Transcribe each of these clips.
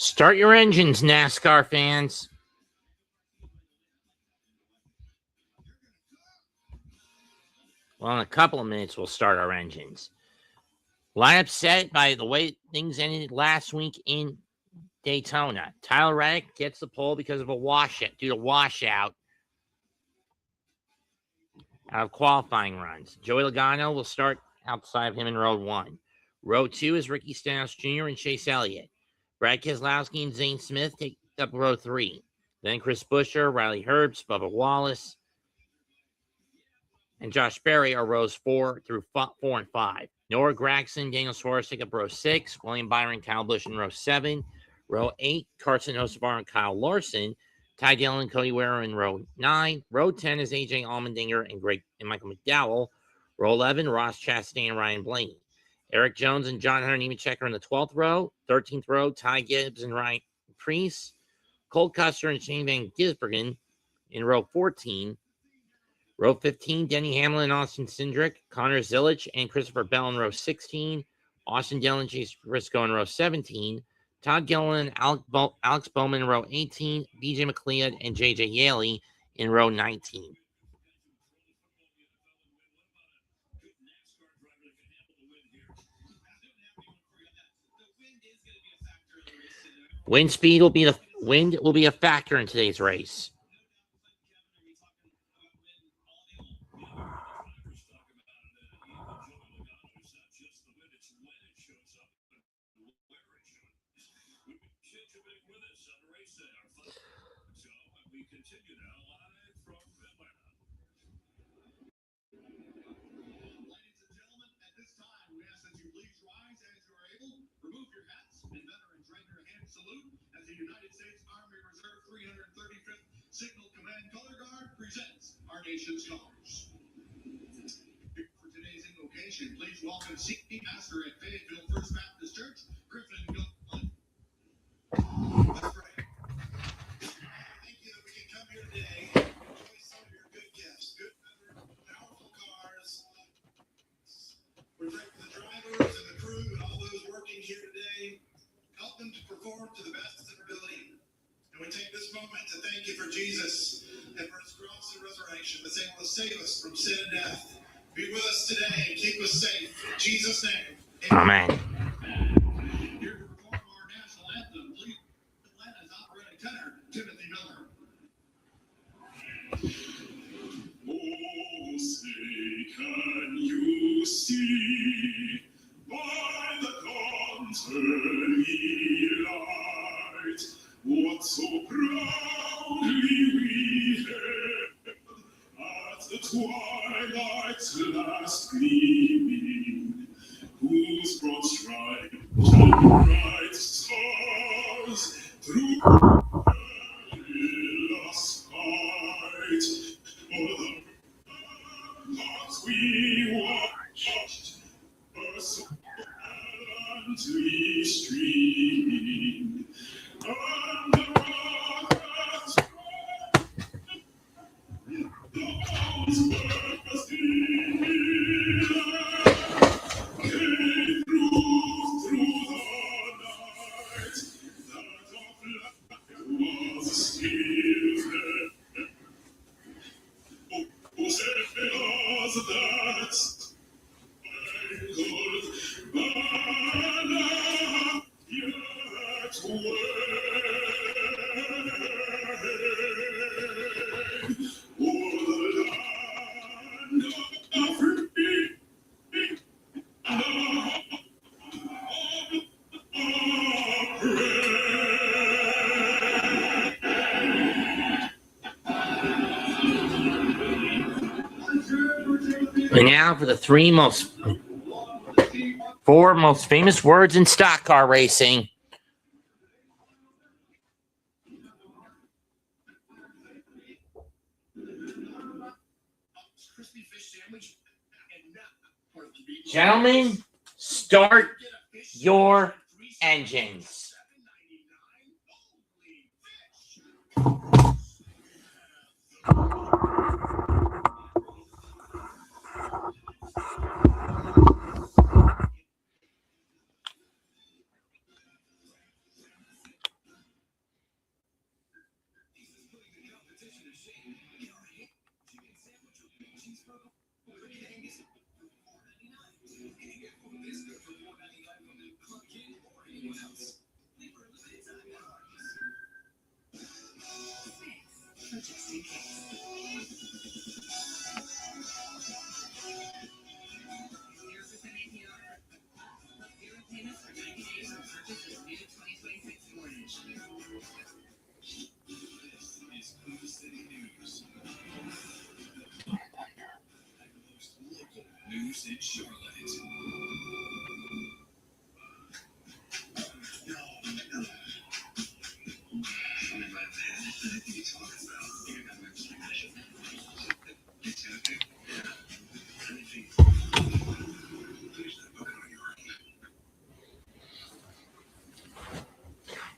Start your engines, NASCAR fans. Well, in a couple of minutes, we'll start our engines. Lineup set by the way things ended last week in Daytona. Tyler Reddick gets the pole because of a washout, due to washout out of qualifying runs. Joey Logano will start outside of him in row 1. Row 2 is Ricky Stenhouse Jr. and Chase Elliott. Brad Keselowski and Zane Smith take up row 3. Then Chris Buescher, Riley Herbst, Bubba Wallace, and Josh Berry are rows 4 and 5. Noah Gragson, Daniel Suarez take up row 6. William Byron, Kyle Busch in row 7. Row 8, Carson Hocevar and Kyle Larson. Ty Dillon and Cody Ware in row 9. Row 10 is AJ Allmendinger and Michael McDowell. Row 11, Ross Chastain and Ryan Blaney. Eric Jones and John Hunter Nemechek are in the 12th row. 13th row, Ty Gibbs and Ryan Preece. Cole Custer and Shane Van Gisbergen in row 14. Row 15, Denny Hamlin and Austin Cindric. Connor Zilich and Christopher Bell in row 16. Austin Dillon and Chase Briscoe in row 17. Todd Gilliland and Alex Bowman in row 18. BJ McLeod and JJ Yaley in row 19. Wind will be a factor in today's race. Signal Command Color Guard presents our nation's colors. For today's invocation, please welcome Senior Pastor at Fayetteville First Baptist Church, Griffin Gilman. Let's pray. Thank you that we can come here today and enjoy some of your good gifts, good weather, powerful cars. We're grateful for the drivers and the crew and all those working here today. Help them to perform to the best of their ability. And we take this moment to thank you for Jesus and for his cross and resurrection that's able to save us from sin and death. Be with us today and keep us safe. In Jesus' name. Amen. Here to perform our national anthem, please, Atlanta's operating tenor, Timothy Miller. Oh, say, can you see by the dawn's early light what so proudly we hailed at the twilight's last gleaming, whose broad stripes and bright stars through perilous fight o'er the hearts we watched were so gallantly streaming. And the rockets those words came through the night, that of light was still there. Oh, sails that spangled banner yet wave o'er the land of free and And now for the four most famous words in stock car racing. Gentlemen, start your engines.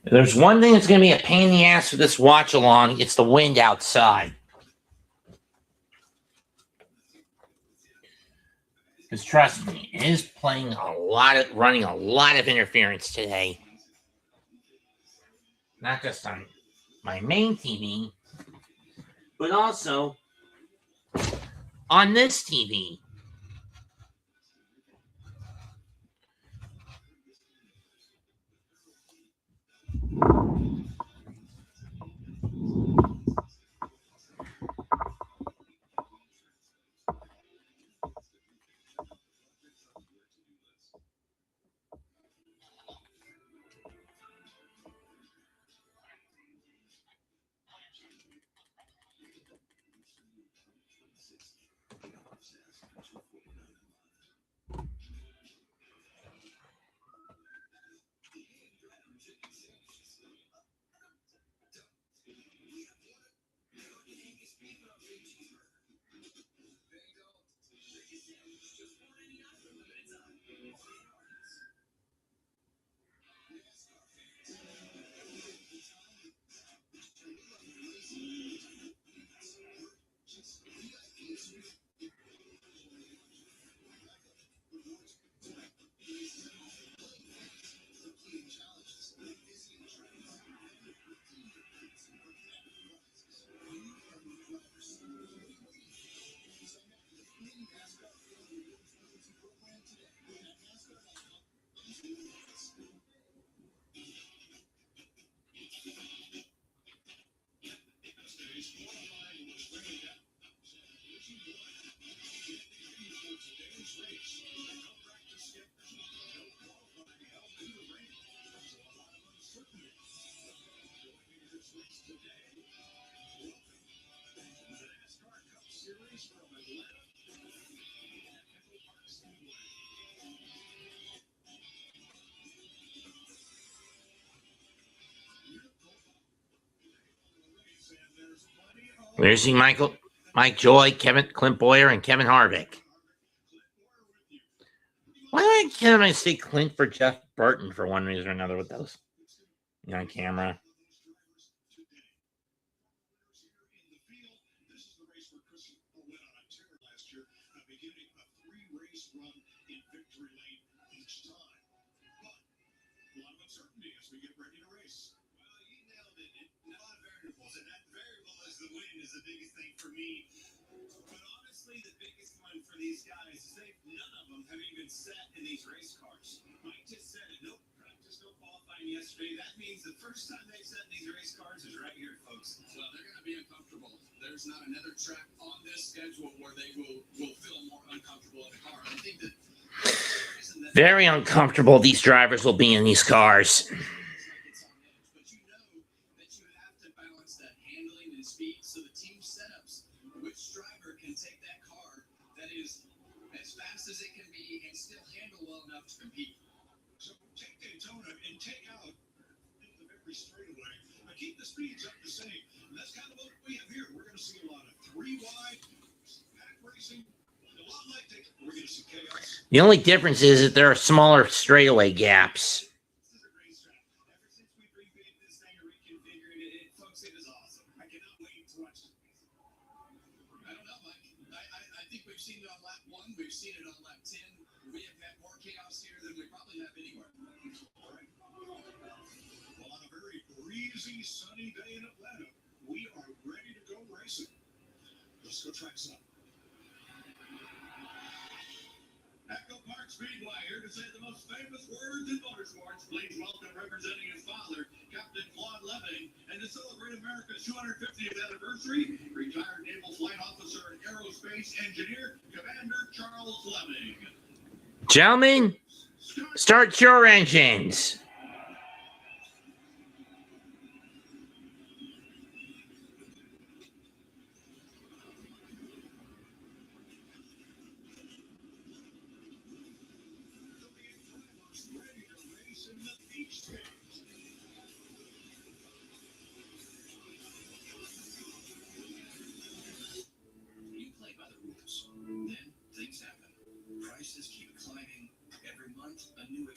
There's one thing that's going to be a pain in the ass for this watch along. It's the wind outside. Because trust me, it is running a lot of interference today. Not just on my main TV, but also on this TV. We're seeing Mike Joy, Clint Boyer, and Kevin Harvick. Why can't I say Clint for Jeff Burton for one reason or another with those on camera? Yesterday, that means the first time they set these race cars is right here, folks. Well, they're going to be uncomfortable. There's not another track on this schedule where they will feel more uncomfortable in the car. I think that very uncomfortable these drivers will be in these cars. But you know that you have to balance that handling and speed, so the team setups which driver can take that car that is as fast as it can be and still handle well enough to compete. So take Daytona and take out the very straightaway. Keep the speeds up the same. And that's kind of what we have here. We're going to see a lot of 3-wide pack racing. A lot like we're going to see chaos. The only difference is that there are smaller straightaway gaps. This is a great track. Ever since we revamped this thing and reconfigured it, folks, it is awesome. I cannot wait to watch it. I don't know, Mike. I think we've seen it on lap 1. We've seen it on lap 10. We have had more chaos here than we probably have anywhere. Well, on a very breezy, sunny day in Atlanta, we are ready to go racing. Let's go track some. Echopark Speedway, here to say the most famous words in motorsports. Please welcome, representing his father, Captain Claude Leving, and to celebrate America's 250th anniversary, retired Naval Flight Officer and Aerospace Engineer, Commander Charles Leving. Gentlemen, start your engines.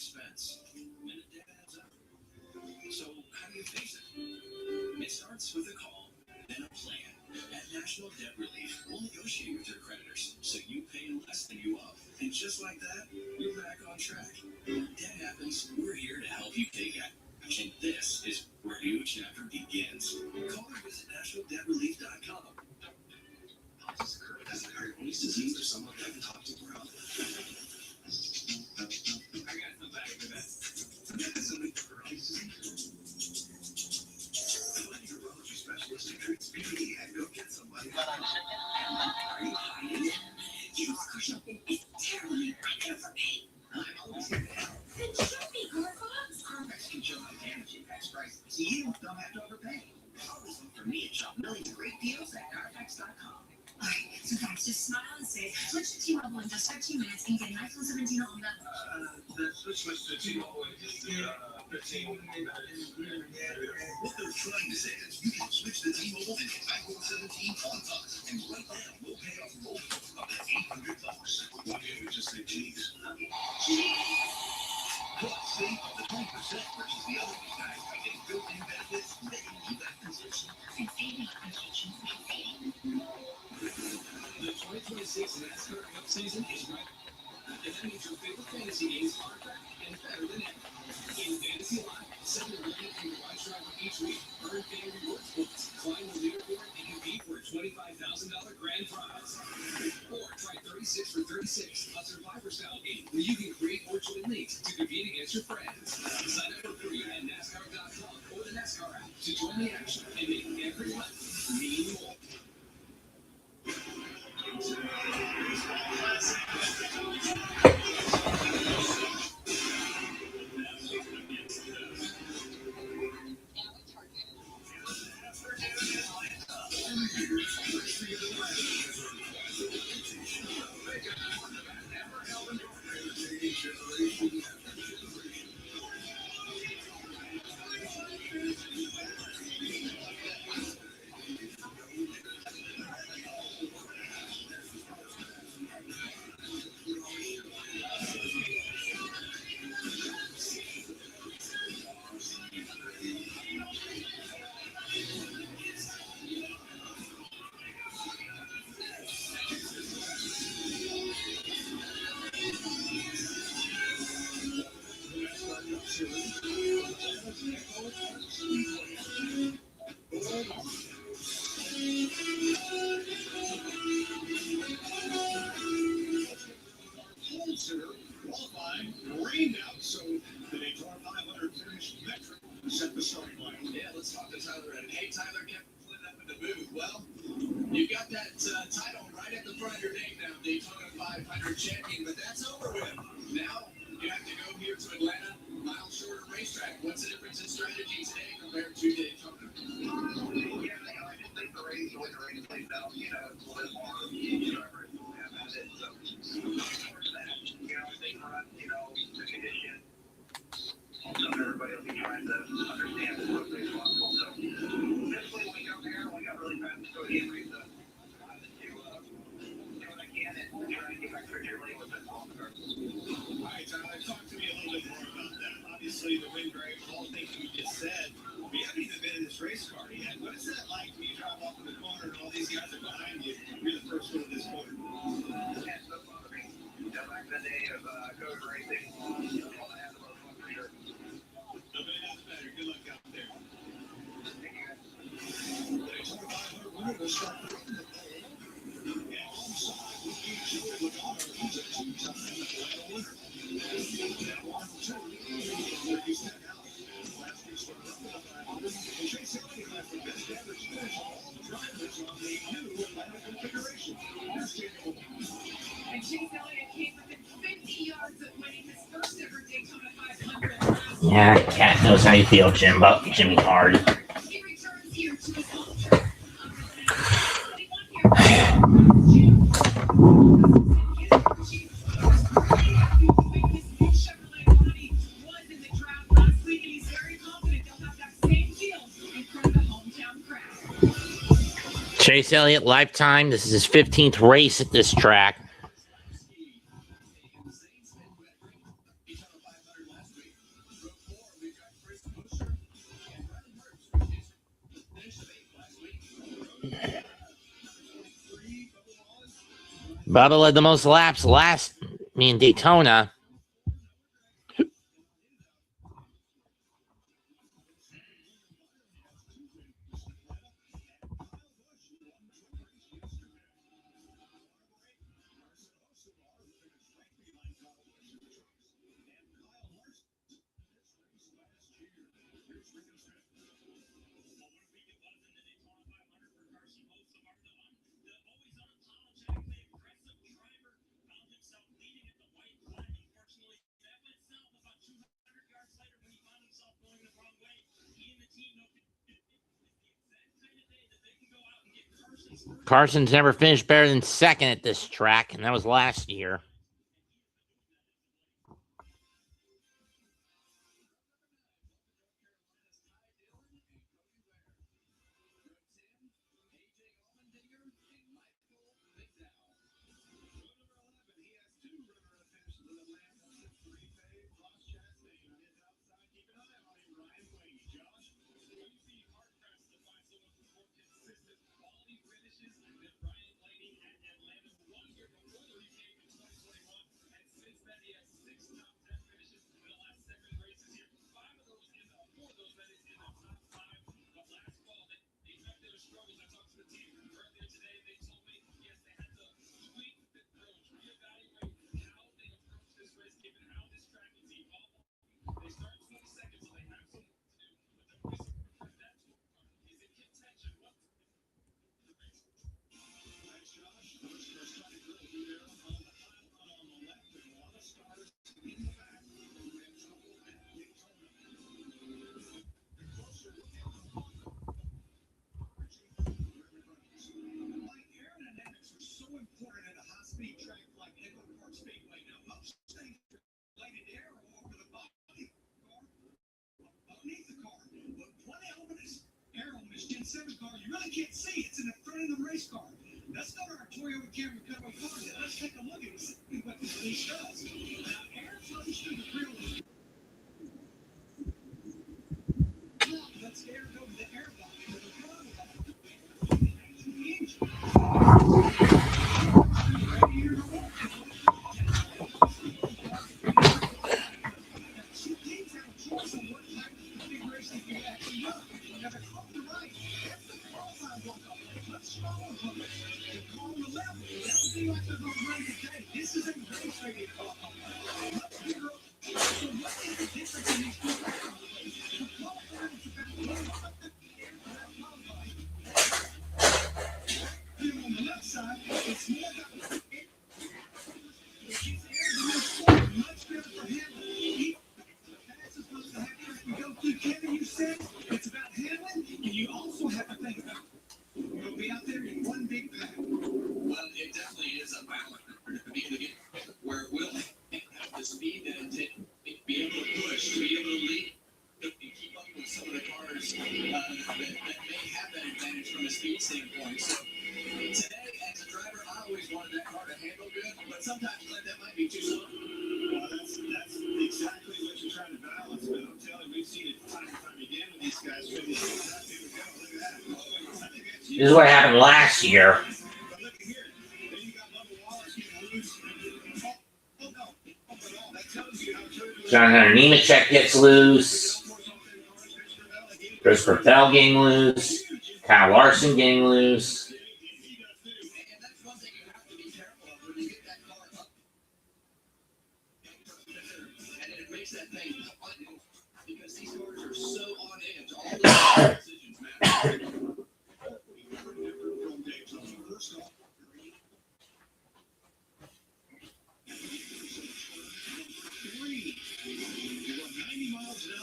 expense. And it adds up. So how do you face it? It starts with a call, then a plan. At National Debt Relief, we'll negotiate with your creditors so you pay less than you owe. And just like that, you're back on track. When debt happens, we're here to help you take action. This is where a new chapter begins. Call or visit nationaldebtrelief.com. Has a Cardionis disease or someone I can talk to around? I got the back of that. Somebody Cardionis disease? Find your urology specialist who treats BPD and go get somebody. Are you hiding it? You are something is terribly right for me. I'm always here to help. Then show me, Carfax. Carfax can show my damage at best price, so you don't have to overpay. Always look for me and shop millions of great deals at Carfax.com. Alright, so guys, just smile and say, switch to T-Mobile in just 15 minutes and get an iPhone 17 on that. Switch to T-Mobile in just 15 minutes. What they're trying to say is you can switch to T-Mobile and get iPhone 17 on us. And right now, we'll pay off mobile up to $800. Why can't we just say cheese? Plus, save up to 20% versus the other big guys by getting built-in benefits making you that position. And saving on vacations and saving. The 2026 NASCAR Cup season is right. And that means your favorite fantasy games are back and better than ever. In Fantasy Live, send your money to your watch driver each week, earn fan rewards points, climb the leaderboard, and compete for a $25,000 grand prize. Or try 36 for 36, a survivor style game where you can create or join leagues to compete against your friends. Sign up for free at NASCAR.com or the NASCAR app to join the action and make every lap mean more. Qualifying rained out, so the Daytona 500 finish metric set the starting line. Yeah, let's talk to Tyler. Hey, Tyler, get split up in the booth. Well, you got that title right at the front of your name now, Daytona 500 champion, but that's over with. Now you have to go here to Atlanta, mile shorter racetrack. What's the difference in strategy today compared to Daytona? Yeah, I just think the race, the way the race plays out, it's a little bit more drivers have at it. So, they run, the condition. So everybody will be trying to understand as quickly as possible. So, basically, when we go there, we got really fast to go to the race. Do what I can and try and get back to cheerleading with this all the cars. All right, Tyler, talk to me a little bit more about that. Obviously, the wind drive, all the things you just said. We haven't even been in this race car yet. What is that like when you drive off in the corner and all these guys are behind you? You're the first one in this corner. Yeah, so fun. I mean, back in the day of code racing, all I had was fun for sure. Nobody does better. Good luck out there. Thank you, guys. The Daytona 500 winner will start from the pole. And alongside with Peachtree and Logano, he's a two-time Atlanta winner. Now on to where he stepped out. Last year started up in the 500. And Chase Elliott has the best average finish of all the drivers on the new Atlanta configuration. Here's Daniel. And Chase Elliott came within 50 yards of winning his first ever Daytona 500. Yeah, Cat knows how you feel, Jimmy Hard. He returns here to his home track. Chase Elliott, lifetime. This is his 15th race at this track. Bubba led the most laps in Daytona. Carson's never finished better than second at this track, and that was last year. Aerodynamics are so important at a high-speed track like Echopark Speedway. Now, most things are related to air over the body, underneath the car. But one element is air on this Gen 7 car. You really can't see. It's in the front of the race car. Let's go to our Toyota Camry Cutaway cars and let's take a look at what this piece does. Now, air flows through the grill. Let's air go to the air block into the throttle block. To the engine. This is a race rated car. So what is the difference in these two cars? On the left side, it's more about much better for handling. That's supposed to have we go through. Kevin, you said it's about handling, and you also have to think about you'll be out there in one big pack. Well, it definitely is a balance to be able to get where it will have the speed and be able to push, to be able to lead, to keep up with some of the cars that may have that advantage from a speed standpoint. So today, as a driver, I always wanted that car to handle good, but sometimes that might be too slow. Well, that's exactly what you're trying to balance. But I'm telling you, we've seen it time and time again with these guys. Here we go. Look at that. This is what happened last year. But look at here. Then you got Bubba Wallace getting loose. Oh, no. That tells you how good John Hunter Nemechek gets loose. Christopher Bell getting loose. Kyle Larson getting loose. And that's one thing you have to be careful of when you get that car up. And it makes that thing fun because these cars are so on edge. All the decisions matter.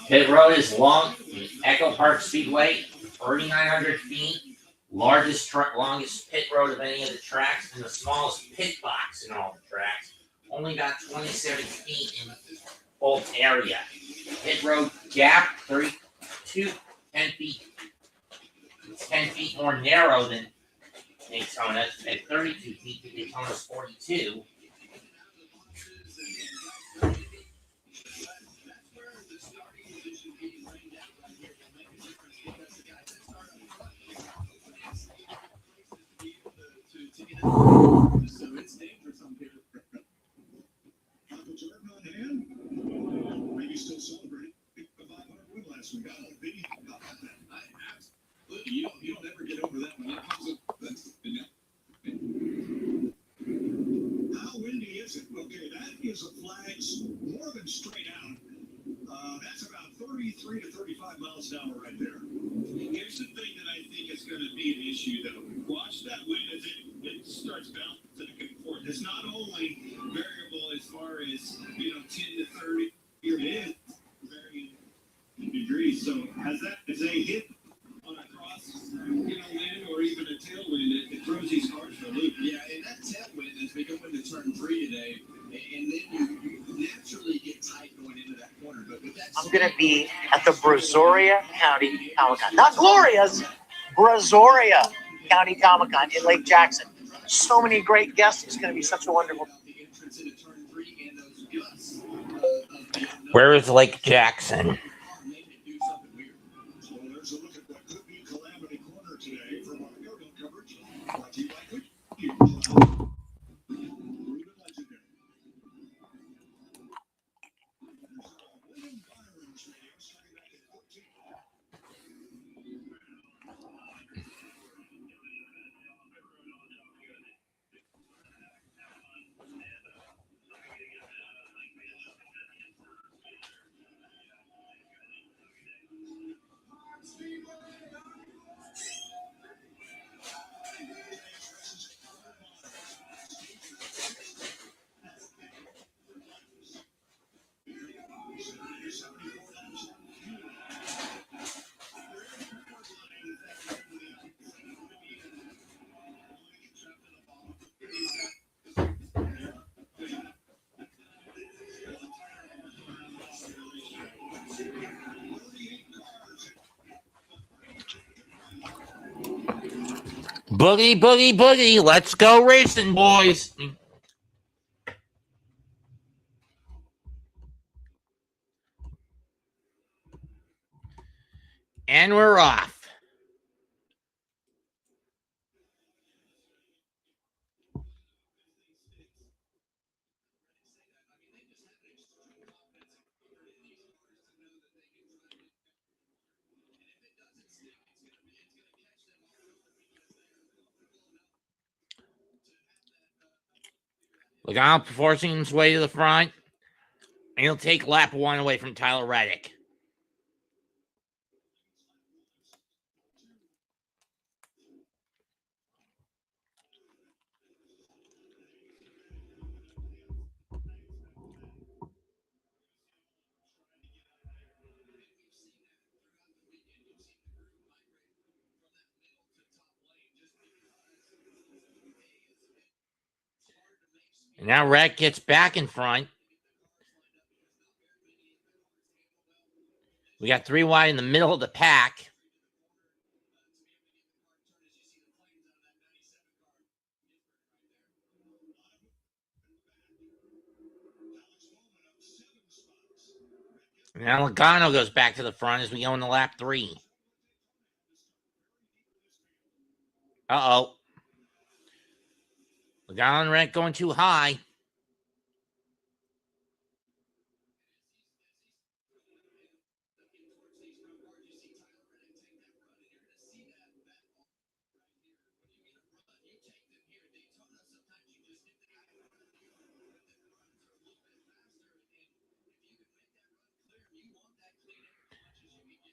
Pit road is long. Echopark Speedway, 3,900 feet. Longest pit road of any of the tracks, and the smallest pit box in all the tracks. Only about 27 feet in both area. Pit road gap 10 feet. It's 10 feet more narrow than Daytona at 32 feet. Daytona's 42. So it's dangerous. He's still celebrating a 500 win last week. I don't know, Vinny, how about that? Absolutely. You don't ever get over that one. How windy is it? Okay, that is a flags more than straight out. That's about 33 to 35 miles an hour right there. Here's the thing that I think is going to be an issue, though. Watch that wind as it starts bouncing back and forth. It's not only variable as far as, 10 to 30. It is varying degrees. So as a hit on a cross, wind or even a tailwind, it throws these cars for a loop. Yeah, and that tailwind, as we go into turn 3 today, and then you naturally get tight going into that corner. But with that, I'm going to be at the Brazoria County Comic-Con. Not Gloria's, Brazoria County Comic-Con in Lake Jackson. So many great guests. It's going to be such a wonderful. Where is Lake Jackson? So there's a look at what could be Calamity Corner today from our aerial coverage. Brought to you by Peachtree. William Byron's radio starting back at 14. Boogie, boogie, boogie. Let's go racing, boys. And we're off. Logano forcing his way to the front. And he'll take lap 1 away from Tyler Reddick. And now Reddick gets back in front. We got 3 wide in the middle of the pack. Now Logano goes back to the front as we go into lap 3. Uh-oh. Logano and Reddick going too high.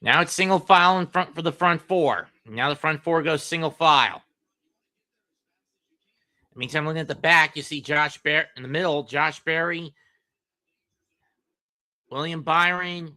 Now it's single file in front for the front 4. Now the front 4 goes single file. Meantime, looking at the back, you see Josh Berry in the middle. Josh Berry, William Byron.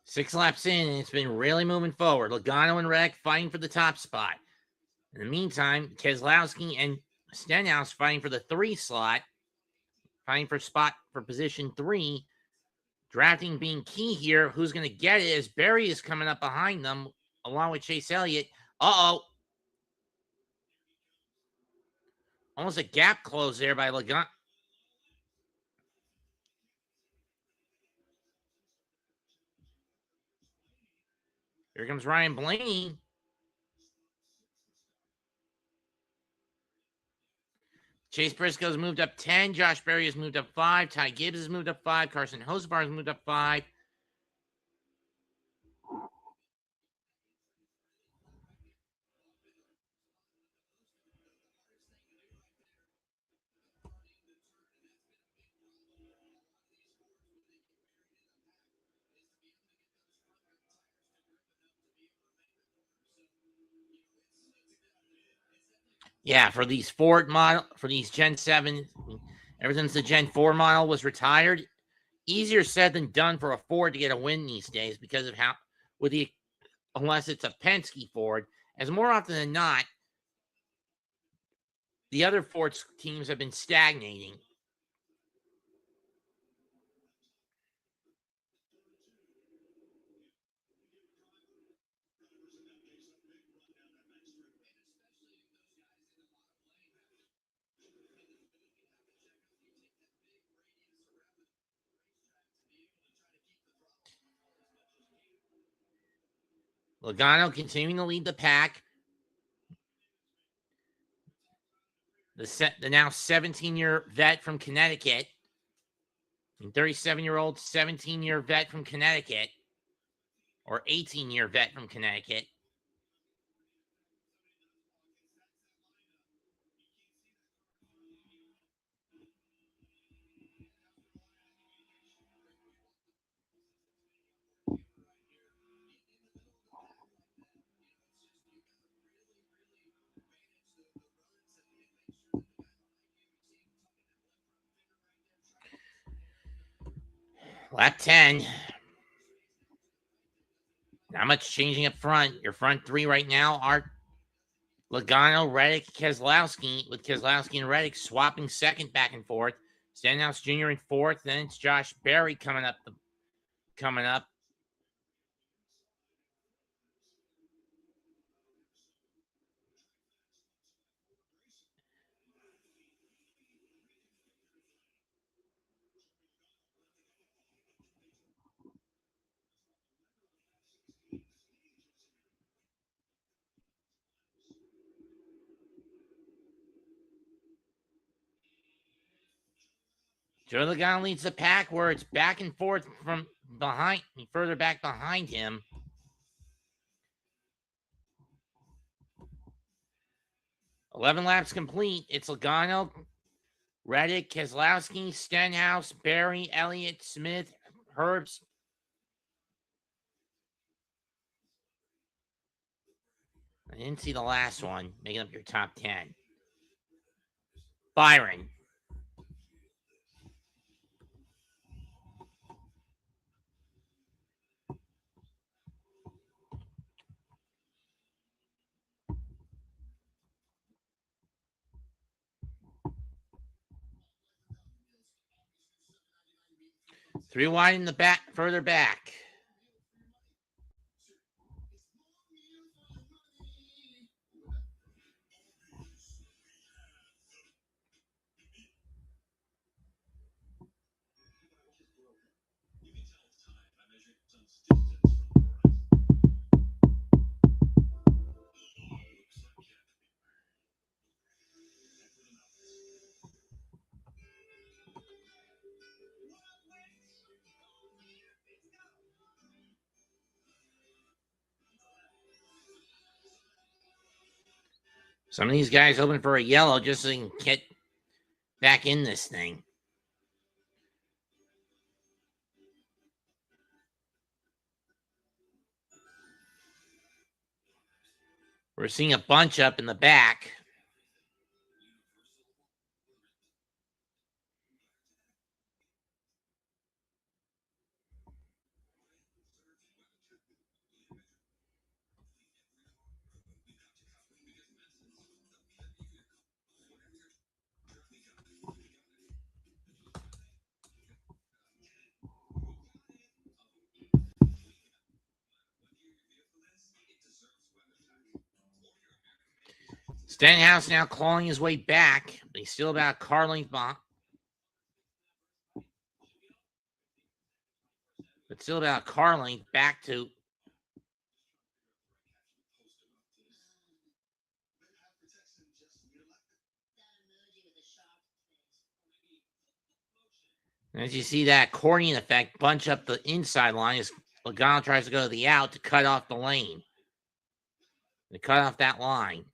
Six laps in, and it's been really moving forward. Logano and Reddick fighting for the top spot. In the meantime, Keselowski and Stenhouse fighting for the 3 slot, fighting for spot for position 3. Drafting being key here. Who's going to get it as Berry is coming up behind them along with Chase Elliott. Uh-oh. Almost a gap close there by Logano. Here comes Ryan Blaney. Chase Briscoe's moved up 10. Josh Berry has moved up 5. Ty Gibbs has moved up 5. Carson Hosevar has moved up 5. Yeah, for these Ford model, for these Gen 7, ever since the Gen 4 model was retired, easier said than done for a Ford to get a win these days because of how, unless it's a Penske Ford, as more often than not, the other Ford teams have been stagnating. Logano continuing to lead the pack. The now 17-year vet from Connecticut, and 37-year-old 17-year vet from Connecticut, or 18-year vet from Connecticut. Lap 10. Not much changing up front. Your front 3 right now are Logano, Reddick, Keselowski, with Keselowski and Reddick swapping second back and forth. Stenhouse Jr. in 4th. Then it's Josh Berry coming up. Joe Logano leads the pack where it's back and forth from behind, further back behind him. "11 laps complete. It's Logano, Reddick, Keselowski, Stenhouse, Berry, Elliott, Smith, Herbst. I didn't see the last one, making up your top 10. Byron. Three wide in the back, further back. Some of these guys hoping for a yellow just so they can get back in this thing. We're seeing a bunch up in the back. Stenhouse now clawing his way back, but he's still about a car length behind. But still about a car length back to. As you see that accordion effect bunch up the inside line as Logano tries to go to the out to cut off the lane. To cut off that line.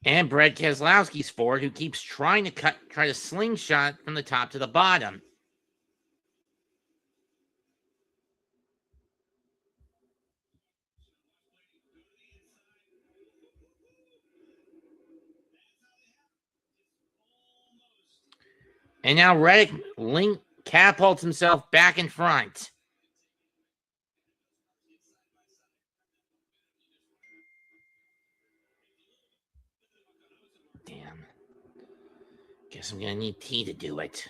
And Brett Keselowski's Ford, who keeps trying to try to slingshot from the top to the bottom. And now Reddick catapults himself back in front. Damn. Guess I'm going to need T to do it.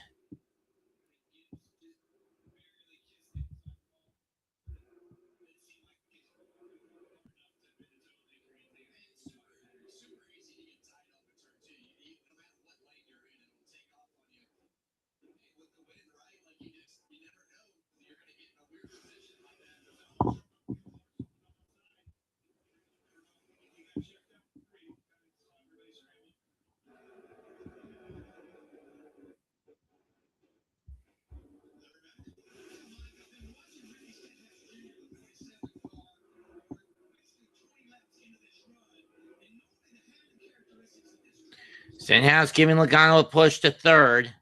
Stenhouse giving Logano a push to third.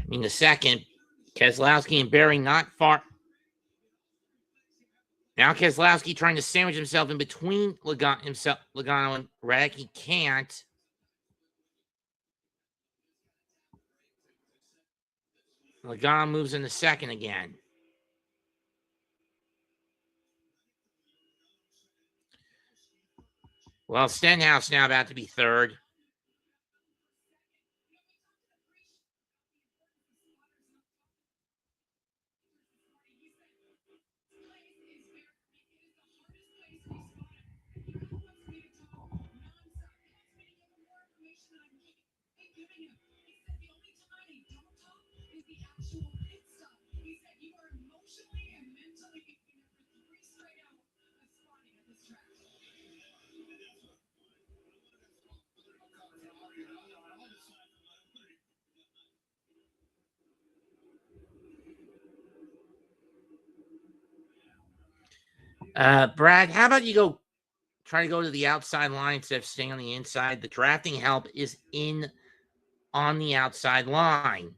The second. Keselowski and Berry not far. Now Keselowski trying to sandwich himself in between Logano and Reddick. He can't. Logano moves into second again. Well, Stenhouse now about to be third. Brad, how about you try to go to the outside line instead of staying on the inside? The drafting help is on the outside line.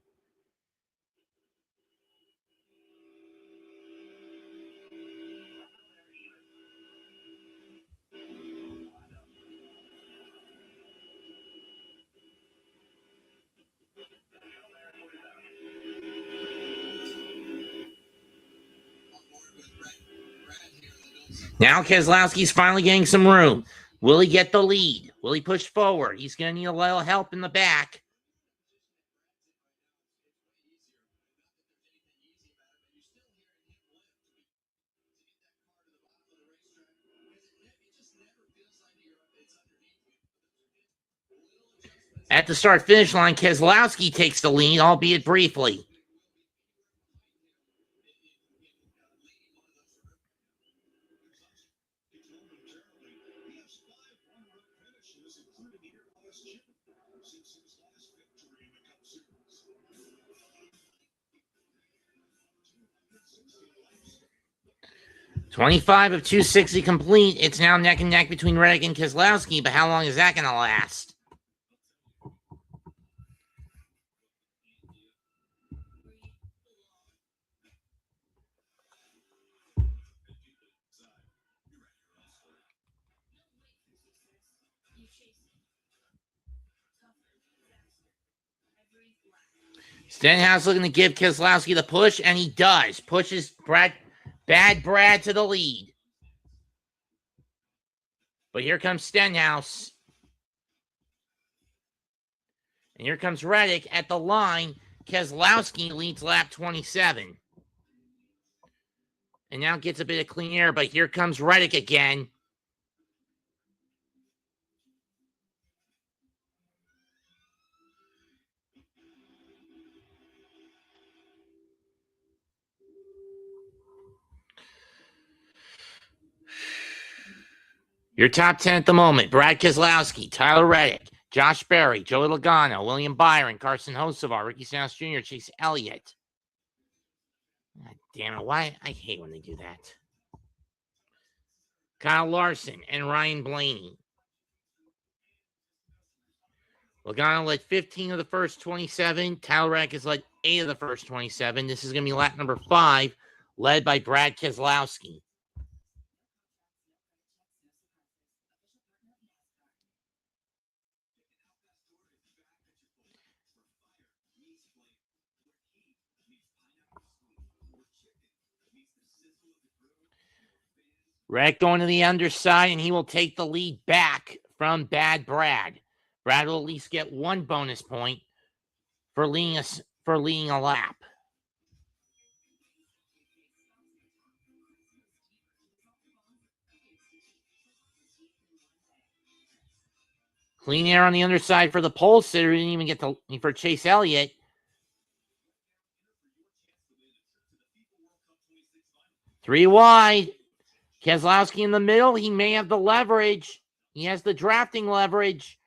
Now Keselowski's finally getting some room. Will he get the lead? Will he push forward? He's going to need a little help in the back. At the start-finish line, Keselowski takes the lead, albeit briefly. .25 of 260 complete. It's now neck and neck between Reddick and Keselowski, but how long is that going to last? Stenhouse looking to give Keselowski the push, and he does. Pushes Bad Brad to the lead. But here comes Stenhouse. And here comes Reddick at the line. Keselowski leads lap 27. And now gets a bit of clean air, but here comes Reddick again. Your top 10 at the moment: Brad Keselowski, Tyler Reddick, Josh Berry, Joey Logano, William Byron, Carson Hocevar, Ricky Stenhouse Jr., Chase Elliott. God damn it. Why? I hate when they do that. Kyle Larson and Ryan Blaney. Logano led 15 of the first 27. Tyler Reddick has led 8 of the first 27. This is going to be lap number 5, led by Brad Keselowski. Reddick going to the underside, and he will take the lead back from Bad Brad. Brad will at least get 1 bonus point for leading a lap. Clean air on the underside for the pole sitter. Didn't even get for Chase Elliott. Three wide. Keselowski in the middle. He may have the leverage. He has the drafting leverage.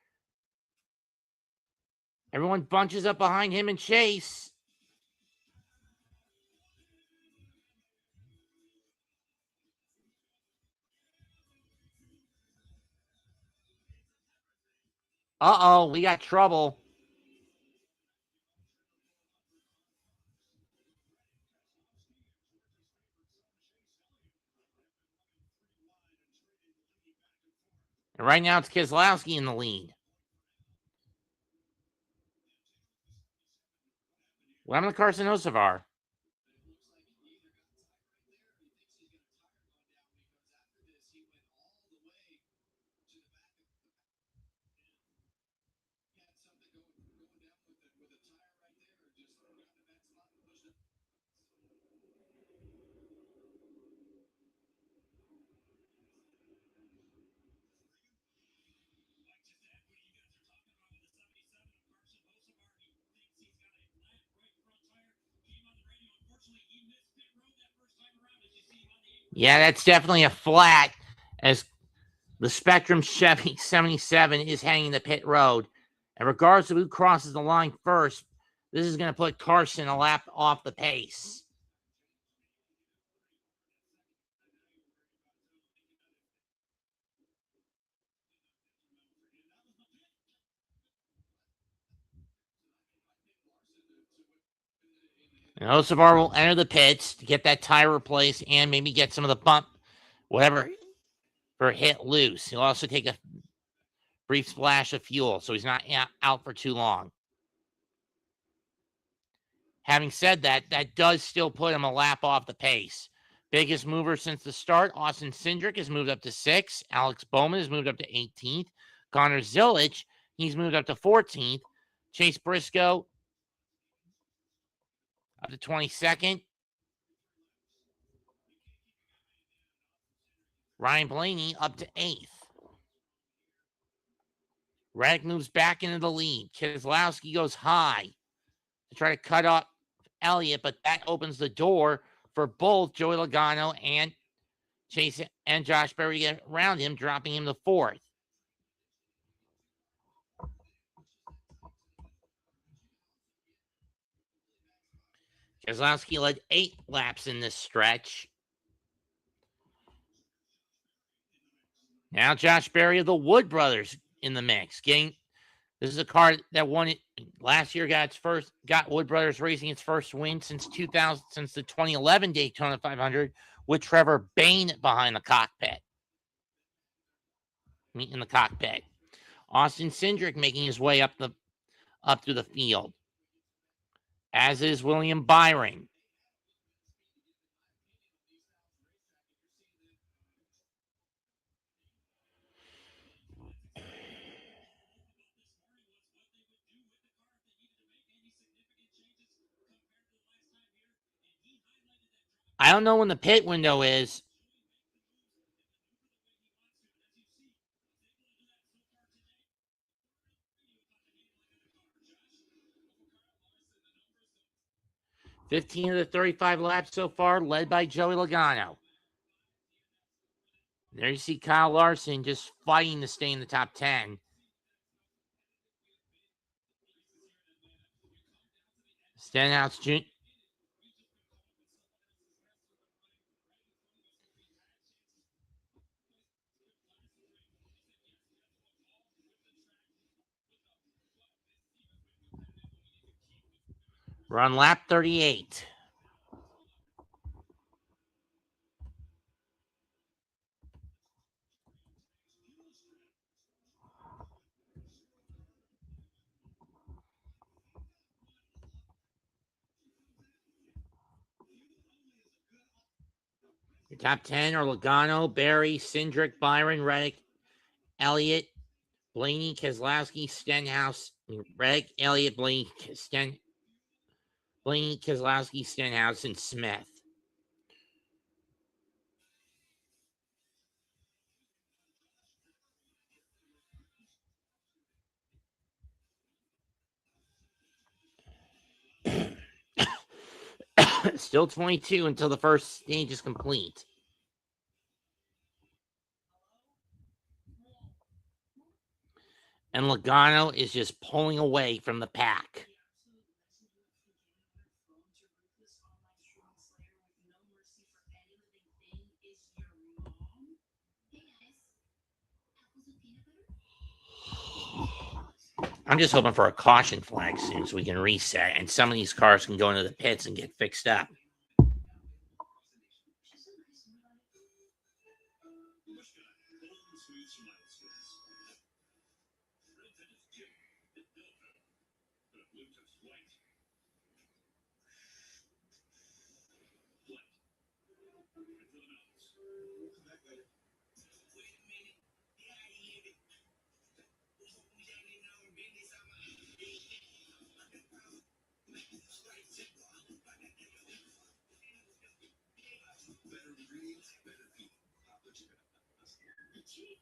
Everyone bunches up behind him and Chase. Uh-oh, we got trouble. And right now it's Keselowski in the lead. What happened to Carson Hocevar? Yeah, that's definitely a flat, as the Spectrum Chevy 77 is hanging the pit road. And regardless of who crosses the line first, this is going to put Carson a lap off the pace. And Hocevar will enter the pits to get that tire replaced and maybe get some of the bump, whatever, for hit loose. He'll also take a brief splash of fuel, so he's not out for too long. Having said that, that does still put him a lap off the pace. Biggest mover since the start, Austin Cindric has moved up to 6th. Alex Bowman has moved up to 18th. Connor Zilic, he's moved up to 14th. Chase Briscoe up to 22nd. Ryan Blaney up to 8th. Reddick moves back into the lead. Keselowski goes high to try to cut off Elliott, but that opens the door for both Joey Logano and Chase and Josh Berry to get around him, dropping him to 4th. Keselowski led 8 laps in this stretch. Now Josh Berry of the Wood Brothers in the mix. This is a car that won it last year. Got Wood Brothers Racing its first win since the 2011 Daytona 500 with Trevor Bayne behind the cockpit. In the cockpit. Austin Cindric making his way up through the field, as is William Byron. I don't know when the pit window is. $15 of the 35 laps so far, led by Joey Logano. There you see Kyle Larson just fighting to stay in the top 10. Stenhouse Jr. We're on lap 38. Your top 10 are Logano, Barry, Cindric, Byron, Reddick, Elliott, Blaney, Keselowski, Stenhouse, Reddick, Elliott, Blaney, Keselowski, Stenhouse, and Smith. Still 22 until the first stage is complete. And Logano is just pulling away from the pack. I'm just hoping for a caution flag soon so we can reset and some of these cars can go into the pits and get fixed up.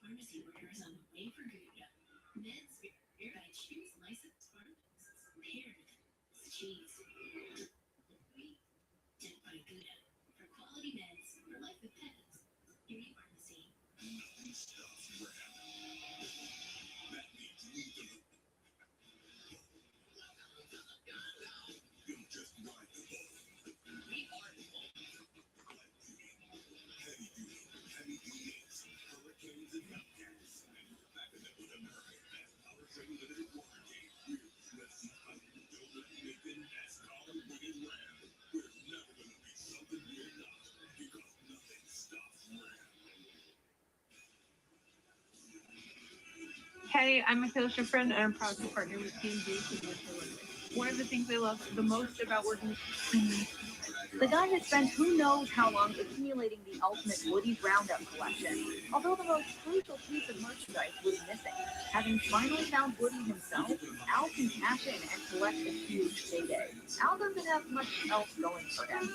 Pharmacy workers on the way for good. Meds prepared by Cheese licensed pharmacists. Paired with cheese. And by Gouda. For quality meds for life with pets. Beauty pharmacy. Hey, I'm Michaela Schifrin, and I'm proud to partner with Team G to Winter Olympics. One of the things I love the most about working with the guy has spent who knows how long accumulating the ultimate Woody's Roundup collection. Although the most crucial piece of merchandise was missing, having finally found Woody himself, Al can cash in and collect a huge payday. Al doesn't have much else going for him.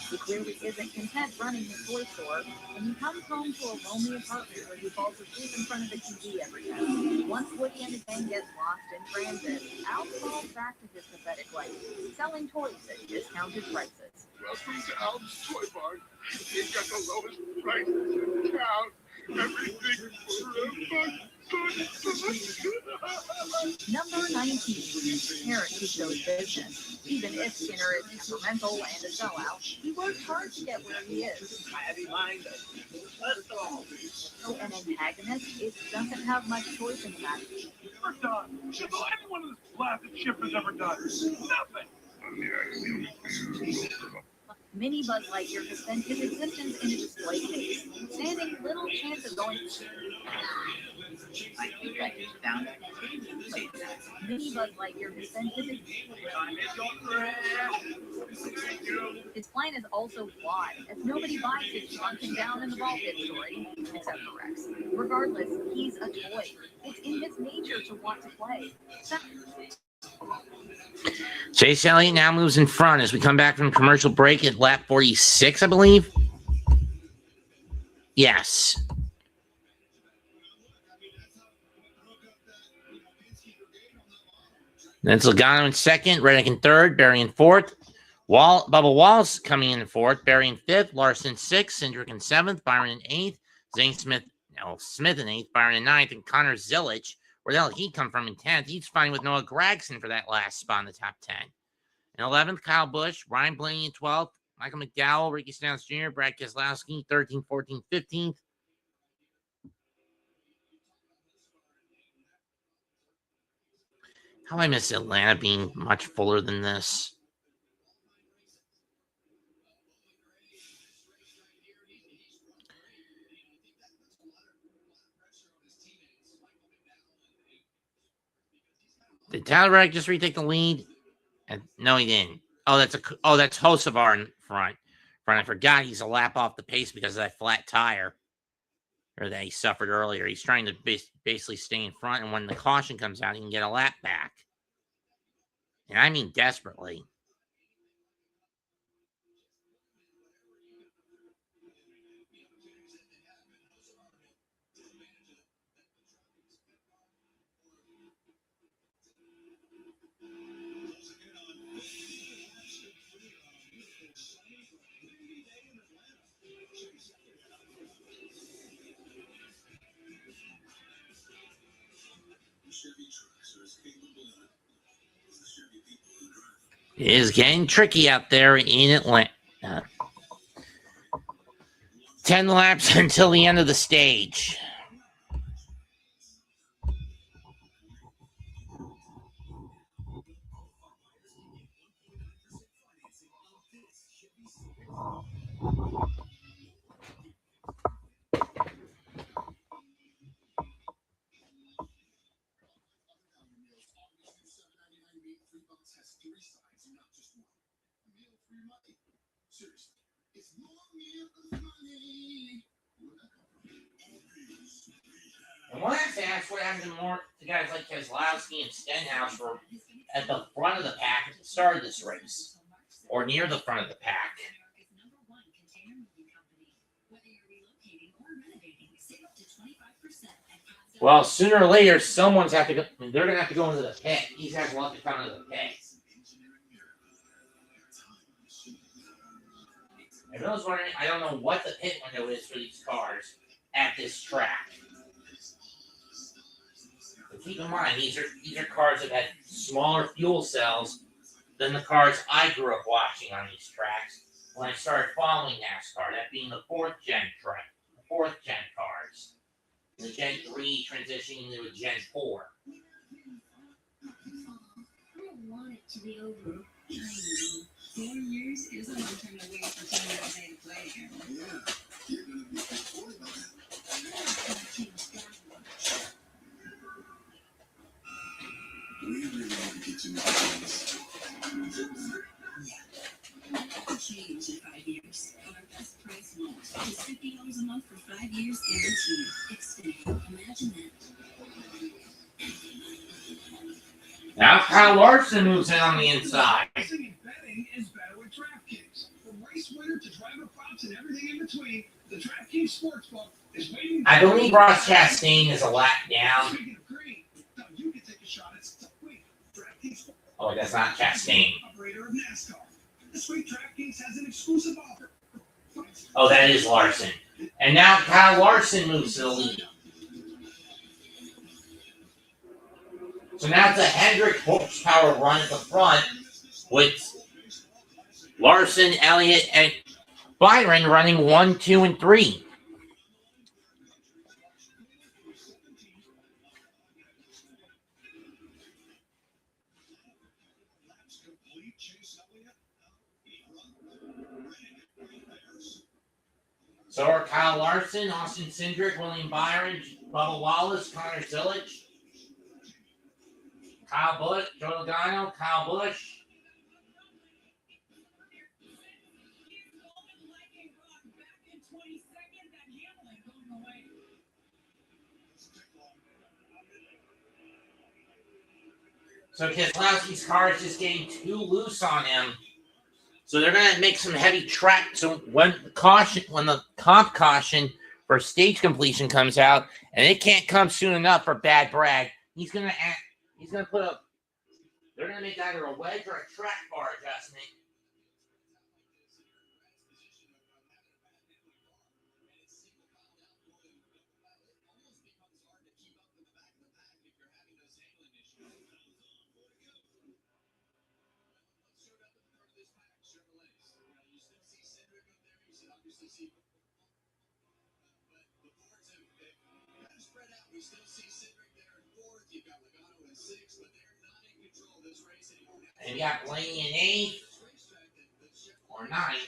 He clearly isn't content running his toy store, and he comes home to a lonely apartment where he falls asleep in front of the TV every night. Once Woody and the gang get lost in transit, Al falls back to his pathetic life, selling toys at discounted prices. Welcome to Al's Toy Barn. We've got the lowest prices in town. Everything for a Number 19. Parent who shows business. Even if Skinner is temperamental and a sellout, he works hard to get where he is. So an antagonist, it doesn't have much choice in the matter. First off, should any one of this blasted ship has ever done? Nothing. Mini Buzz Lightyear has spent his existence in a display case, standing little chance of going. I think I just found it. Mini Buzz Lightyear has spent his. His plane is also flawed, as nobody buys it hunting down in the ball pit story, except for Rex. Regardless, he's a toy. It's in his nature to want to play. Chase Elliott now moves in front as we come back from commercial break at lap 46, I believe. Yes. Then it's Logano in second, Reddick in third, Barry in fourth. Bubba Wallace coming in fourth, Barry in fifth, Larson sixth, Cindric in seventh, Byron in eighth, Smith in eighth, Byron in ninth, and Connor Zilic, where the hell he come from in 10th. He's fighting with Noah Gragson for that last spot in the top 10. In 11th, Kyle Busch, Ryan Blaney in 12th, Michael McDowell, Ricky Stenhouse Jr., Brad Keselowski, 13th, 14th, 15th. How I miss Atlanta being much fuller than this. Did Tyler Reddick just retake the lead? No, he didn't. That's Hocevar in front. I forgot he's a lap off the pace because of that flat tire, or that he suffered earlier. He's trying to basically stay in front, and when the caution comes out, he can get a lap back. And I mean desperately. It is getting tricky out there in Atlanta. 10 laps until the end of the stage. And one has to ask what happened to guys like Keselowski and Stenhouse were at the front of the pack at the start of this race, or near the front of the pack. Well, sooner or later, someone's have to go. They're going to have to go into the pit. These guys will have to come into the pit. I was wondering, I don't know what the pit window is for these cars at this track. But keep in mind, these are cars that had smaller fuel cells than the cars I grew up watching on these tracks when I started following NASCAR, that being the fourth gen cars. The Gen 3 transitioning into a Gen 4. I don't want it to be over. 4 years is a long time to wait for Team USA to play again. Yeah, you're going to be supported by that. We really want to get to know this. Change in 5 years. On our best price loan. Just $50 a month for 5 years guaranteed. Extended. Imagine that. Now Kyle Larson moves in on the inside. Racing and betting is better with DraftKings. From race winner to driver props and everything in between, the DraftKings Sportsbook is waiting. I believe Ross Chastain is a lap down. Speaking of green, now you can take a shot at DraftKings. Oh, that's not Chastain. Operator of NASCAR. This week, DraftKings has an exclusive offer. Oh, that is Larson. And now Kyle Larson moves to the lead. So now it's a Hendrick horsepower run at the front with Larson, Elliott, and Byron running 1, 2, and 3. So are Kyle Larson, Austin Cindric, William Byron, Bubba Wallace, Connor Zilic, Kyle Busch, Joe Logano, Kyle Busch. So Keselowski's car is just getting too loose on him. So they're gonna make some heavy track. So when the comp caution for stage completion comes out, and it can't come soon enough for Bad Brad, they're gonna make either a wedge or a track bar adjustment. And you got Blaney in 8th or 9th.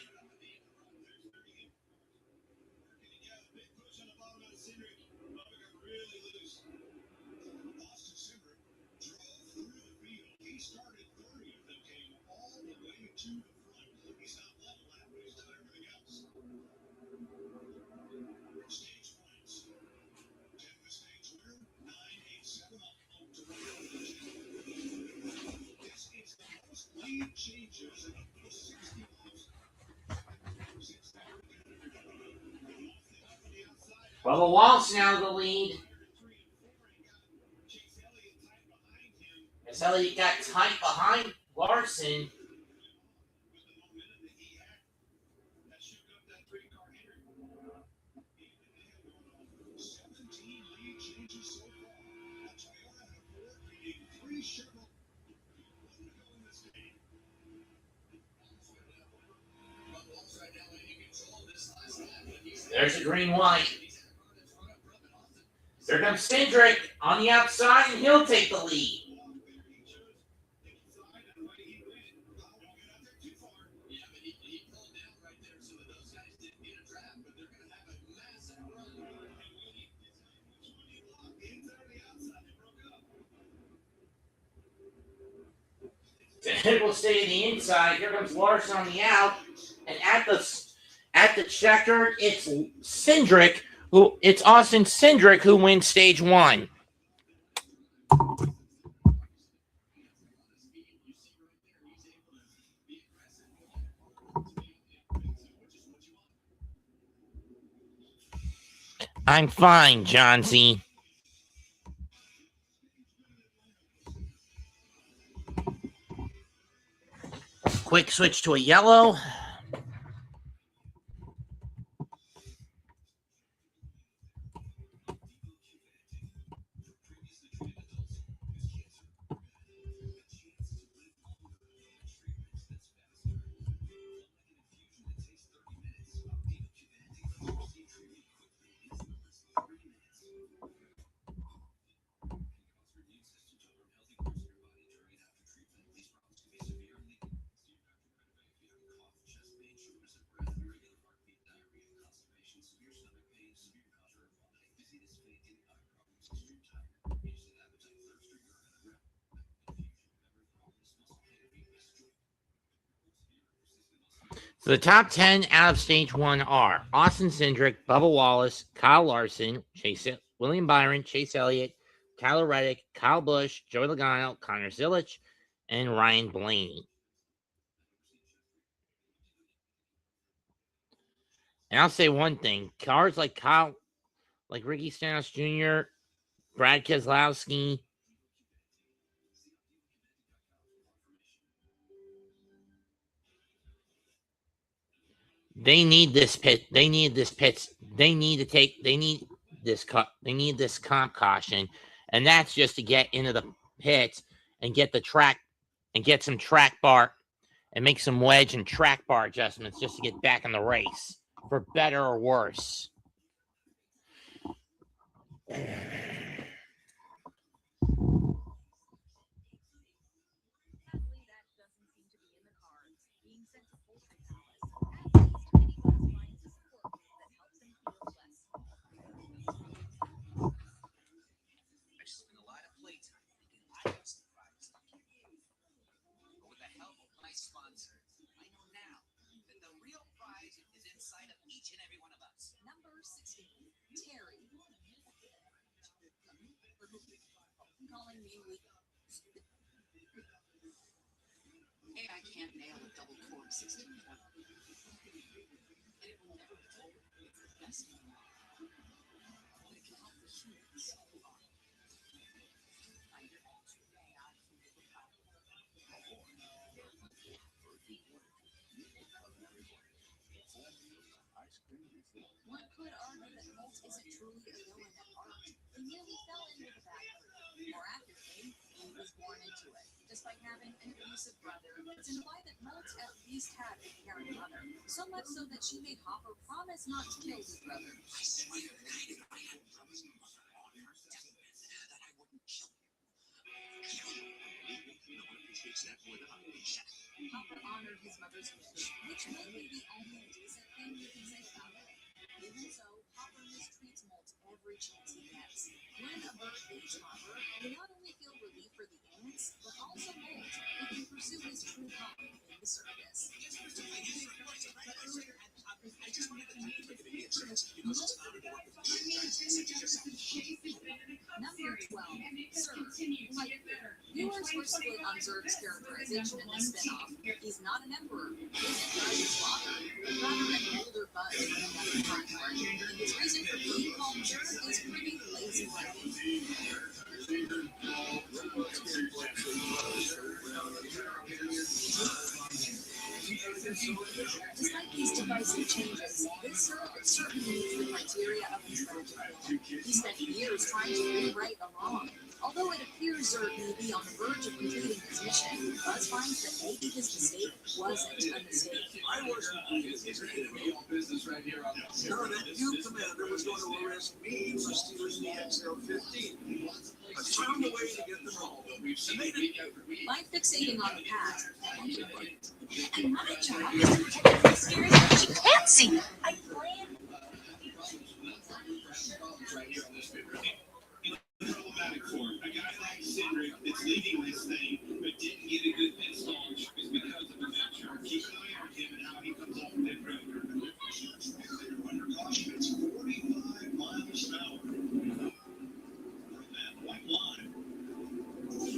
Bubba Wallace now in the lead. As Elliott got tight behind Larson. There's a green white. Here comes Cindric on the outside, and he'll take the lead. It will stay to the inside. Here comes Larson on the out, and at the checker, it's Austin Cindric who wins stage 1. I'm fine, John C. Quick switch to a yellow. So the top 10 out of stage 1 are Austin Cindric, Bubba Wallace, Kyle Larson, William Byron, Chase Elliott, Tyler Reddick, Kyle Busch, Joey Logano, Connor Zilic, and Ryan Blaney. And I'll say one thing. Cars like Ricky Stenhouse Jr., Brad Keselowski, they need this pit. They need this comp caution. And that's just to get into the pits and get the track and get some track bar and make some wedge and track bar adjustments just to get back in the race, for better or worse. calling me weak. Hey, I can't nail a double core 16 foot. And it will never be told. It's the best one. But it can help the humans who are. I hear all too AI from the power. One could argue that Holt isn't truly a villain at heart. He merely fell in with a bad crew. More accurately, he was born into it. Despite having an abusive brother, it's implied that Holt at least had a caring mother. So much so that she made Hopper promise not to kill his brother. I swear that I did not have promised my mother on her deathbed that I wouldn't kill him. No one appreciates that more than I. Hopper honored his mother's wish, which may be the only decent thing you can say about it. Even so, Hopper mistreats Molt every chance he gets. When a bird eats Hopper, we not only feel relief for the ants, but also Molt, who can pursue his true calling in the circus. Number 12, Zurg. Like viewers were split on Zurg's characterization in the spin-off. He's not an emperor, isn't Buz's father, but rather an older Buzz from another timeline. And his reason for being called Zurg is pretty lazy-writing. Despite these divisive changes, this Zurg certainly meets the criteria of his film. He spent years trying to rewrite Along. Although it appears Zurg may be on the verge of completing his mission, Buzz finds that maybe his mistake wasn't a mistake. I wasn't business right here on the no, that new commander was going to arrest me for stealing the XL-15. I found a way to get them all. By fixating on the past, and my job is to protect the spirits that you can't see. I plan. Problematic for him. A guy like Cedric that's leading this thing but didn't get a good pit stall is because of the venture. Keep an eye on him and how he comes off the pit road. Under caution, it's 45 miles an hour. From that white line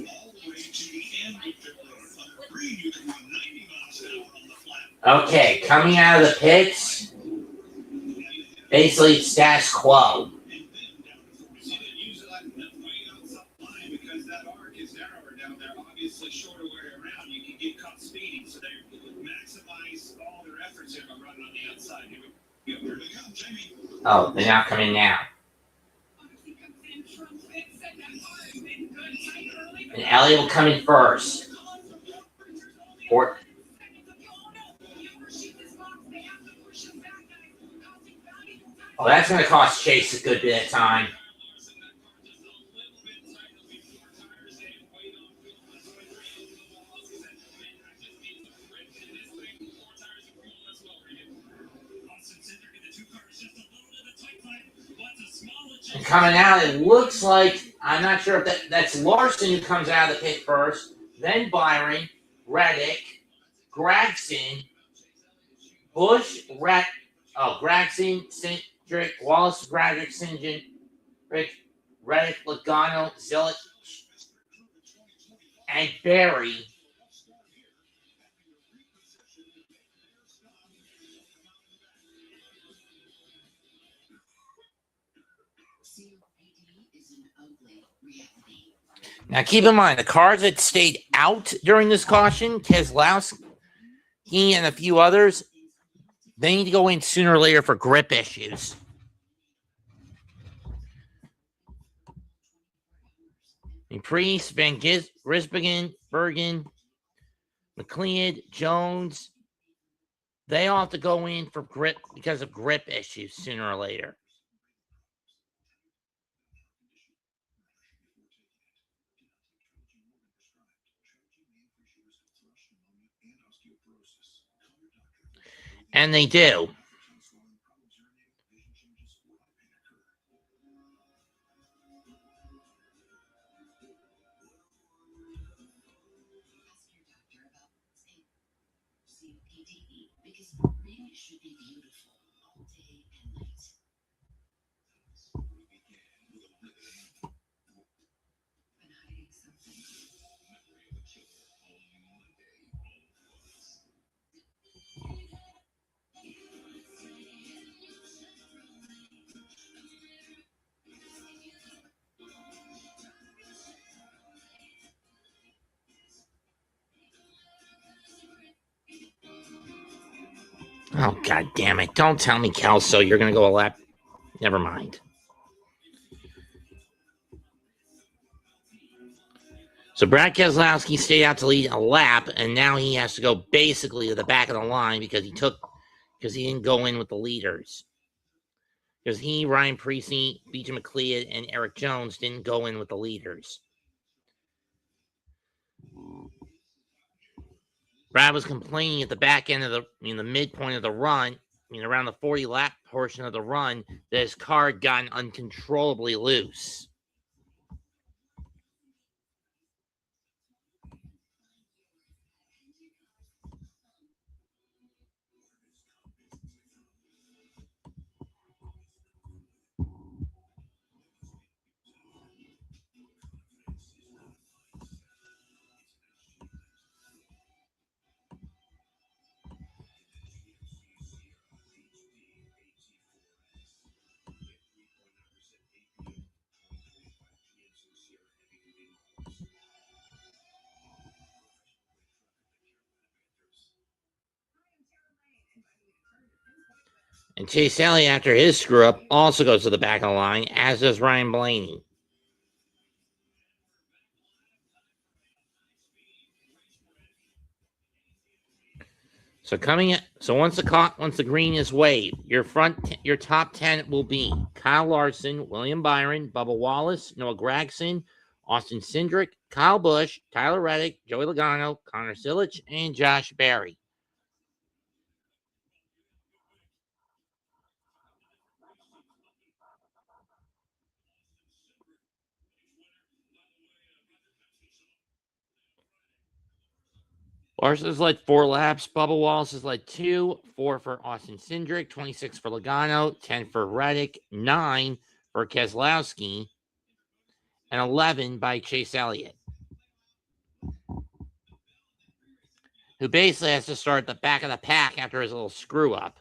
all the way to the end of pit road. Under green, you can run 90 miles an hour on the flat. Okay, coming out of the pits, basically status quo. Shorter way around, you can get caught speeding, so they maximize all their efforts here by running on the outside. Here we go, Jamie. Oh, they're not coming now. And Elliott will come in first. Oh, that's going to cost Chase a good bit of time. And coming out, it looks like, I'm not sure if that's Larson who comes out of the pit first, then Byron, Reddick, Gregson, Bush, Gregson, Cindric, Wallace, Bradrick, Sinjin, Reddick, Logano, Zillich, and Barry. Now, keep in mind, the cars that stayed out during this caution, Keselowski and a few others, they need to go in sooner or later for grip issues. Priest, Van Gisbergen, Bergen, McLeod, Jones, they all have to go in for grip because of grip issues sooner or later. And they do. Oh, God damn it. Don't tell me, Kelso, you're going to go a lap. Never mind. So Brad Keselowski stayed out to lead a lap, and now he has to go basically to the back of the line because he didn't go in with the leaders. Because he, Ryan Preece, B.J. McLeod, and Eric Jones didn't go in with the leaders. Brad was complaining at the back end of the midpoint of the run, around the 40 lap portion of the run, that his car had gotten uncontrollably loose. And Chase Elliott, after his screw up, also goes to the back of the line, as does Ryan Blaney. So once the green is waved, your top 10 will be Kyle Larson, William Byron, Bubba Wallace, Noah Gragson, Austin Cindric, Kyle Busch, Tyler Reddick, Joey Logano, Connor Silich, and Josh Berry. Larson has led 4 laps. Bubba Wallace has led 2, 4 for Austin Cindric, 26 for Logano, 10 for Reddick, 9 for Keselowski, and 11 by Chase Elliott, who basically has to start at the back of the pack after his little screw up.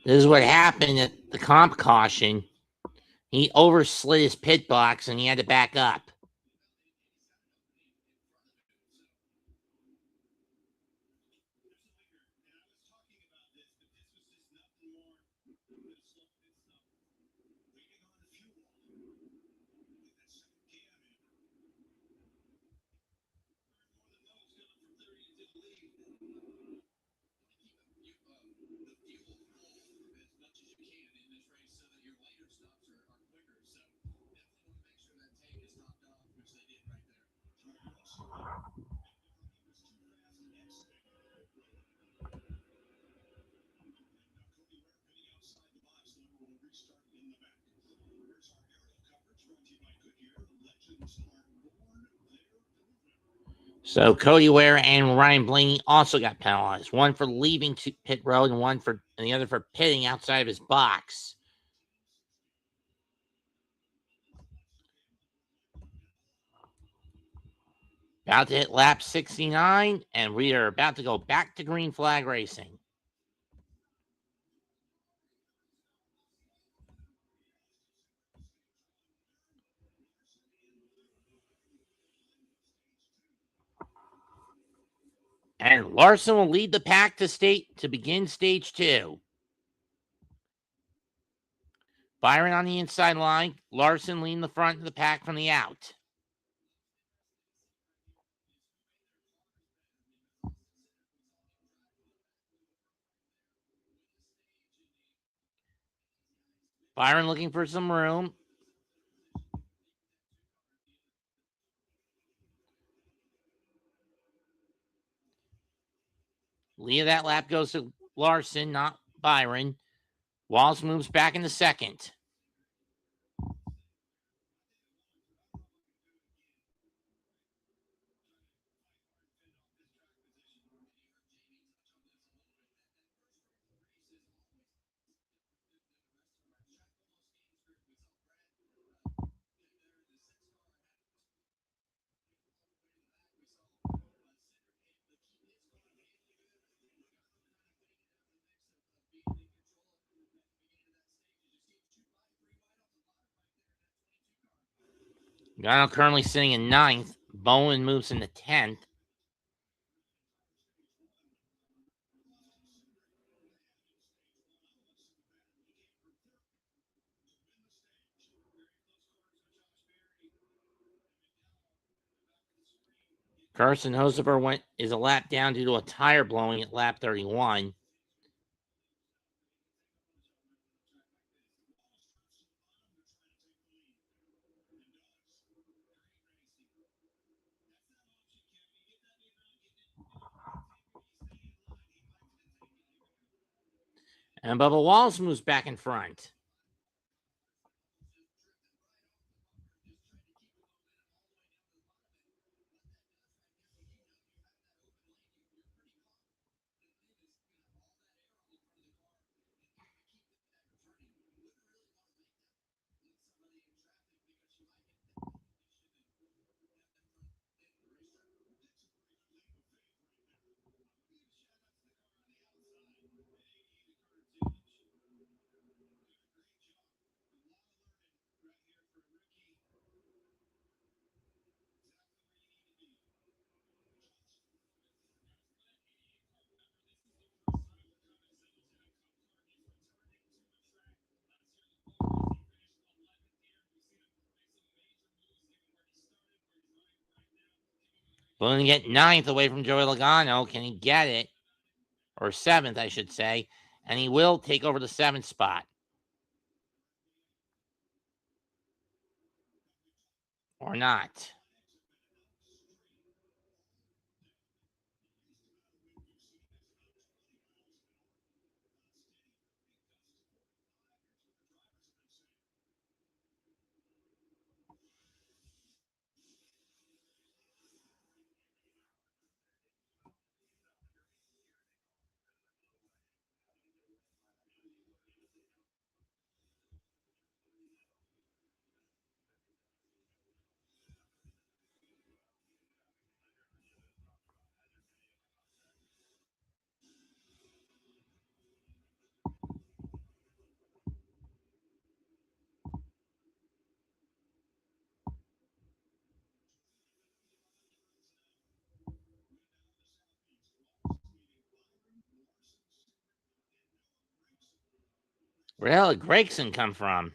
This is what happened at the comp caution. He overslid his pit box and he had to back up. So Cody Ware and Ryan Blaney also got penalized. One for leaving pit road and the other for pitting outside of his box. About to hit lap 69, and we are about to go back to green flag racing. And Larson will lead the pack to begin stage 2. Byron on the inside line. Larson leading the front of the pack from the out. Byron looking for some room. Lead of that lap goes to Larson, not Byron. Wallace moves back into second. Logano currently sitting in 9th. Bowen moves into 10th. Carson Hosever is a lap down due to a tire blowing at lap 31. And Bubba Wallace moves back in front. Willing to get 9th away from Joey Logano. Can he get it? Or 7th, I should say. And he will take over the 7th spot. Or not. Where the hell did Gregson come from?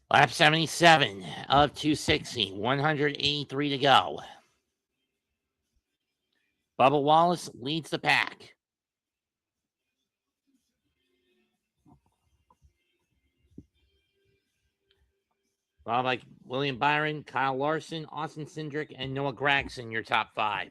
Lap 77 of 260. 183 to go. Bubba Wallace leads the pack. Followed by William Byron, Kyle Larson, Austin Cindric, and Noah Gragson, your top 5.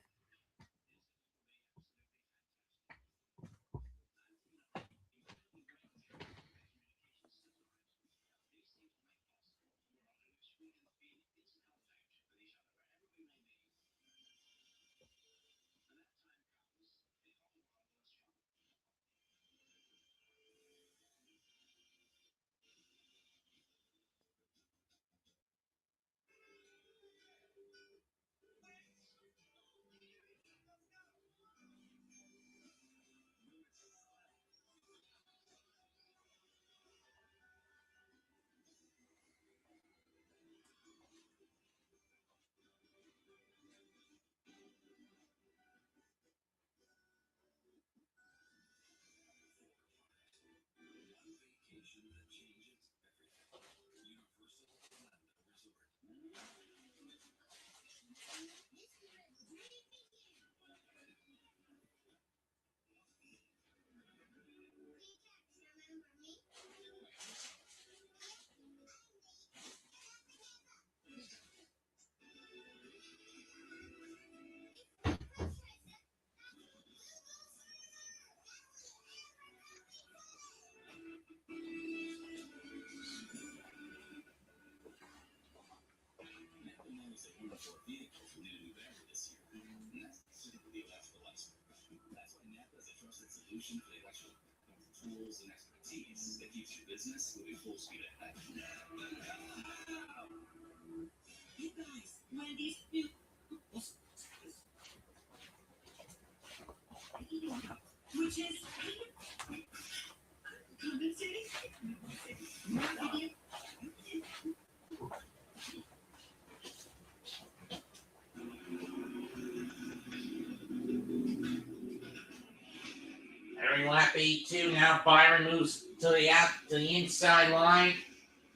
Entering lap 82 now. Byron moves to the inside line,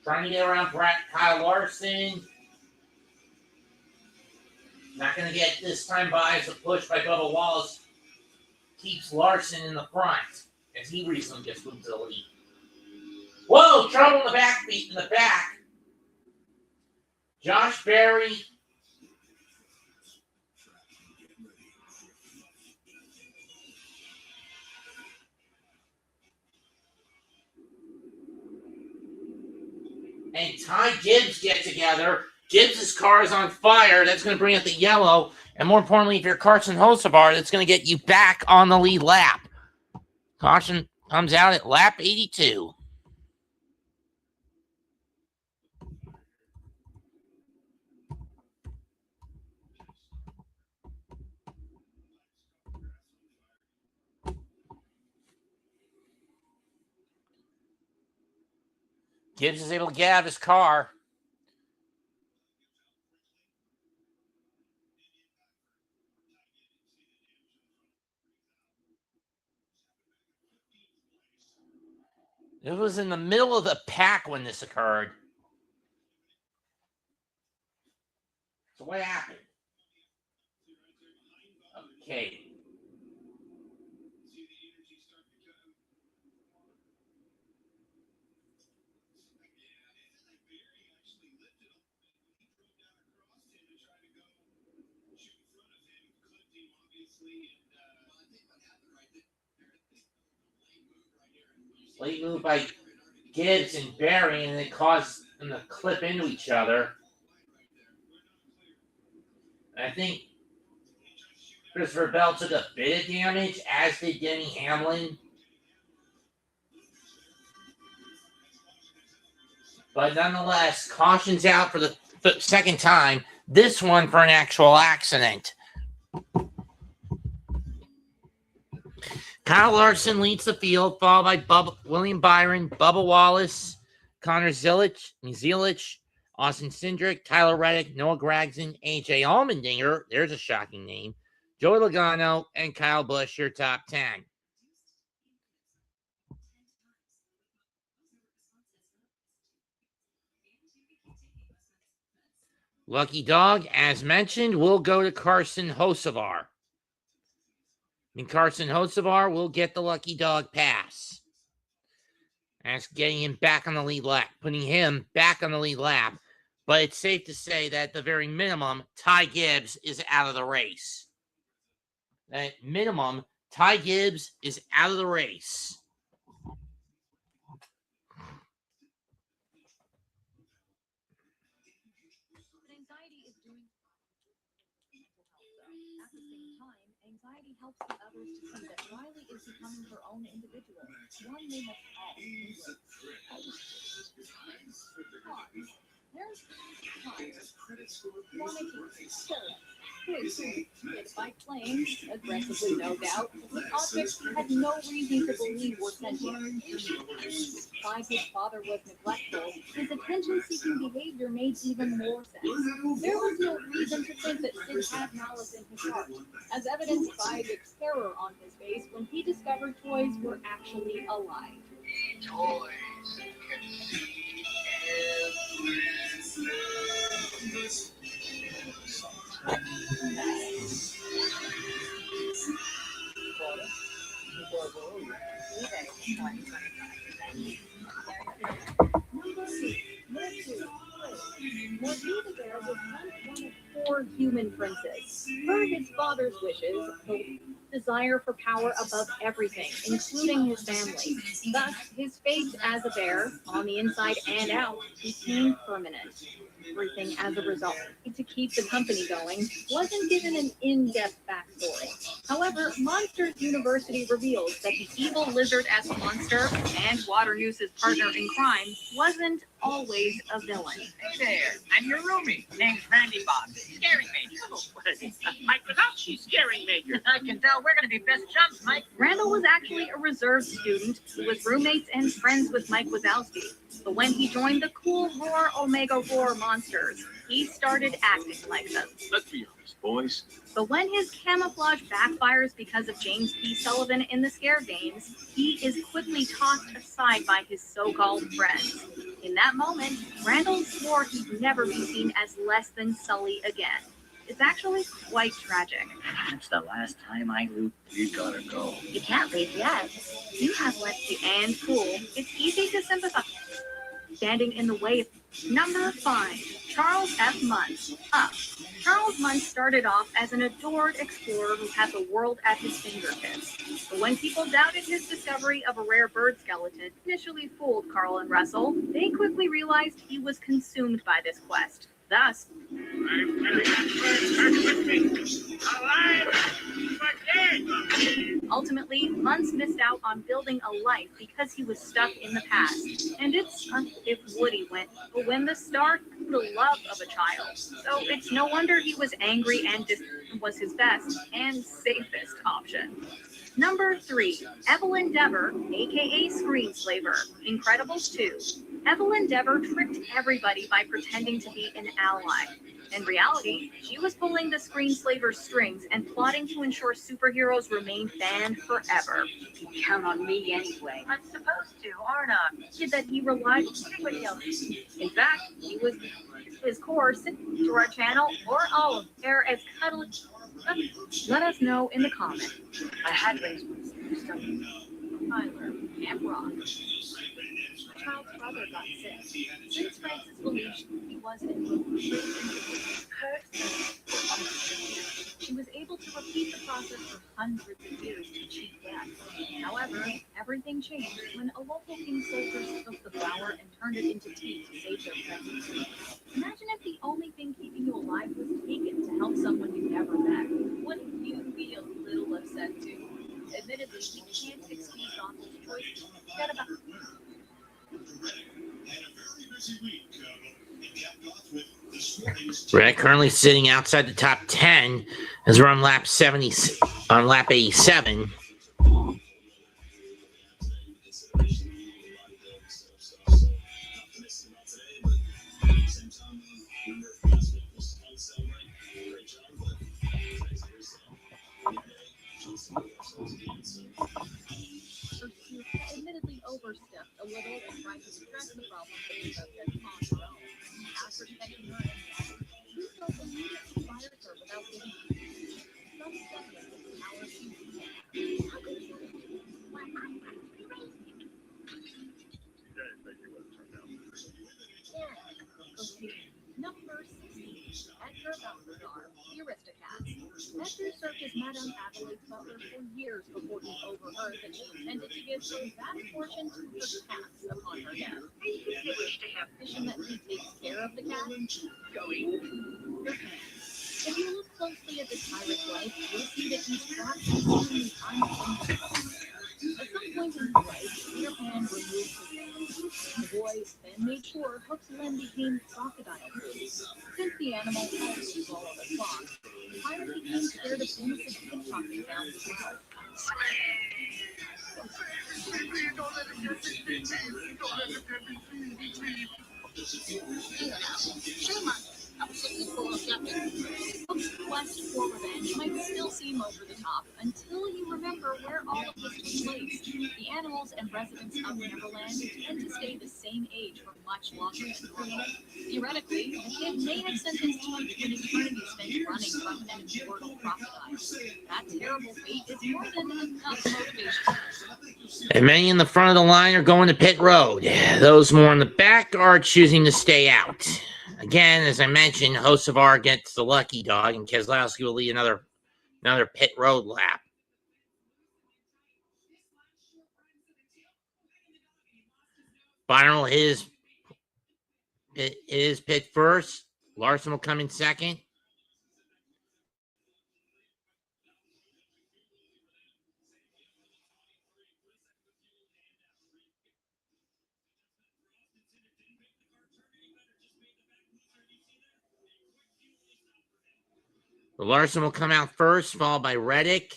trying to get around Kyle Larson. Not going to get this time by as a push by Bubba Wallace keeps Larson in the front as he recently gets moved to the lead. Whoa! Trouble in the back. Josh Berry. And Ty Gibbs get together. Gibbs' car is on fire. That's going to bring out the yellow. And more importantly, if you're Carson Hocevar, that's going to get you back on the lead lap. Caution comes out at lap 82. Gibbs is able to get out of his car. It was in the middle of the pack when this occurred. So what happened? Okay. Late move by Gibbs and Berry, and it caused them to clip into each other. And I think Christopher Bell took a bit of damage, as did Denny Hamlin. But nonetheless, caution's out for the second time. This one for an actual accident. Kyle Larson leads the field, followed by William Byron, Bubba Wallace, Connor Zielich, Austin Cindric, Tyler Reddick, Noah Gragson, AJ Allmendinger, there's a shocking name, Joey Logano, and Kyle Busch, your top 10. Lucky dog, as mentioned, will go to Carson Hocevar. And Carson Hocevar will get the lucky dog pass. That's getting him back on the lead lap, putting him back on the lead lap. But it's safe to say that at the very minimum, Ty Gibbs is out of the race. At minimum, Ty Gibbs is out of the race. Anxiety helps the others to see that Riley is becoming her own individual, one they must all live with. There's wanted to kill despite claims, aggressively no doubt, the objects had no reason to believe were sentient. Why his father was neglectful, his attention-seeking behavior made even more sense. There was no reason to think that Sid had malice in his heart, as evidenced by the terror on his face when he discovered toys were actually alive. Toys can see every Morticia Bear was one of 4 human princes. Per his father's wishes, the desire for power above everything, including his family. Thus, his fate as a bear, on the inside and out, became permanent. everything as a result. To keep the company going, wasn't given an in-depth backstory. However, Monsters University reveals that the evil lizard-esque monster and Waternose's partner in crime wasn't always a villain. Hey there, I'm your roomie. Name's Randy Bob, Scaring Major. Oh, Mike Wazowski's Scaring Major. I can tell we're going to be best chums, Mike. Randall was actually a reserve student who was roommates and friends with Mike Wazowski. But when he joined the cool Roar Omega Roar Monsters, he started acting like them. Let's be honest, boys. But when his camouflage backfires because of James P. Sullivan in the Scare Games, he is quickly tossed aside by his so-called friends. In that moment, Randall swore he'd never be seen as less than Sully again. It's actually quite tragic. It's the last time I loot. You gotta go. You can't leave yet. You have left and cool. It's easy to sympathize. Standing in the way of number 5, Charles F. Muntz. Up. Charles Muntz started off as an adored explorer who had the world at his fingertips. But when people doubted his discovery of a rare bird skeleton, initially fooled Carl and Russell, they quickly realized he was consumed by this quest. Thus, ultimately, Muntz missed out on building a life because he was stuck in the past. And it's if Woody went, but when the star the love of a child. So it's no wonder he was angry and was his best and safest option. Number 3, Evelyn Dever, aka Screenslaver, Incredibles 2. Evelyn Dever tricked everybody by pretending to be an ally. In reality, she was pulling the Screenslaver's strings and plotting to ensure superheroes remained banned forever. Count on me anyway. I'm supposed to, aren't I? That he relied on everybody else. In fact, he was his course to our channel or all of there as cuddly. Let us know in the comments. I had raised myself. Tyler and Rock. Child's brother got sick. Since Francis believed he was in hurt, she was able to repeat the process for hundreds of years to cheat death. However, everything changed when a local king soldier took the flower and turned it into tea to save their friends. Imagine if the only thing keeping you alive was taken to help someone you never met. Wouldn't you be a little upset too? Admittedly, we can't excuse Donald's choice. Forget about Red currently sitting outside the top 10 as we're on lap 87. admittedly overstepped a little and tried to address the problem that was on her own. After checking her in, he felt immediately fired her without giving some semblance of the power she had. How could you why I have to be raised? Number 16, Edgar Balthazar, the Aristocats. Edgar served as Madame Adelaide's butler for years before he overheard that she intended to give some vast portion to her cats upon her death. They wish to have vision that he takes care of the cat. If you look closely at the tyrant's life, you'll see that he's trapped in something unthinkable. At some point in his life, Peter Pan removed his hand. The boy then made sure Hook's limb became crocodile food. Since the animal had to swallow the clock, the pirate became scared of innocent pickpocketing down his mouth. Hook's quest for revenge might still seem over the top until you remember where all of this took place. The animals and residents of Neverland tend to stay the same age for much longer than normal. Theoretically, the kid may have sentenced to an eternity spent running from an immortal crocodile. That terrible fate is more than enough motivation. And many in the front of the line are going to pit road. Those more in the back are choosing to stay out. Again, as I mentioned, Hocevar gets the lucky dog, and Keselowski will lead another pit road lap. Byron will hit It is pit first. Larson will come in second. Larson will come out first, followed by Reddick,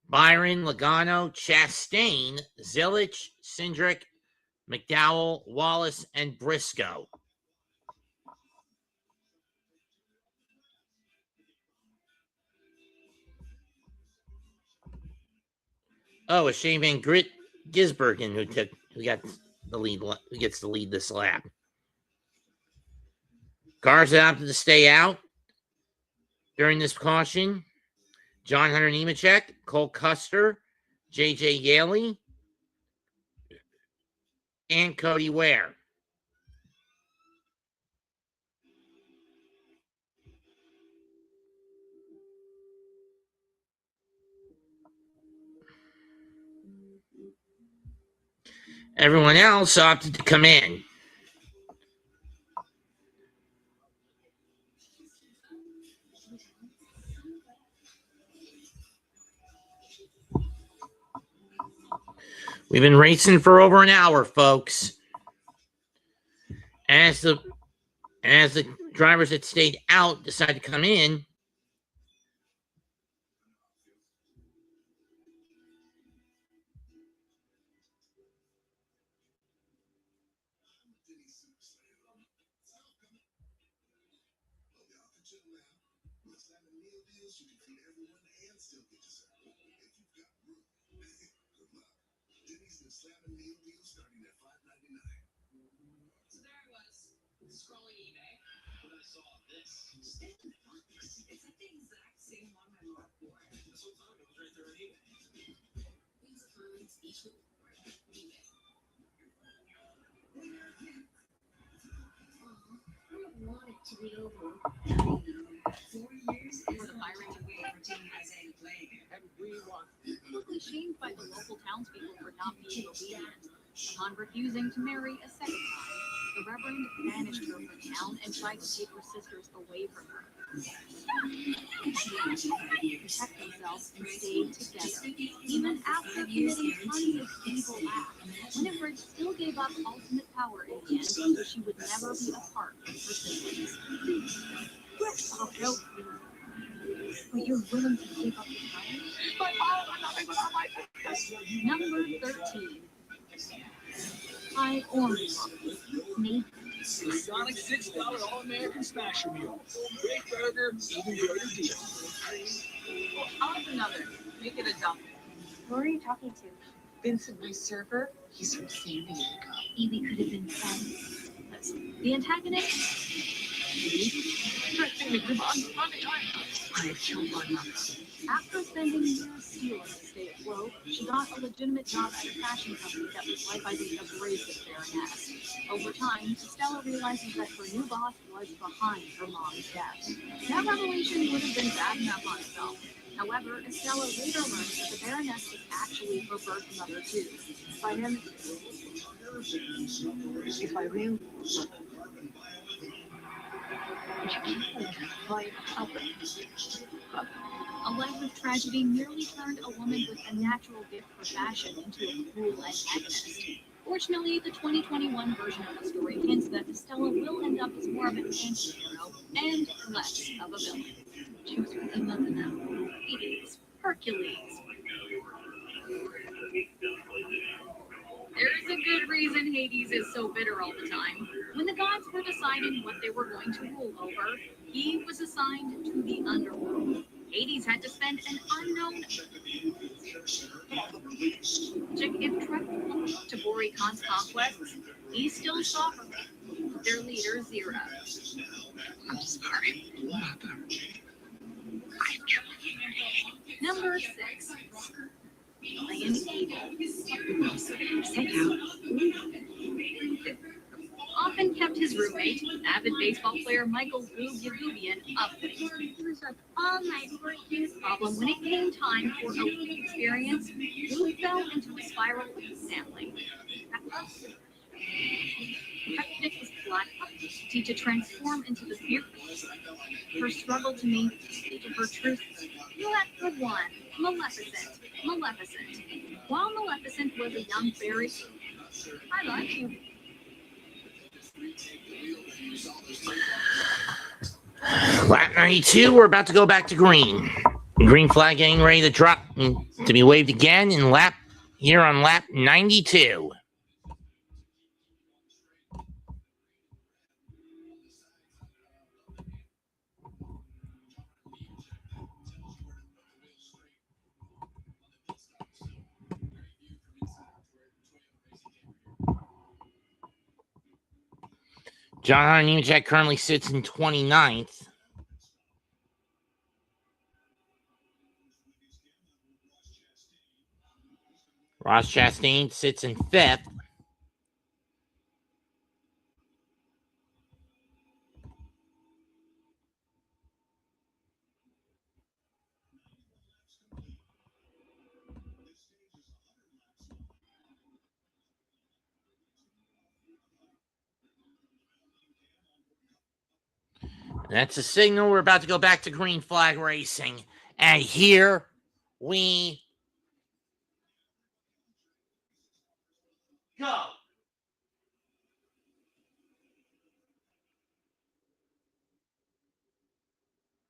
Byron, Logano, Chastain, Zilich, Cindric, McDowell, Wallace, and Briscoe. Oh, it's Shane Van Gisbergen who got the lead, who gets the lead this lap. Cars opted to stay out during this caution. John Hunter Nemechek, Cole Custer, J.J. Yaley, and Cody Ware. Everyone else opted to come in. We've been racing for over an hour, folks. As the drivers that stayed out decide to come in, I want it to be over. 4 years is a long way for Team USA to play again. Shamed by the local townspeople for not being obedient. Upon refusing to marry a second time, the Reverend banished her from town and tried to take her sisters away from her. To protect themselves and stayed together. Even after committing tons of evil acts, Winifred still gave up ultimate power in the end, so she would never be a part of her siblings. Oh, no. But you're willing to give up your power? Number 13. I only want me. Sonic $6 All-American Smasher Meal. Great burger, even greater deal. I'll have another. Make it a double. Who are you talking to? Vincent, my server, he's from San Diego. Evie could have been friends. The antagonist? I killed my mother. After spending years stealing to stay afloat, she got a legitimate job at a fashion company that was led by the abrasive Baroness. Over time, Stella realizes that her new boss was behind her mom's death. That revelation would have been bad enough on its own. However, Estella later learns that the Baroness was actually her birth mother too. By then, If I really a life of tragedy nearly turned a woman with a natural gift for fashion into a cruel antagonist. Fortunately, the 2021 version of the story hints that Estella will end up as more of an anti-hero and less of a villain. Choose another now. It is Hercules. There's a good reason Hades is so bitter all the time. When the gods were deciding what they were going to rule over, he was assigned to the underworld. Hades had to spend an unknown if trekked to Bori Khan's conquests, he still saw her, their leader Zira. I'm sorry. Number 6. Playing evil. Often kept his roommate, avid baseball player Michael Gugubian, up with all night working his problem. When it came time for a week experience, Lou fell into a spiral of gambling. Prejudice was plotted to transform into the fear. Her struggle to maintain her truth. You had good one. Maleficent. While Maleficent was a young fairy, I like you. Lap 92, we're about to go back to green. Green flag getting ready to drop to be waved again in lap here on lap 92. John Hunter Nemechek currently sits in 29th. Ross Chastain sits in 5th. That's a signal we're about to go back to green flag racing. And here we go.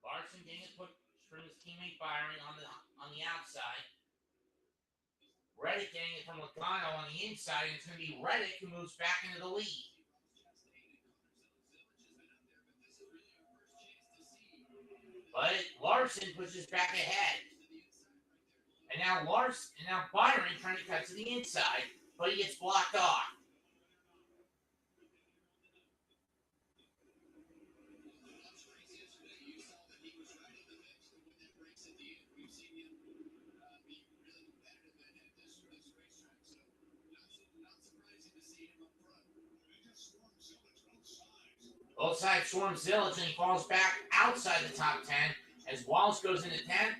Larson getting it put from his teammate Byron on the outside. Reddick getting it from Logano on the inside, and it's going to be Reddick who moves back into the lead. But Larson pushes back ahead. And now Byron trying to cut to the inside, but he gets blocked off. Both sides swarm Zillage, and he falls back outside the top 10 as Wallace goes into 10th,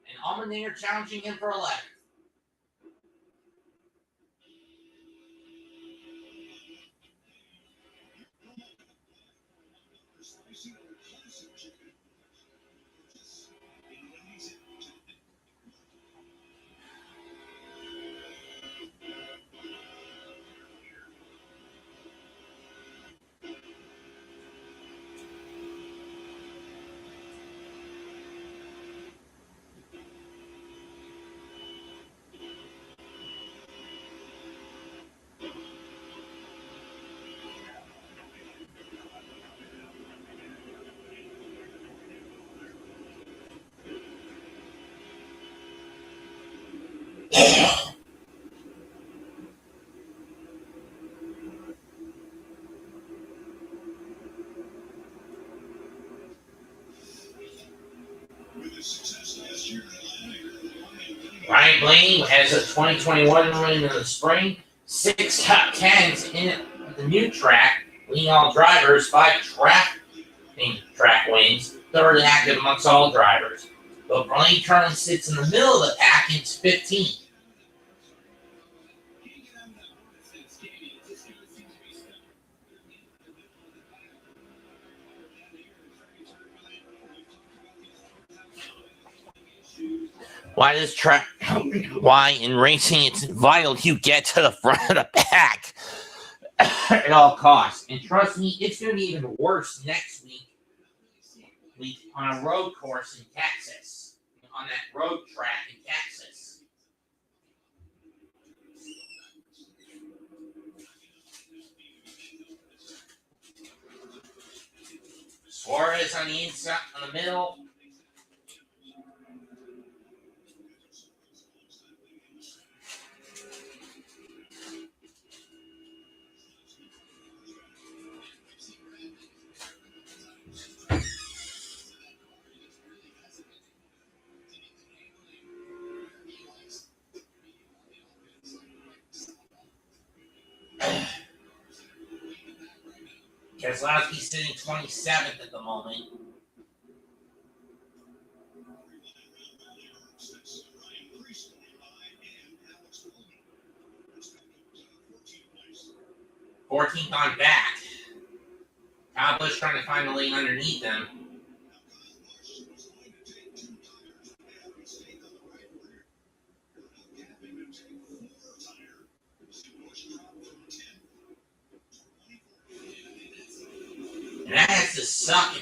and Allmendinger challenging him for 11th. Ryan Blaney has a 2021 win in the spring, 6 top 10s in the new track, leading all drivers, 5 track wins, third and active amongst all drivers. But Blaney currently sits in the middle of the pack and is 15th. Why in racing it's vital you get to the front of the pack at all costs. And trust me, it's going to be even worse next week on a road course in Texas, on that road track in Texas. Suarez on the inside, on the middle. Keselowski's sitting 27th at the moment. 14th on back. Kyle Busch trying to find the lane underneath them. And that has to suck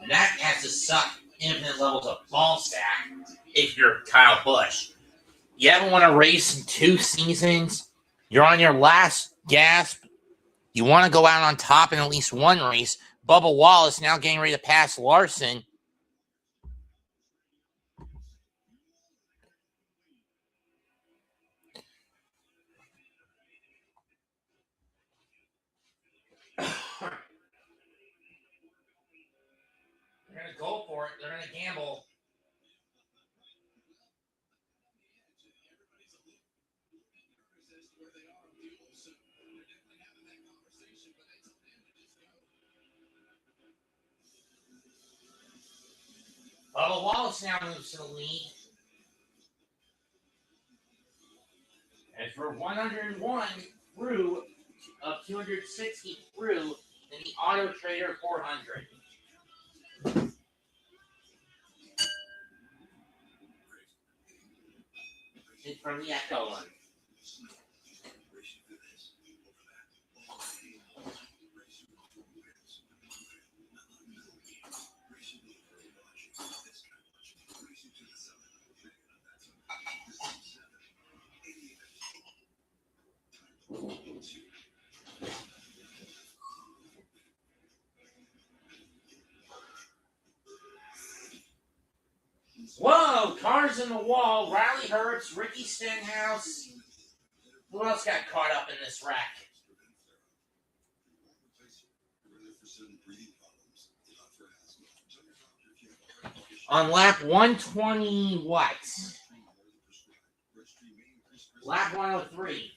that has to suck infinite levels of ball stack if you're Kyle Busch. You haven't won a race in 2 seasons. You're on your last gasp. You want to go out on top in at least one race. Bubba Wallace now getting ready to pass Larson. They're going to go for it. They're going to gamble. Bubba Wallace now moves to the lead. And for 101 through of 260 through in the Autotrader 400. It's from the Echo one. Whoa, cars in the wall. Riley Herbst, Ricky Stenhouse. Who else got caught up in this wreck? On lap 120, what? Lap 103.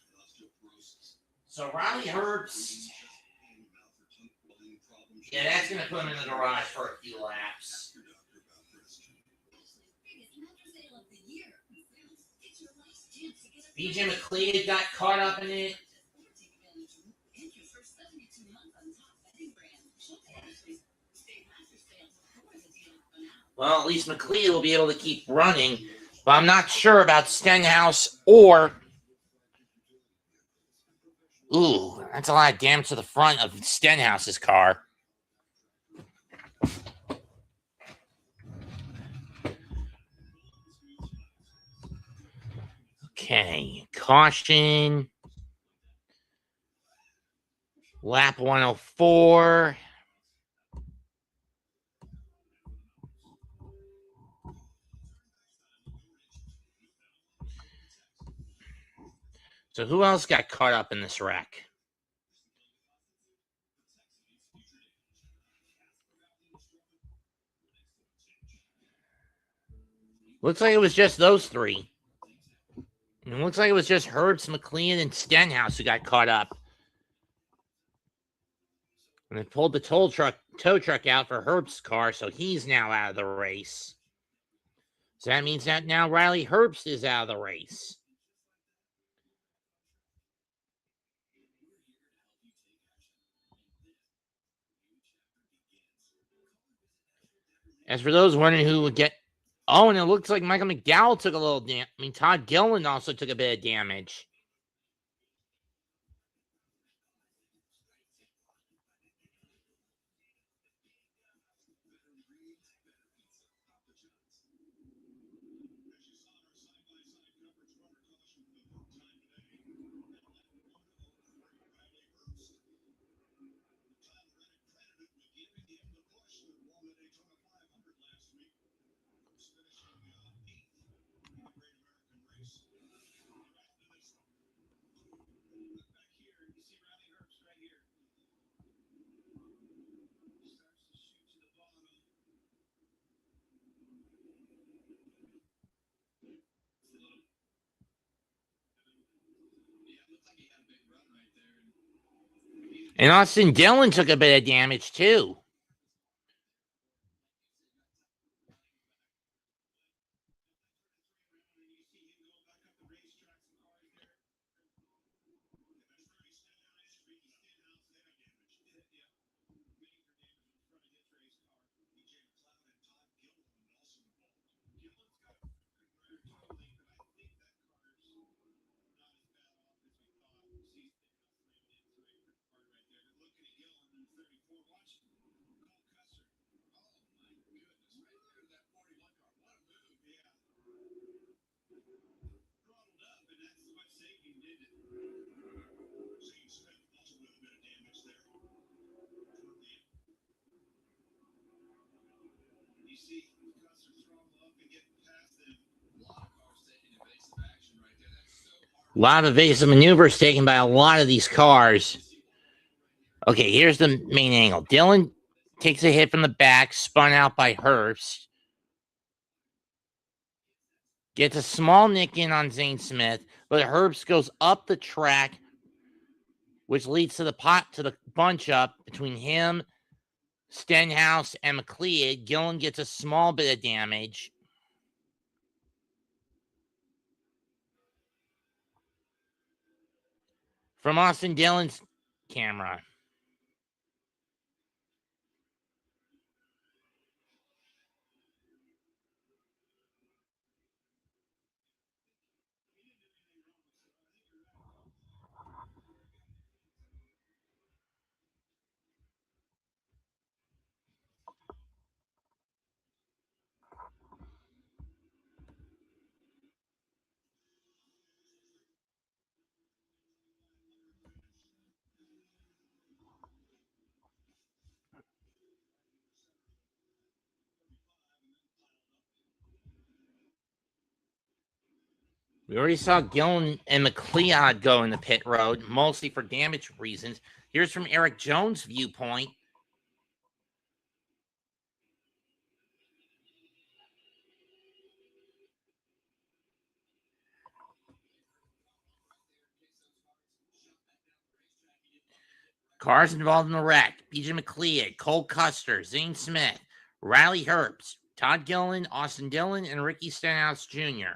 So Riley Herbst. Yeah, that's going to put him in the garage for a few laps. BJ McLeod got caught up in it. Well, at least McLeod will be able to keep running, but I'm not sure about Stenhouse or... Ooh, that's a lot of damage to the front of Stenhouse's car. Okay, caution. Lap 104. So who else got caught up in this wreck? Looks like it was just those three. And it looks like it was just Herbst, McLeod, and Stenhouse who got caught up. And they pulled the tow truck out for Herbst's car, so he's now out of the race. So that means that now Riley Herbst is out of the race. As for those wondering who would get... Oh, and it looks like Michael McDowell took a little damage. I mean, Todd Gilliland also took a bit of damage. And Austin Dillon took a bit of damage, too. A lot of evasive maneuvers taken by a lot of these cars. Okay, here's the main angle. Dylan takes a hit from the back, spun out by Herbst. Gets a small nick in on Zane Smith, but Herbst goes up the track, which leads to the bunch up between him, Stenhouse, and McLeod. Gillen gets a small bit of damage. From Austin Dillon's camera. We already saw Gillen and McLeod go in the pit road, mostly for damage reasons. Here's from Eric Jones' viewpoint. Cars involved in the wreck: BJ McLeod, Cole Custer, Zane Smith, Riley Herbst, Todd Gillen, Austin Dillon, and Ricky Stenhouse Jr.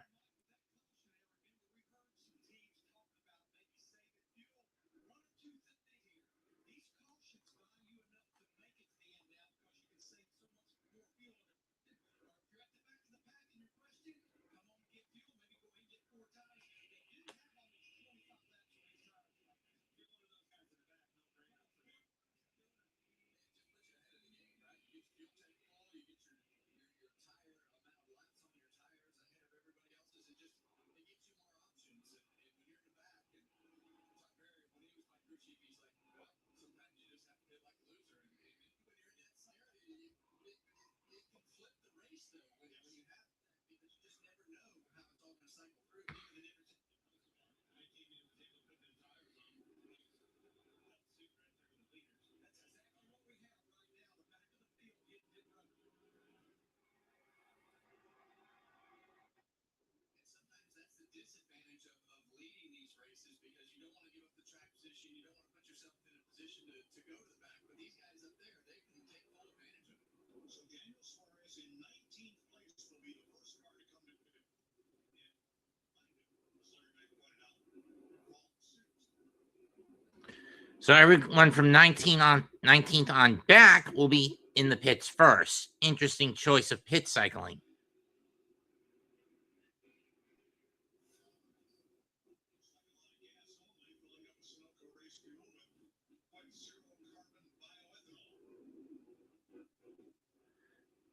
So everyone from 19th on back will be in the pits first. Interesting choice of pit cycling.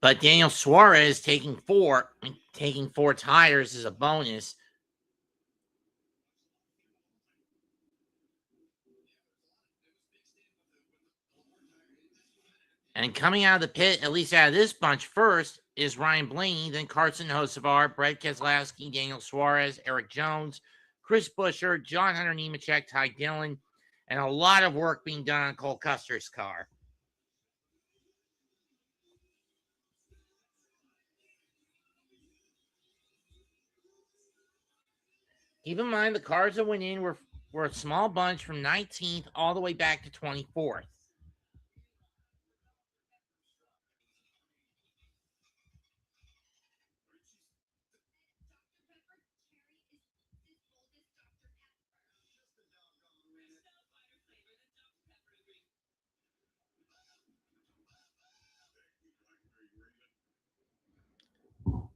But Daniel Suarez taking four tires is a bonus. And coming out of the pit, at least out of this bunch first, is Ryan Blaney, then Carson Hocevar, Brett Keselowski, Daniel Suarez, Eric Jones, Chris Buescher, John Hunter Nemechek, Ty Dillon, and a lot of work being done on Cole Custer's car. Keep in mind, the cars that went in were a small bunch from 19th all the way back to 24th.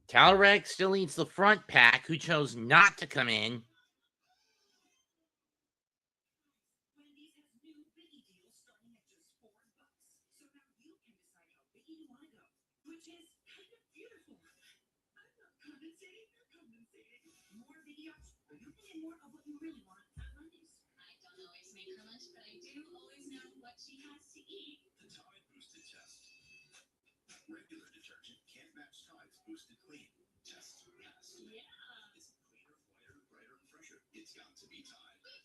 Talrec still leads the front pack, who chose not to come in. It's got to be time. They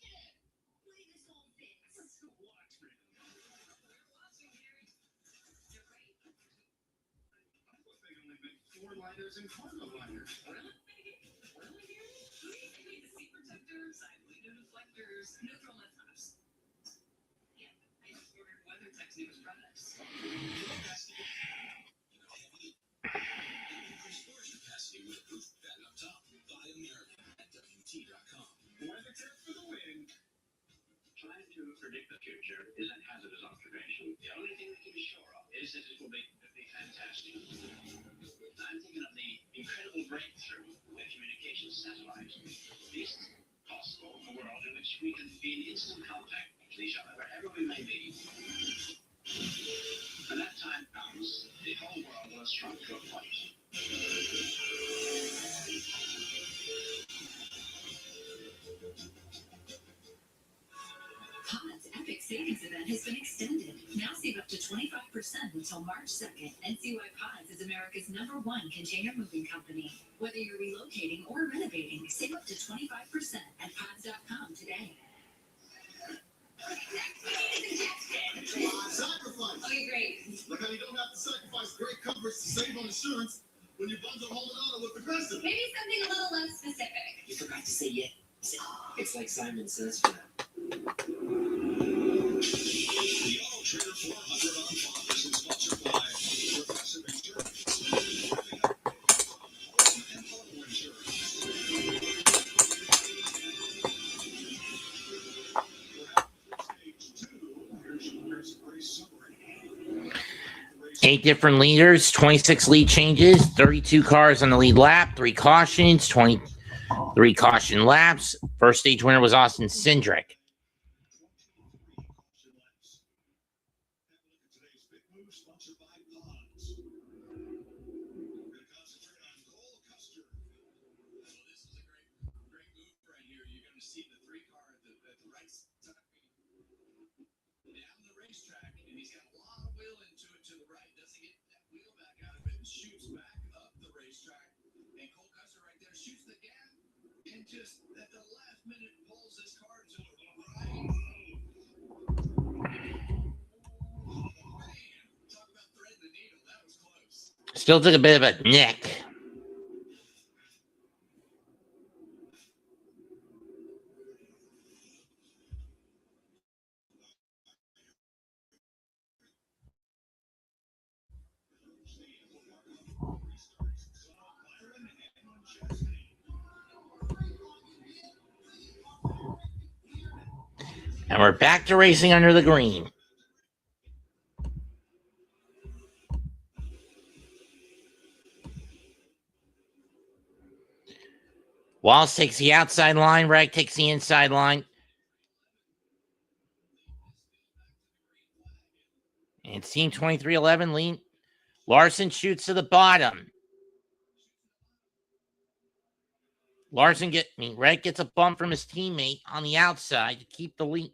only make 4 liners and cargo liners. Seat protectors, side window deflectors, neutral left tops. Yeah, I just ordered WeatherTech's newest products. Increase storage capacity with proof back up top. Buy American at WT.com. WeatherTech for the win. Trying to predict the future is a hazardous observation. The only thing we can be sure of is that it will be fantastic. I'm thinking of the incredible breakthrough with communication satellites. This is possible a world in which we can be in instant contact with each other wherever we may be. When that time comes, the whole world will have shrunk to a point. Pod's Epic Savings Event has been extended. Now save up to 25% until March 2nd. NCY Pods is America's #1 container moving company. Whether you're relocating or renovating, save up to 25% at pods.com today. Sacrifice. Okay, great. Look how you don't have to sacrifice great coverage to save on insurance when you bundle Holding Auto with Progressive. Maybe something a little less specific. You forgot to say yeah. It's like Simon Says for them. The Autotrader 400 on Fox is sponsored by Progressive Insurance. And Auto Insurance. Stage 2, here's race summary. 8 different leaders, 26 lead changes, 32 cars on the lead lap, 3 cautions, 23 caution laps. First stage winner was Austin Cindric. Today's big move sponsored by Pods. We're going to concentrate on Cole Custer. Well, this is a great move right here. You're going to see the 3-car at the right side down the racetrack, and he's got a lot of wheel into it to the right. Doesn't get that wheel back out of it and shoots back up the racetrack. And Cole Custer right there shoots the gap and just at the last minute pulls his car to the right. Talk about threading the needle. That was close. Still took a bit of a nick. And we're back to racing under the green. Wallace takes the outside line. Rag takes the inside line. And it's team 2311. Lean. Larson shoots to the bottom. Reg gets a bump from his teammate on the outside to keep the lead.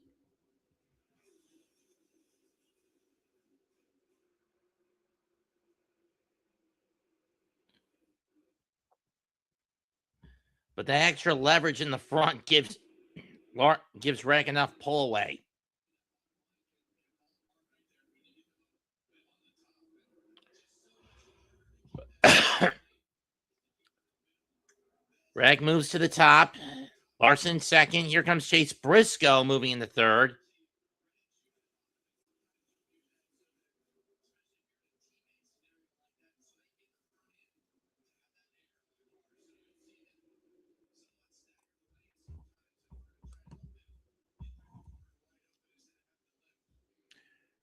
But the extra leverage in the front gives Reg enough pull away. Reg moves to the top. Larson second. Here comes Chase Briscoe moving in the third.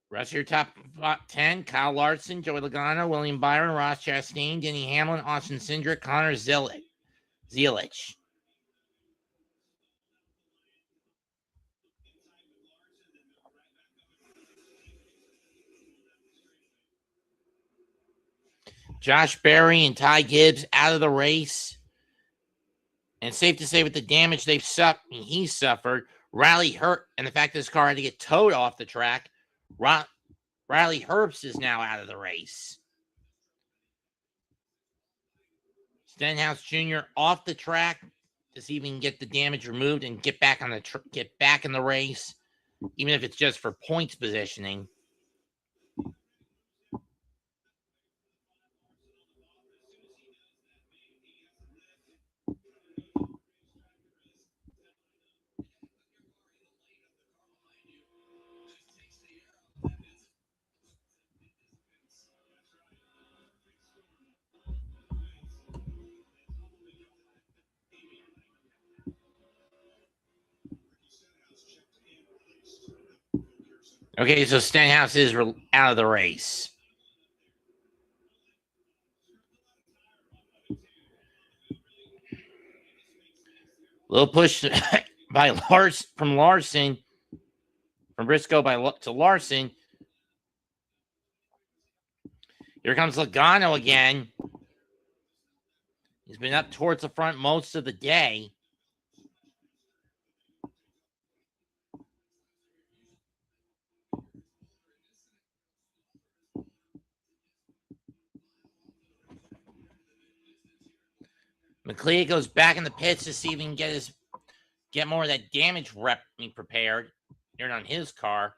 Rest of your top 10, Kyle Larson, Joey Logano, William Byron, Ross Chastain, Denny Hamlin, Austin Cindric, Connor Zielich. Josh Berry and Ty Gibbs out of the race. And safe to say with the damage he suffered, Riley hurt, and the fact that his car had to get towed off the track, Riley Herbst is now out of the race. Stenhouse Jr. off the track. to see if he can get the damage removed and get back on the get back in the race, even if it's just for points positioning. Okay, so Stenhouse is out of the race. Little push by Larson from Briscoe to Larson. Here comes Logano again. He's been up towards the front most of the day. McLeod goes back in the pits to see if he can get more of that damage rep prepared here on his car.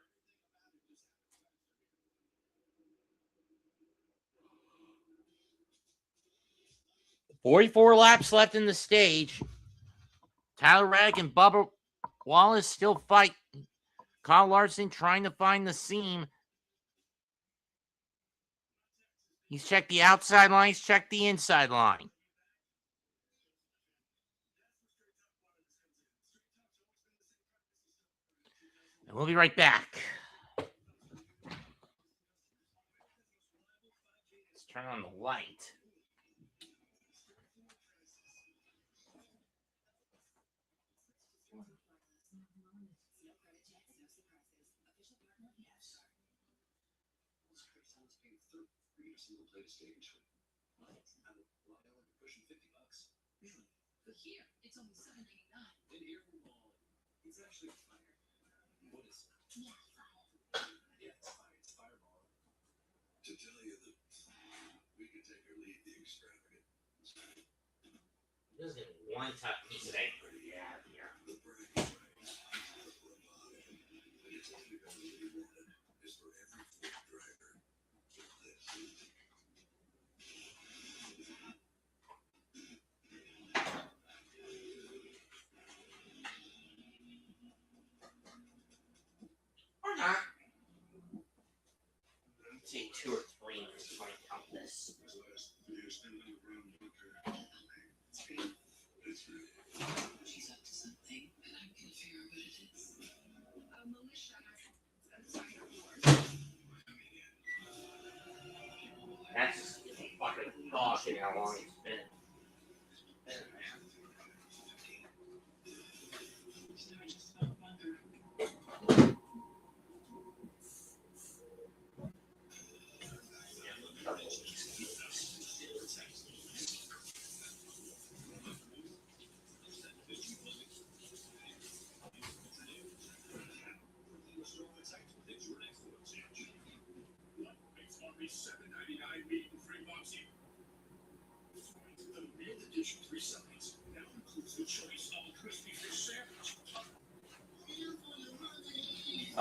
44 laps left in the stage. Tyler Reddick and Bubba Wallace still fight. Kyle Larson trying to find the seam. He's checked the outside line. He's checked the inside line. And we'll be right back. Let's turn on the light. But here, it's only $7.99. And here from Ball, it's actually fire. What is it? Yeah, fire. Yeah, it's fire. It's Fireball. To tell you that we could take our lead the extravagant. This is one tough piece of egg for you out here. The bragging rights, the bravado, and it's only been really wanted is for every Ford driver. Or not. I'd say 2 or 3 if you want to count this. She's up to something, and I'm gonna figure out what it is. Militia. That's just fucking caution how long it's been.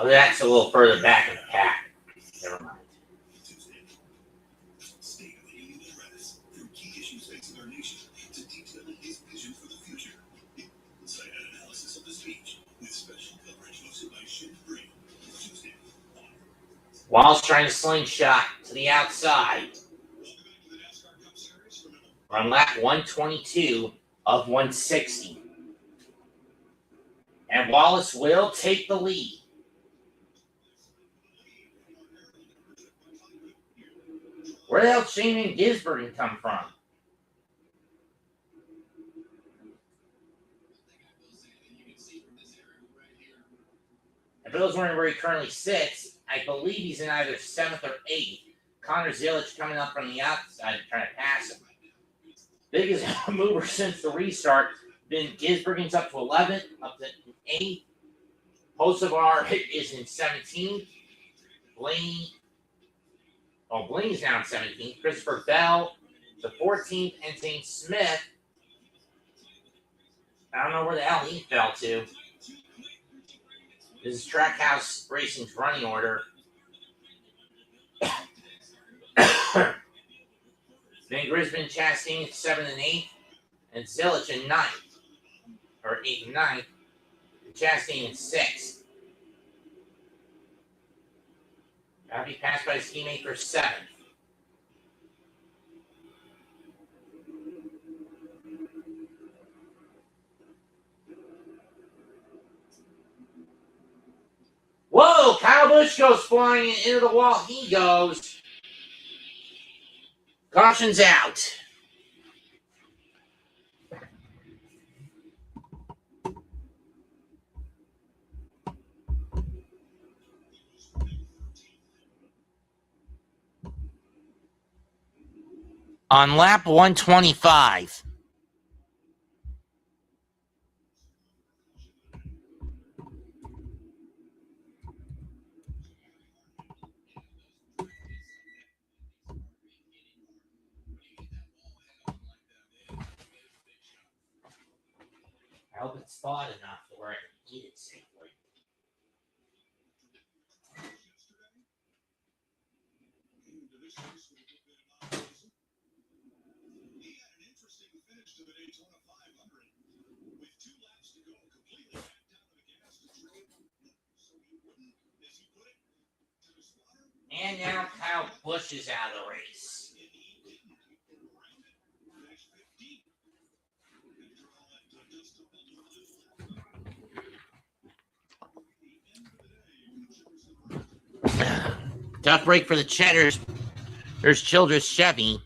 Oh, that's a little further back in the pack. Never mind. Wallace trying to slingshot to the outside. We're on lap 122 of 160. And Wallace will take the lead. Where the hell did Shane and Gisbergen come from? And for those wondering where he currently sits, I believe he's in either 7th or 8th. Connor Zilic coming up from the outside trying to pass him. Biggest mover since the restart. Then Gisbergen's up to 11th, up to 8th. Hocevar is in 17th. Blaney's down 17th. Christopher Bell to 14th. And Zane Smith I don't know where the hell he fell to. This is Trackhouse Racing's running order. Van Grisman, Chastain 7th and 8th, and Zilich in 9th, or 8th and 9th, and Chastain in 6th. That'll be passed by his teammate for 7th. Whoa! Kyle Busch goes flying into the wall. He goes. Caution's out. On lap 125. I hope it's thawed enough where I can eat it safely. He had an interesting finish to the Daytona 500 with 2 laps to go, completely backed down to the gas to trim it, so he wouldn't, as he put it, to the spotter. And now Kyle Busch is out of the race. And he didn't. Around it, finished 15th. After all that just over the end of the day, Tough break for the Cheddars. There's Childress Chevy.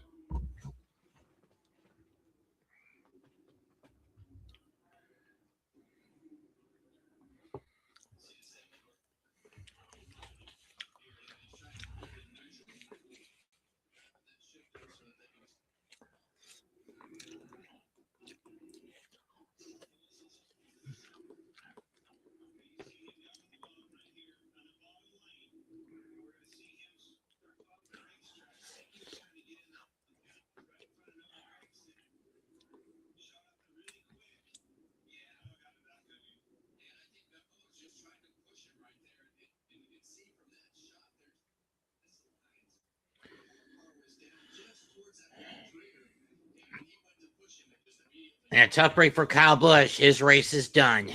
And a tough break for Kyle Busch. His race is done.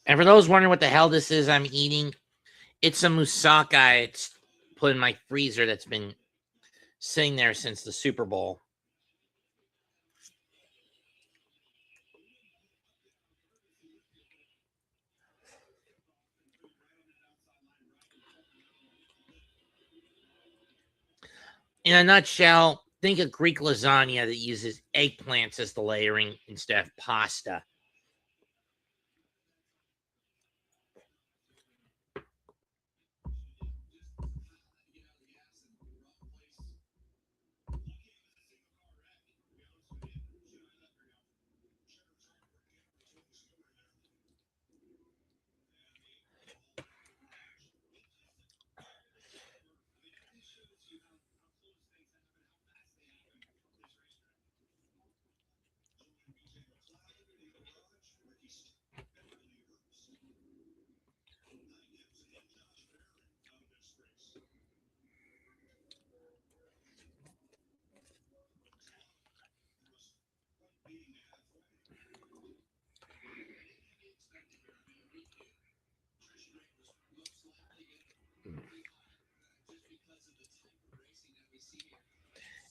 And for those wondering what the hell this is I'm eating, it's a moussaka. It's put in my freezer that's been sitting there since the Super Bowl. In a nutshell, think of Greek lasagna that uses eggplants as the layering instead of pasta.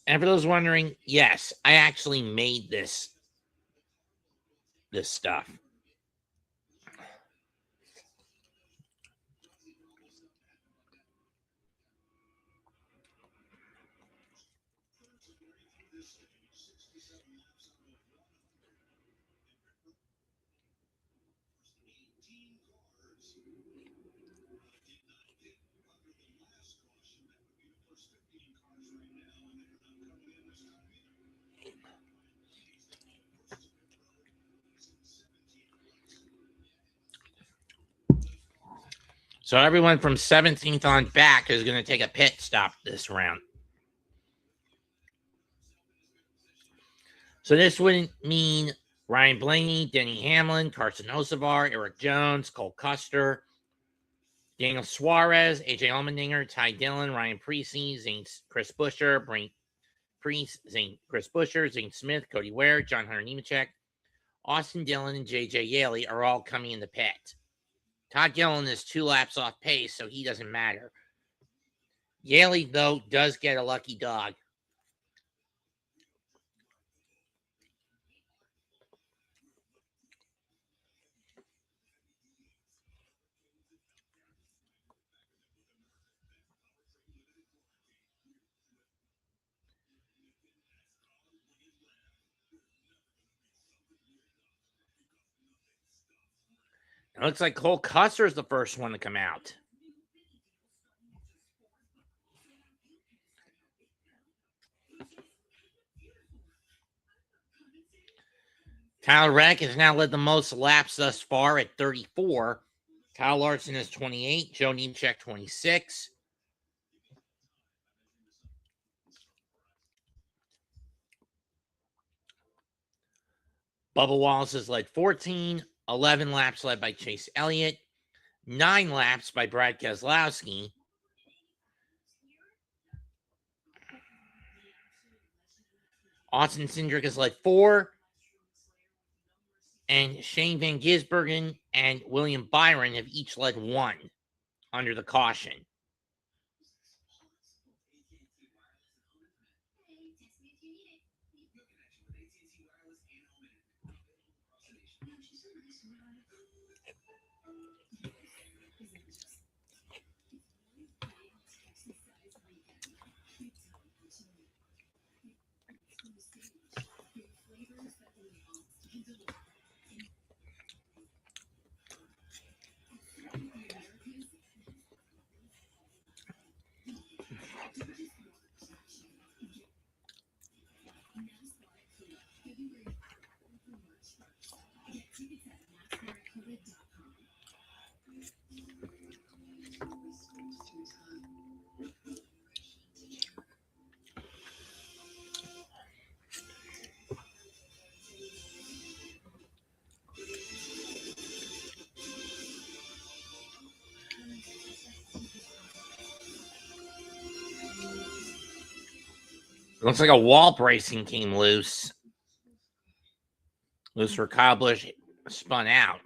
And for those wondering, yes, I actually made this stuff. So everyone from 17th on back is going to take a pit stop this round. So this would mean Ryan Blaney, Denny Hamlin, Carson Hocevar, Eric Jones, Cole Custer, Daniel Suarez, AJ Allmendinger, Ty Dillon, Ryan Preece, Chris Buescher, Brent Priest, Chris Buescher, Zane Smith, Cody Ware, John Hunter Nemechek, Austin Dillon, and JJ Yaley are all coming in the pit. Todd Gilliland is 2 laps off pace, so he doesn't matter. Yaley, though, does get a lucky dog. It looks like Cole Custer is the first one to come out. Tyler Reddick has now led the most laps thus far at 34. Kyle Larson is 28. Joe Nemechek, 26. Bubba Wallace has led 14. 11 laps led by Chase Elliott. 9 laps by Brad Keselowski. Austin Cindric has led 4. And Shane Van Gisbergen and William Byron have each led 1 under the caution. Looks like a wall bracing came loose. Loose where Kyle Busch spun out.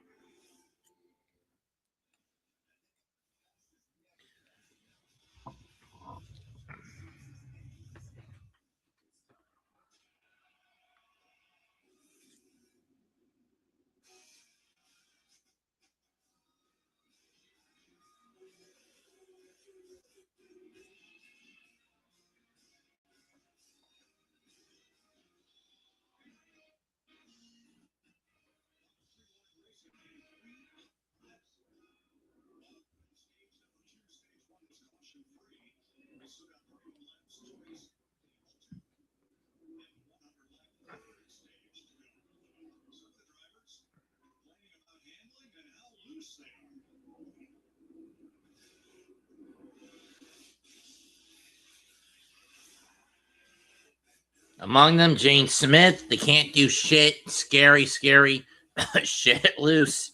Among them, Jane Smith, the can't do shit, scary shit loose.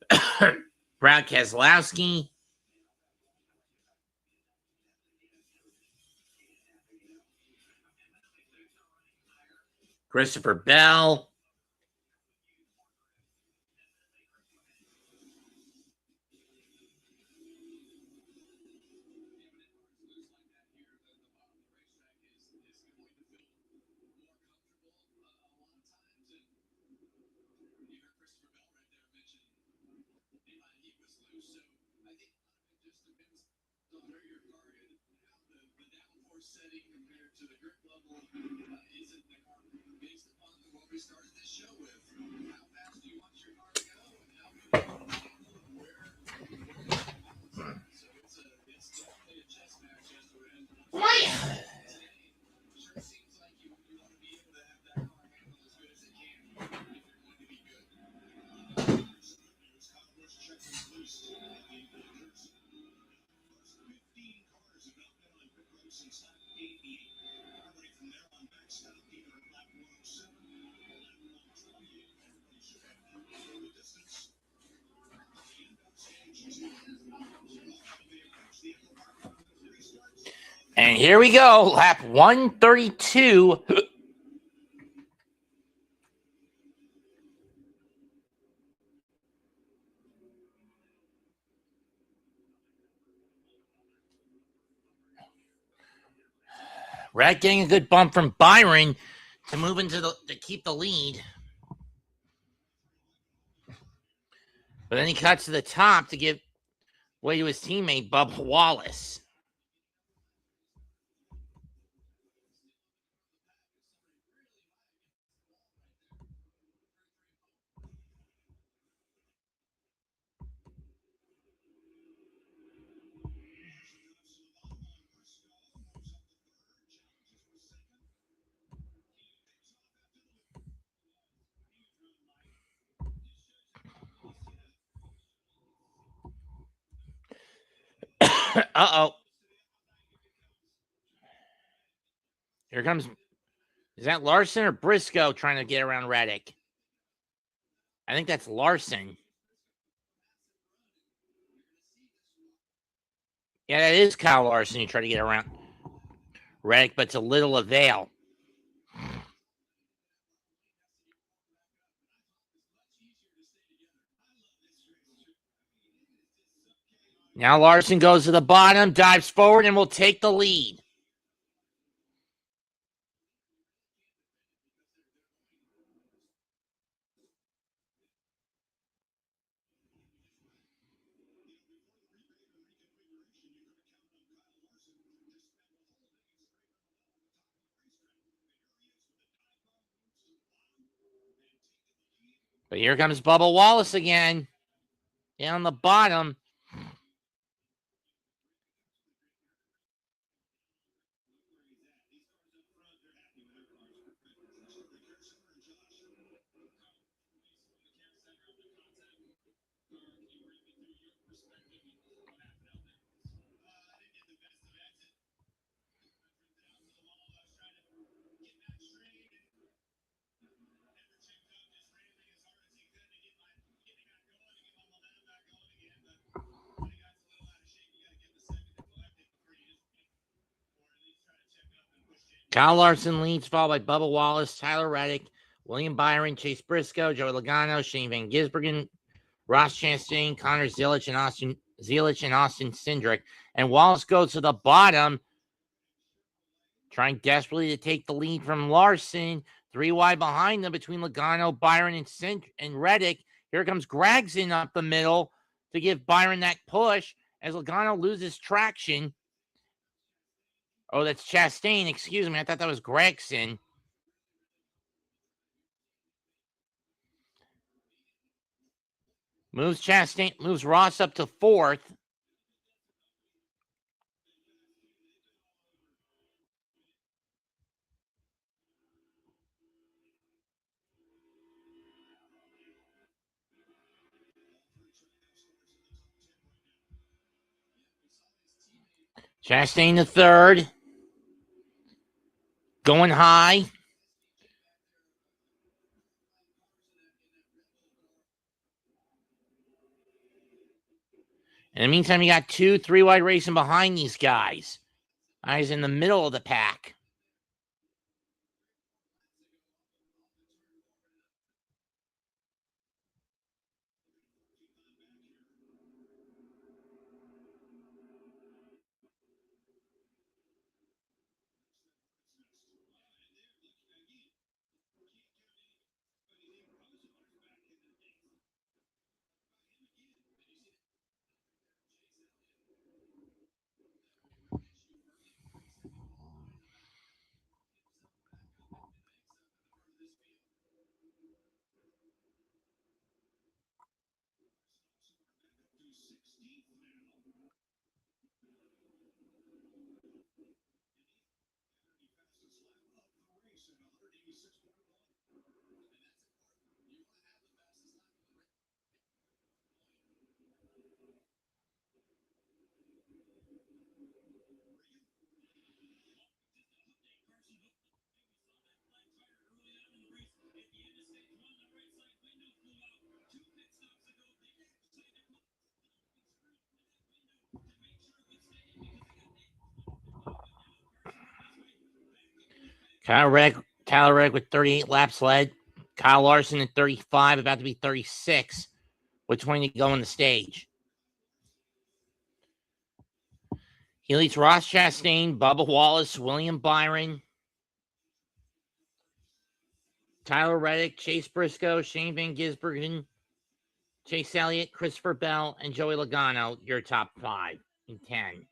Brad Keselowski. Christopher Bell. And here we go, lap 132. Red getting a good bump from Byron to move into to keep the lead. But then he cuts to the top to give way to his teammate, Bubba Wallace. Uh-oh. Here comes, is that Larson or Briscoe trying to get around Reddick? I think that's Larson. Yeah, that is Kyle Larson. You try to get around Reddick, but to little avail. Now Larson goes to the bottom, dives forward, and will take the lead. But here comes Bubba Wallace again. Down the bottom. Kyle Larson leads, followed by Bubba Wallace, Tyler Reddick, William Byron, Chase Briscoe, Joey Logano, Shane Van Gisbergen, Ross Chastain, Connor Zilic, and Austin Cindric. And Wallace goes to the bottom, trying desperately to take the lead from Larson. 3 wide behind them between Logano, Byron, and Reddick. Here comes Gregson up the middle to give Byron that push as Logano loses traction. Oh, that's Chastain. Excuse me. I thought that was Gregson. Moves Ross up to 4th. Chastain to 3rd. Going high. In the meantime, you got 2 3 wide racing behind these guys. Guys in the middle of the pack. Tyler Reddick with 38 laps led. Kyle Larson at 35, about to be 36. With 20 to go on the stage. He leads Ross Chastain, Bubba Wallace, William Byron, Tyler Reddick, Chase Briscoe, Shane Van Gisbergen, Chase Elliott, Christopher Bell, and Joey Logano, your top 5 and 10.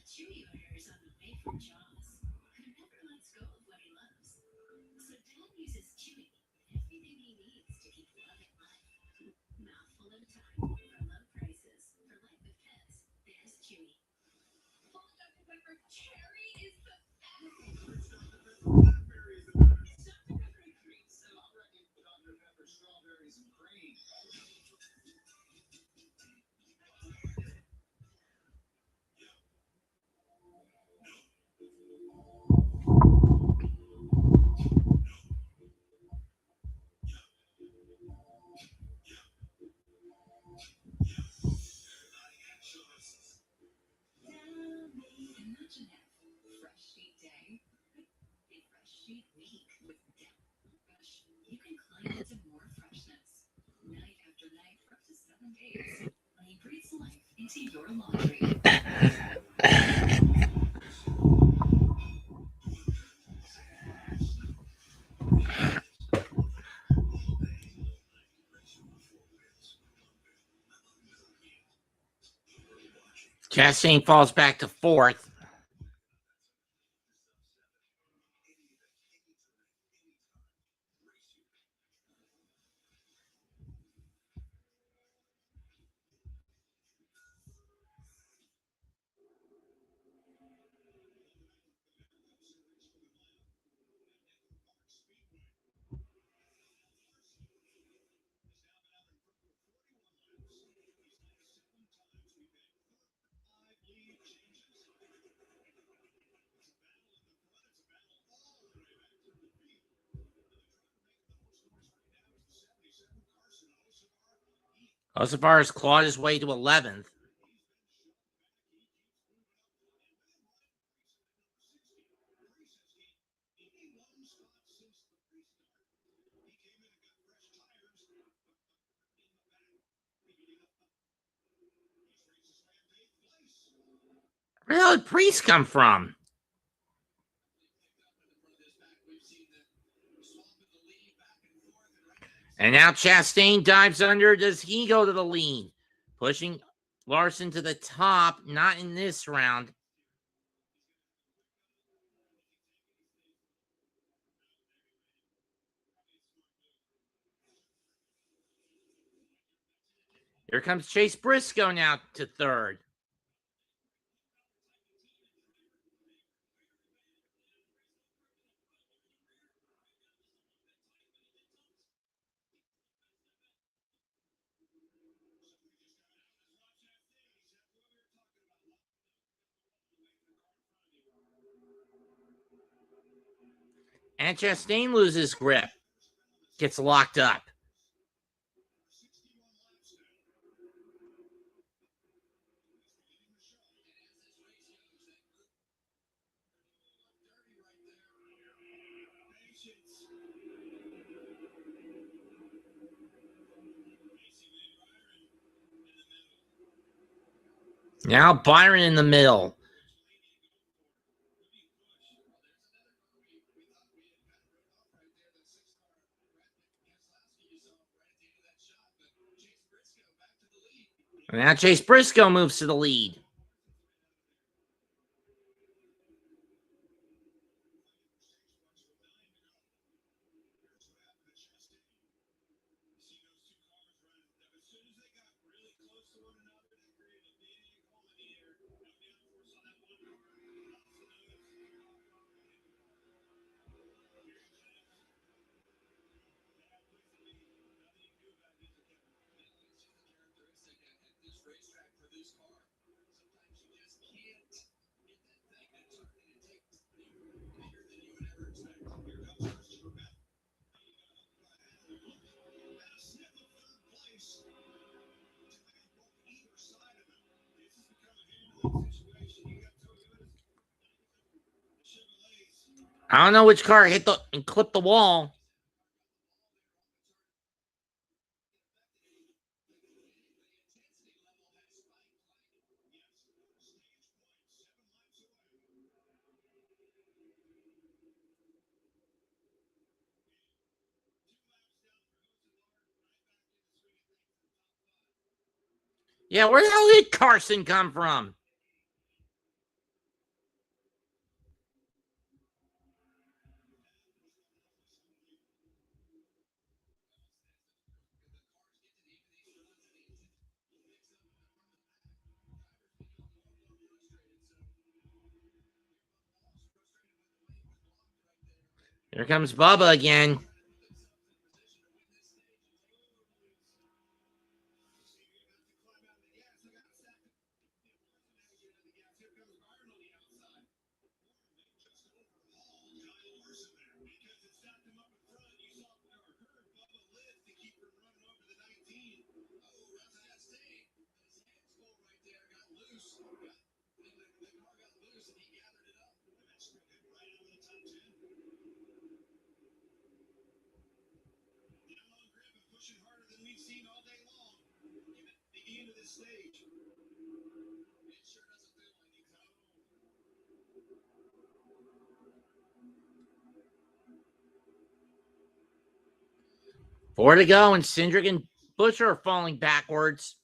Chewy orders on the way from Jaws. Who never lets go of what he loves. So Dad uses Chewy, everything he needs to keep loving life. Mouthful at a time, for low prices, for life with pets. There's Chewy. Full Dr. Pepper cherry is the best. Dr. Pepper and cream soda. I reckon Dr. Pepper strawberries and cream. Imagine that fresh sheet day. A fresh sheet week with Fresh. You can climb into more freshness. Night after night for up to 7 days. He breathes life into your laundry. Chastain falls back to 4th. Osafar has clawed his way to 11th. Where did Priest come from? And now Chastain dives under. Does he go to the lead? Pushing Larson to the top. Not in this round. Here comes Chase Briscoe now to 3rd. And Chastain loses grip. Gets locked up. Now Byron in the middle. And now Chase Briscoe moves to the lead. I don't know which car hit the and clipped the wall. Yeah, where the hell did Carson come from? Here comes Bubba again. Four to go, and Cindric and Bush are falling backwards.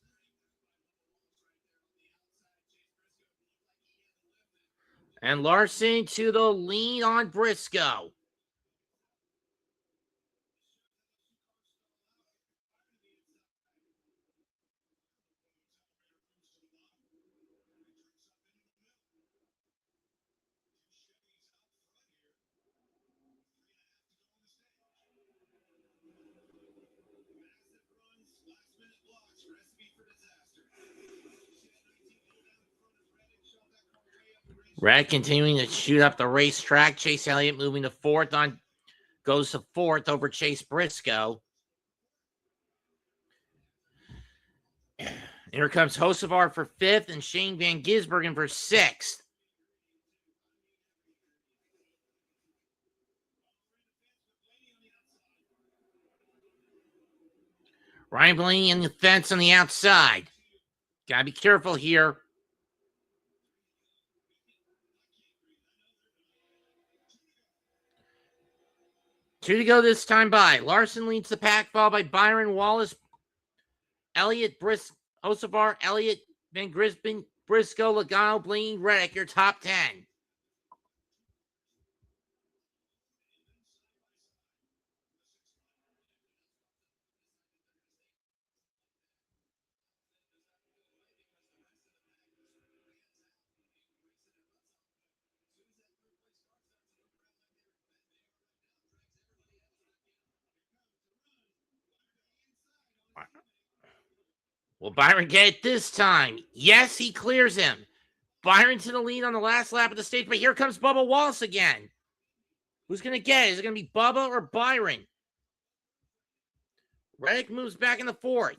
And Larson to the lead on Briscoe. Red continuing to shoot up the racetrack. Chase Elliott moving to fourth goes to fourth over Chase Briscoe. Here comes Hocevar for fifth and Shane Van Gisbergen for sixth. Ryan Blaney in the fence on the outside. Gotta be careful here. Two to go this time by. Larson leads the pack, followed by Byron Wallace, Elliott, Hocevar, Elliott, Van Gisbergen, Briscoe, Logano, Blaney, Reddick, your top 10. Will Byron get it this time? Yes, he clears him. Byron to the lead on the last lap of the stage, but here comes Bubba Wallace again. Who's going to get it? Is it going to be Bubba or Byron? Reddick moves back in the fourth.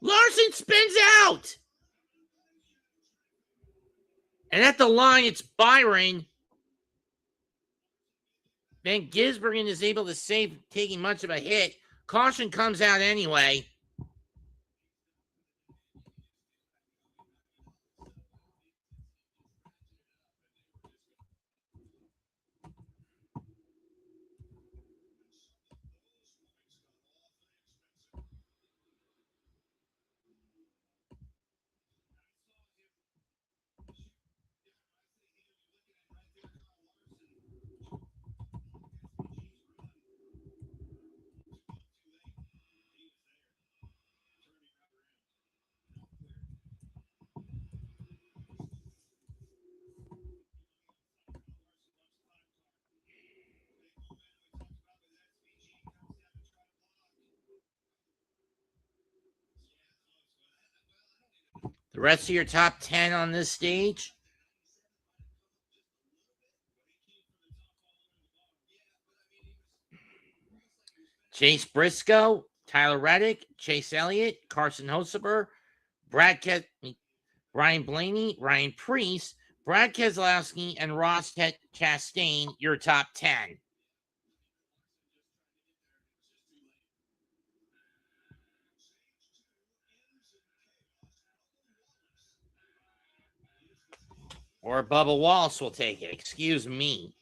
Larson spins out. And at the line, it's Byron. Van Gisbergen is able to save taking much of a hit. Caution comes out anyway. rest of your top 10 on this stage. Chase Briscoe, Tyler Reddick, Chase Elliott, Carson Hoceber, Brian Blaney, Ryan Preece, Brad Keselowski, and Ross Chastain, your top 10. Or Bubba Wallace will take it. Excuse me.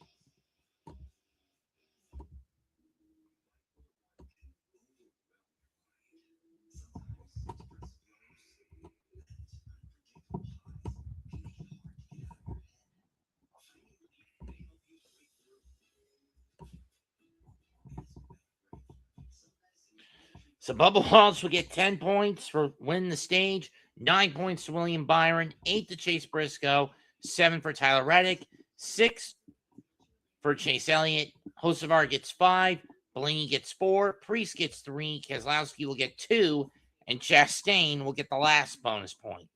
So Bubba Wallace will get 10 points for winning the stage, 9 points to William Byron, 8 to Chase Briscoe, 7 for Tyler Reddick, 6 for Chase Elliott. Hocevar gets 5, Blaney gets 4, Priest gets 3, Keselowski will get 2, and Chastain will get the last bonus point.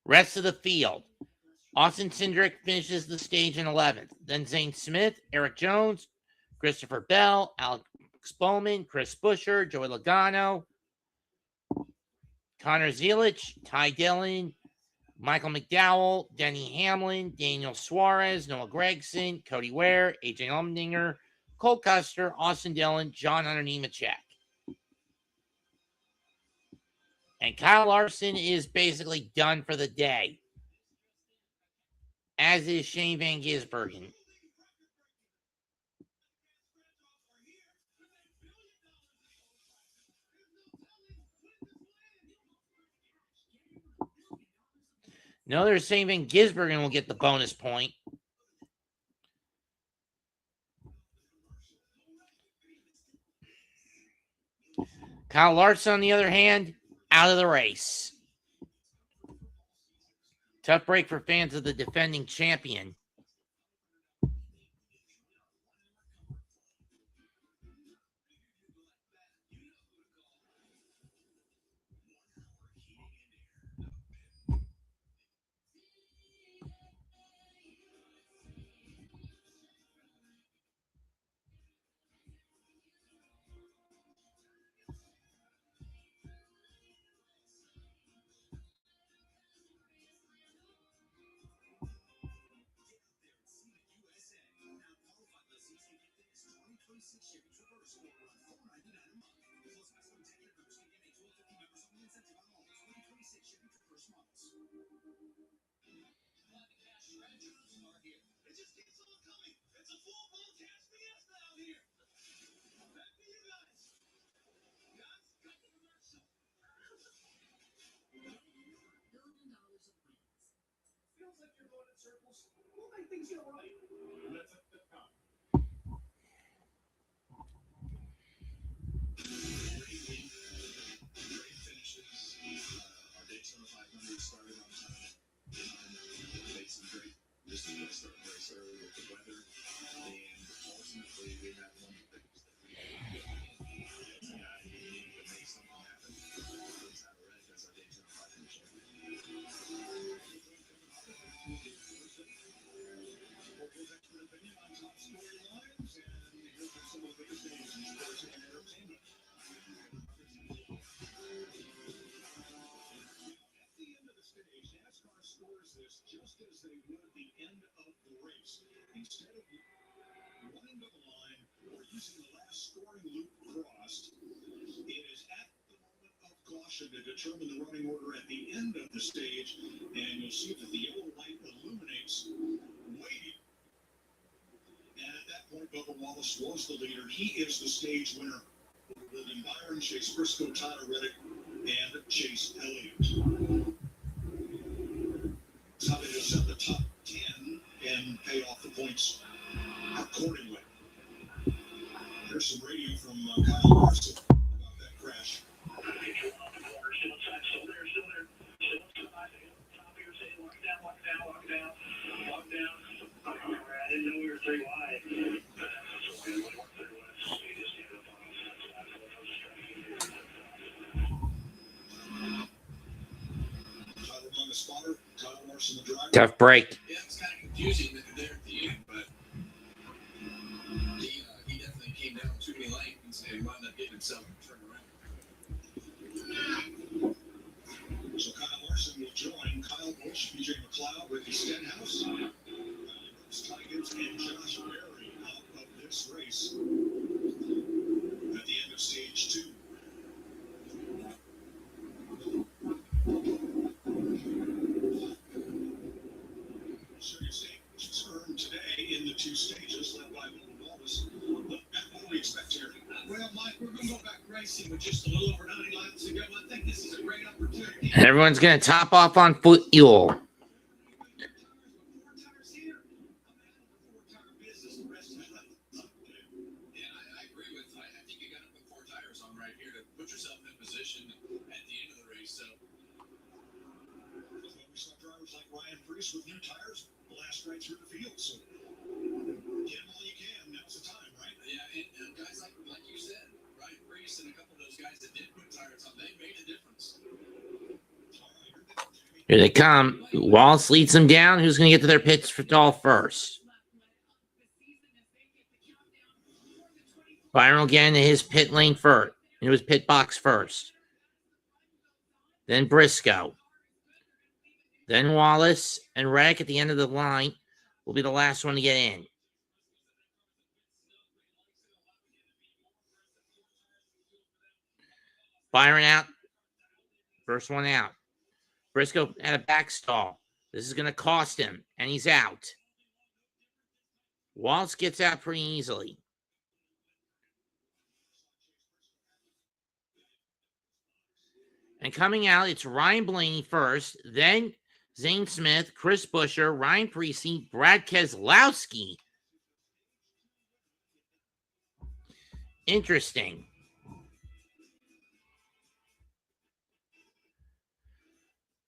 Rest of the field. Austin Cindric finishes the stage in 11th. Then Zane Smith, Eric Jones, Christopher Bell, Alex Bowman, Chris Buescher, Joey Logano, Connor Zielich, Ty Dillon, Michael McDowell, Denny Hamlin, Daniel Suarez, Noah Gragson, Cody Ware, AJ Allmendinger, Cole Custer, Austin Dillon, John Hunter Nemechek. And Kyle Larson is basically done for the day, as is Shane Van Gisbergen. No, they're saying Van Gisbergen will get the bonus point. Kyle Larson, on the other hand, out of the race. Tough break for fans of the defending champion. Our Daytona 500 started on time. Made some great. This is going to start very early with the weather, and ultimately we had one of the things that we as a guy who needed to make something happen. It's out of red as our Daytona 500 champion. We'll expert opinion on top storylines, and here's some of the biggest names in sports and entertainment. NASCAR scores this just as they would at the end of the race. Instead of running to the line or using the last scoring loop crossed, it is at the moment of caution to determine the running order at the end of the stage, and you'll see that the yellow light illuminates waiting. And at that point, Bubba Wallace was the leader. He is the stage winner. William Byron, Chase Briscoe, Tyler Reddick, and Chase Elliott. How they just set the top 10 and pay off the points accordingly. There's some radio from Kyle Larson about that crash. I didn't know we were 3 wide. the spotter. Kyle Larson, the driver. Tough break. Yeah, it's kind of confusing there at the end, but he definitely came down too many lanes and wound up getting himself turned around. So Kyle Larson will join Kyle Busch, BJ McLeod, Ricky Stenhouse, Ty Gibbs, and Josh Berry out of this race at the end of stage 2. Circus earned today in the 2 stages, led by Will Wallace. What do we expect here? Well, Mike, we're going to go back racing with just a little over 90 laps to go. I think this is a great opportunity. Everyone's going to top off on fuel. With new tires, blast right through the field. So get them all you can. Now's the time, right? Yeah, and guys like you said, Ryan Preece and a couple of those guys that did put tires on, they made a difference. Here they come. Wallace leads them down. Who's going to get to their pit stall first? Byron will get into his pit lane first, into his pit box first. Then Briscoe. Then Wallace and Reddick at the end of the line will be the last one to get in. Byron out. First one out. Briscoe had a back stall. This is going to cost him, and he's out. Wallace gets out pretty easily. And coming out, it's Ryan Blaney first, then Zane Smith, Chris Buescher, Ryan Preece, Brad Keselowski. Interesting.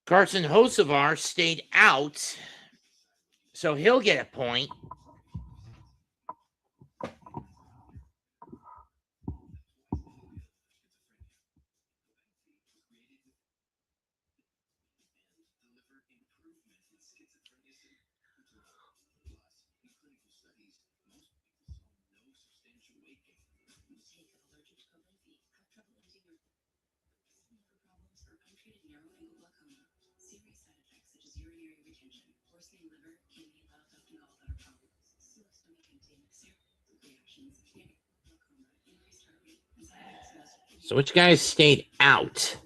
Carson Hocevar stayed out, so he'll get a point. So which guys stayed out?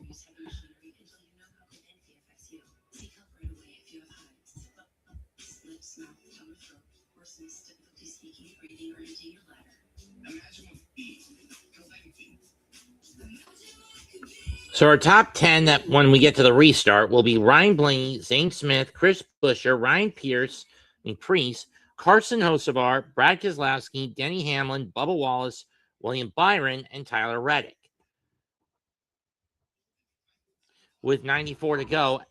So our top 10 that when we get to the restart will be Ryan Blaney, Zane Smith, Chris Buescher, Ryan Preece, Carson Hocevar, Brad Keselowski, Denny Hamlin, Bubba Wallace, William Byron, and Tyler Reddick. With 94 to go,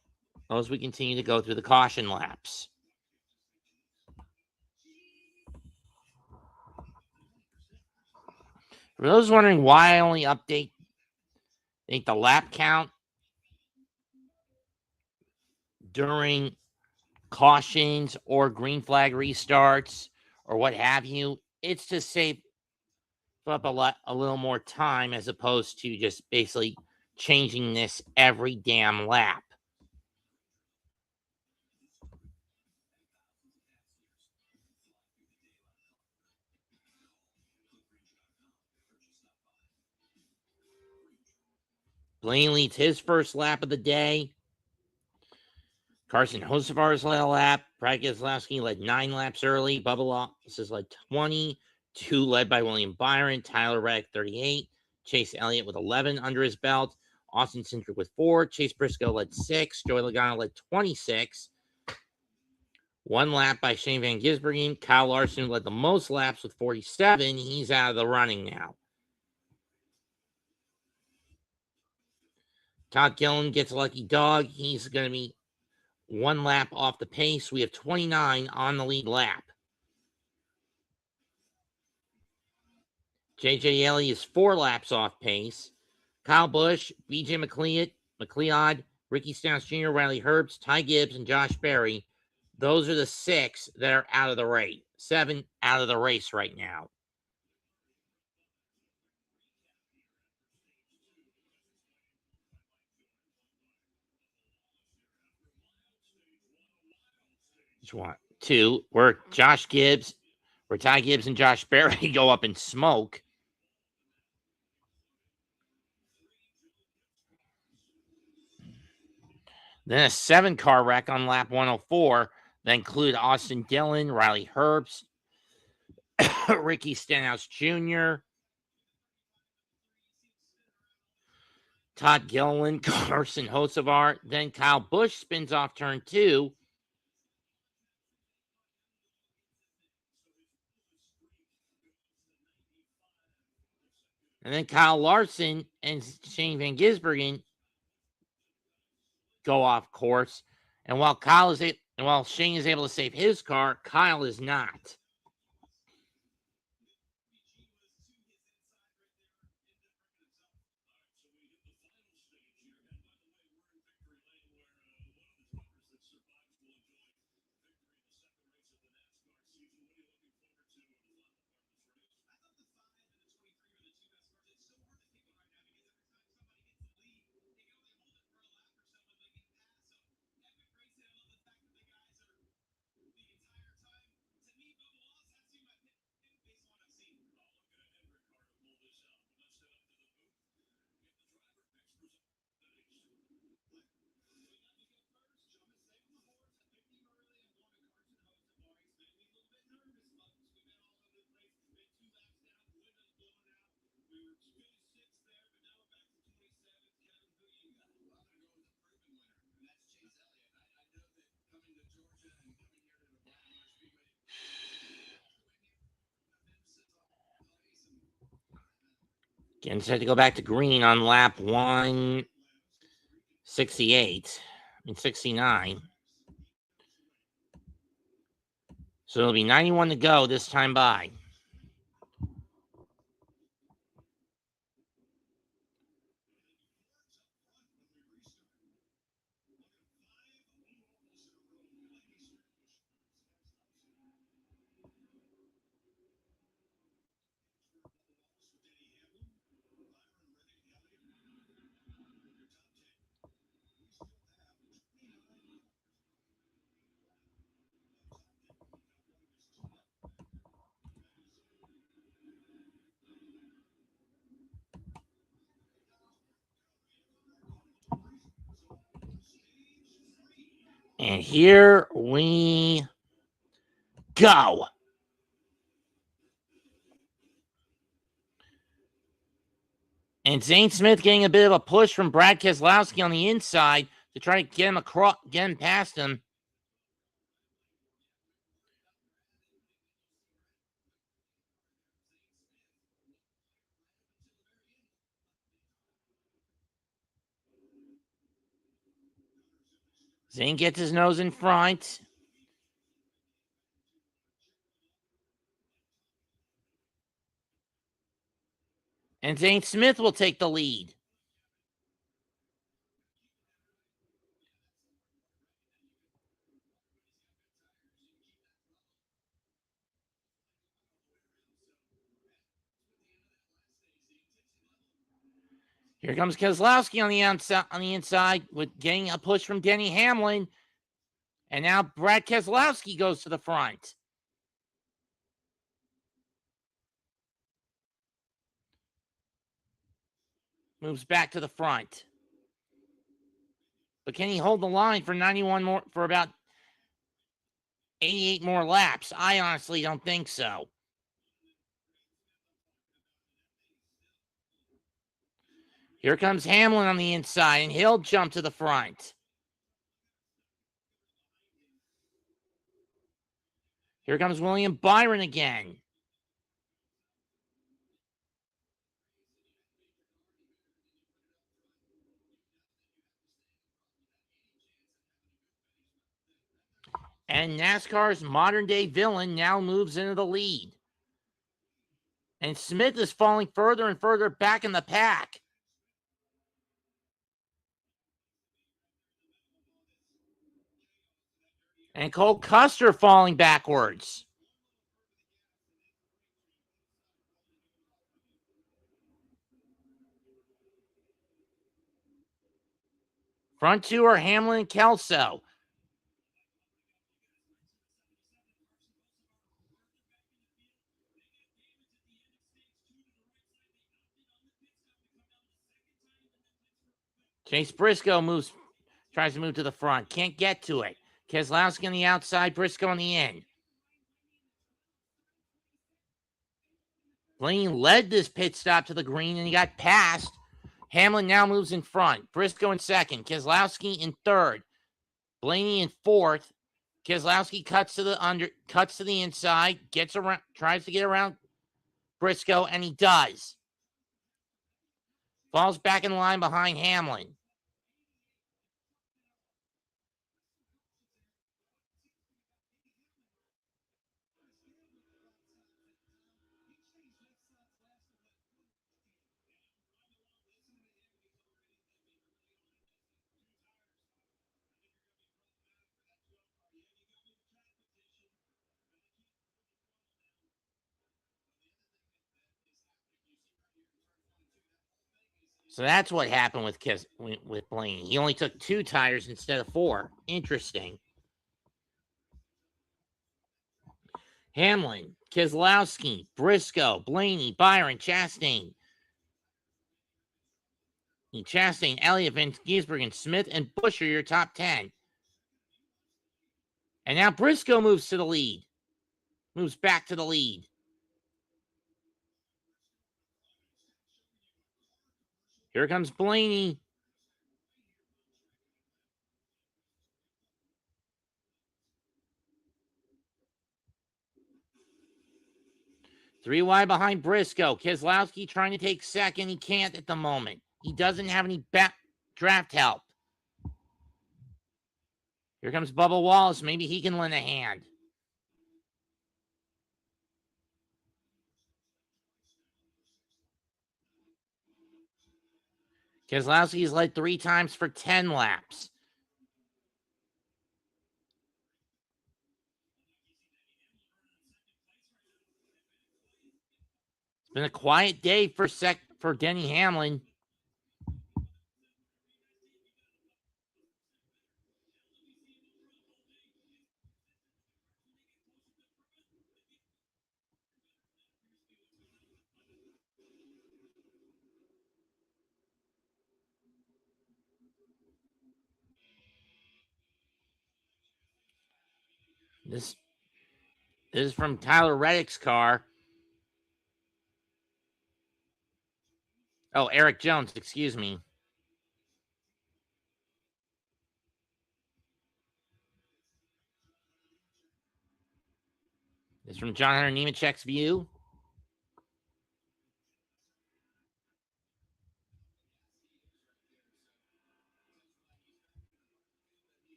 as we continue to go through the caution laps. For those wondering why I only update the lap count during cautions or green flag restarts or what have you, it's to save up a little more time as opposed to just basically changing this every damn lap. Blaine leads his first lap of the day. Carson Hocevar's led a lap. Brad Keselowski led 9 laps early. Bubba Wallace has led 20. 2 led by William Byron. Tyler Reddick, 38. Chase Elliott with 11 under his belt. Austin Cindric with 4. Chase Briscoe led 6. Joey Logano led 26. 1 lap by Shane Van Gisbergen. Kyle Larson led the most laps with 47. He's out of the running now. Todd Gillen gets a lucky dog. He's going to be 1 lap off the pace. We have 29 on the lead lap. J.J. Elliott is 4 laps off pace. Kyle Busch, B.J. McLeod, Ricky Stenhouse Jr., Riley Herbst, Ty Gibbs, and Josh Berry. Those are the 6 that are out of the race. 7 out of the race right now. Just 1, 2, where Ty Gibbs and Josh Berry go up in smoke. Then a 7-car wreck on lap 104 that included Austin Dillon, Riley Herbst, Ricky Stenhouse Jr., Todd Gilliland, Carson Hocevar. Then Kyle Busch spins off turn 2. And then Kyle Larson and Shane Van Gisbergen go off course. And while Shane is able to save his car, Kyle is not. Again, set to go back to green on lap 69. So it'll be 91 to go this time by. And here we go. And Zane Smith getting a bit of a push from Brad Keselowski on the inside to try to get him past him. Zane gets his nose in front. And Zane Smith will take the lead. Here comes Keselowski on the inside with getting a push from Denny Hamlin. And now Brad Keselowski goes to the front. Moves back to the front. But can he hold the line for 91 more, for about 88 more laps? I honestly don't think so. Here comes Hamlin on the inside, and he'll jump to the front. Here comes William Byron again. And NASCAR's modern-day villain now moves into the lead. And Smith is falling further and further back in the pack. And Cole Custer falling backwards. Front two are Hamlin and Kelso. Chase Briscoe tries to move to the front. Can't get to it. Keselowski on the outside, Briscoe on the end. Blaney led this pit stop to the green and he got passed. Hamlin now moves in front. Briscoe in second. Keselowski in third. Blaney in fourth. Keselowski cuts to the inside, gets around, tries to get around Briscoe, and he does. Falls back in line behind Hamlin. So that's what happened with Blaney. He only took 2 tires instead of 4. Interesting. Hamlin, Keselowski, Briscoe, Blaney, Byron, Chastain. Chastain, Elliott, Van Gisbergen, Smith, and Busch are your top 10. And now Briscoe moves to the lead. Moves back to the lead. Here comes Blaney. Three wide behind Briscoe. Keselowski trying to take second. He can't at the moment. He doesn't have any draft help. Here comes Bubba Wallace. Maybe he can lend a hand. Keselowski's led 3 times for 10 laps. It's been a quiet day for Denny Hamlin. This is from Tyler Reddick's car. Oh, Eric Jones, excuse me. This is from John Hunter Nemechek's view.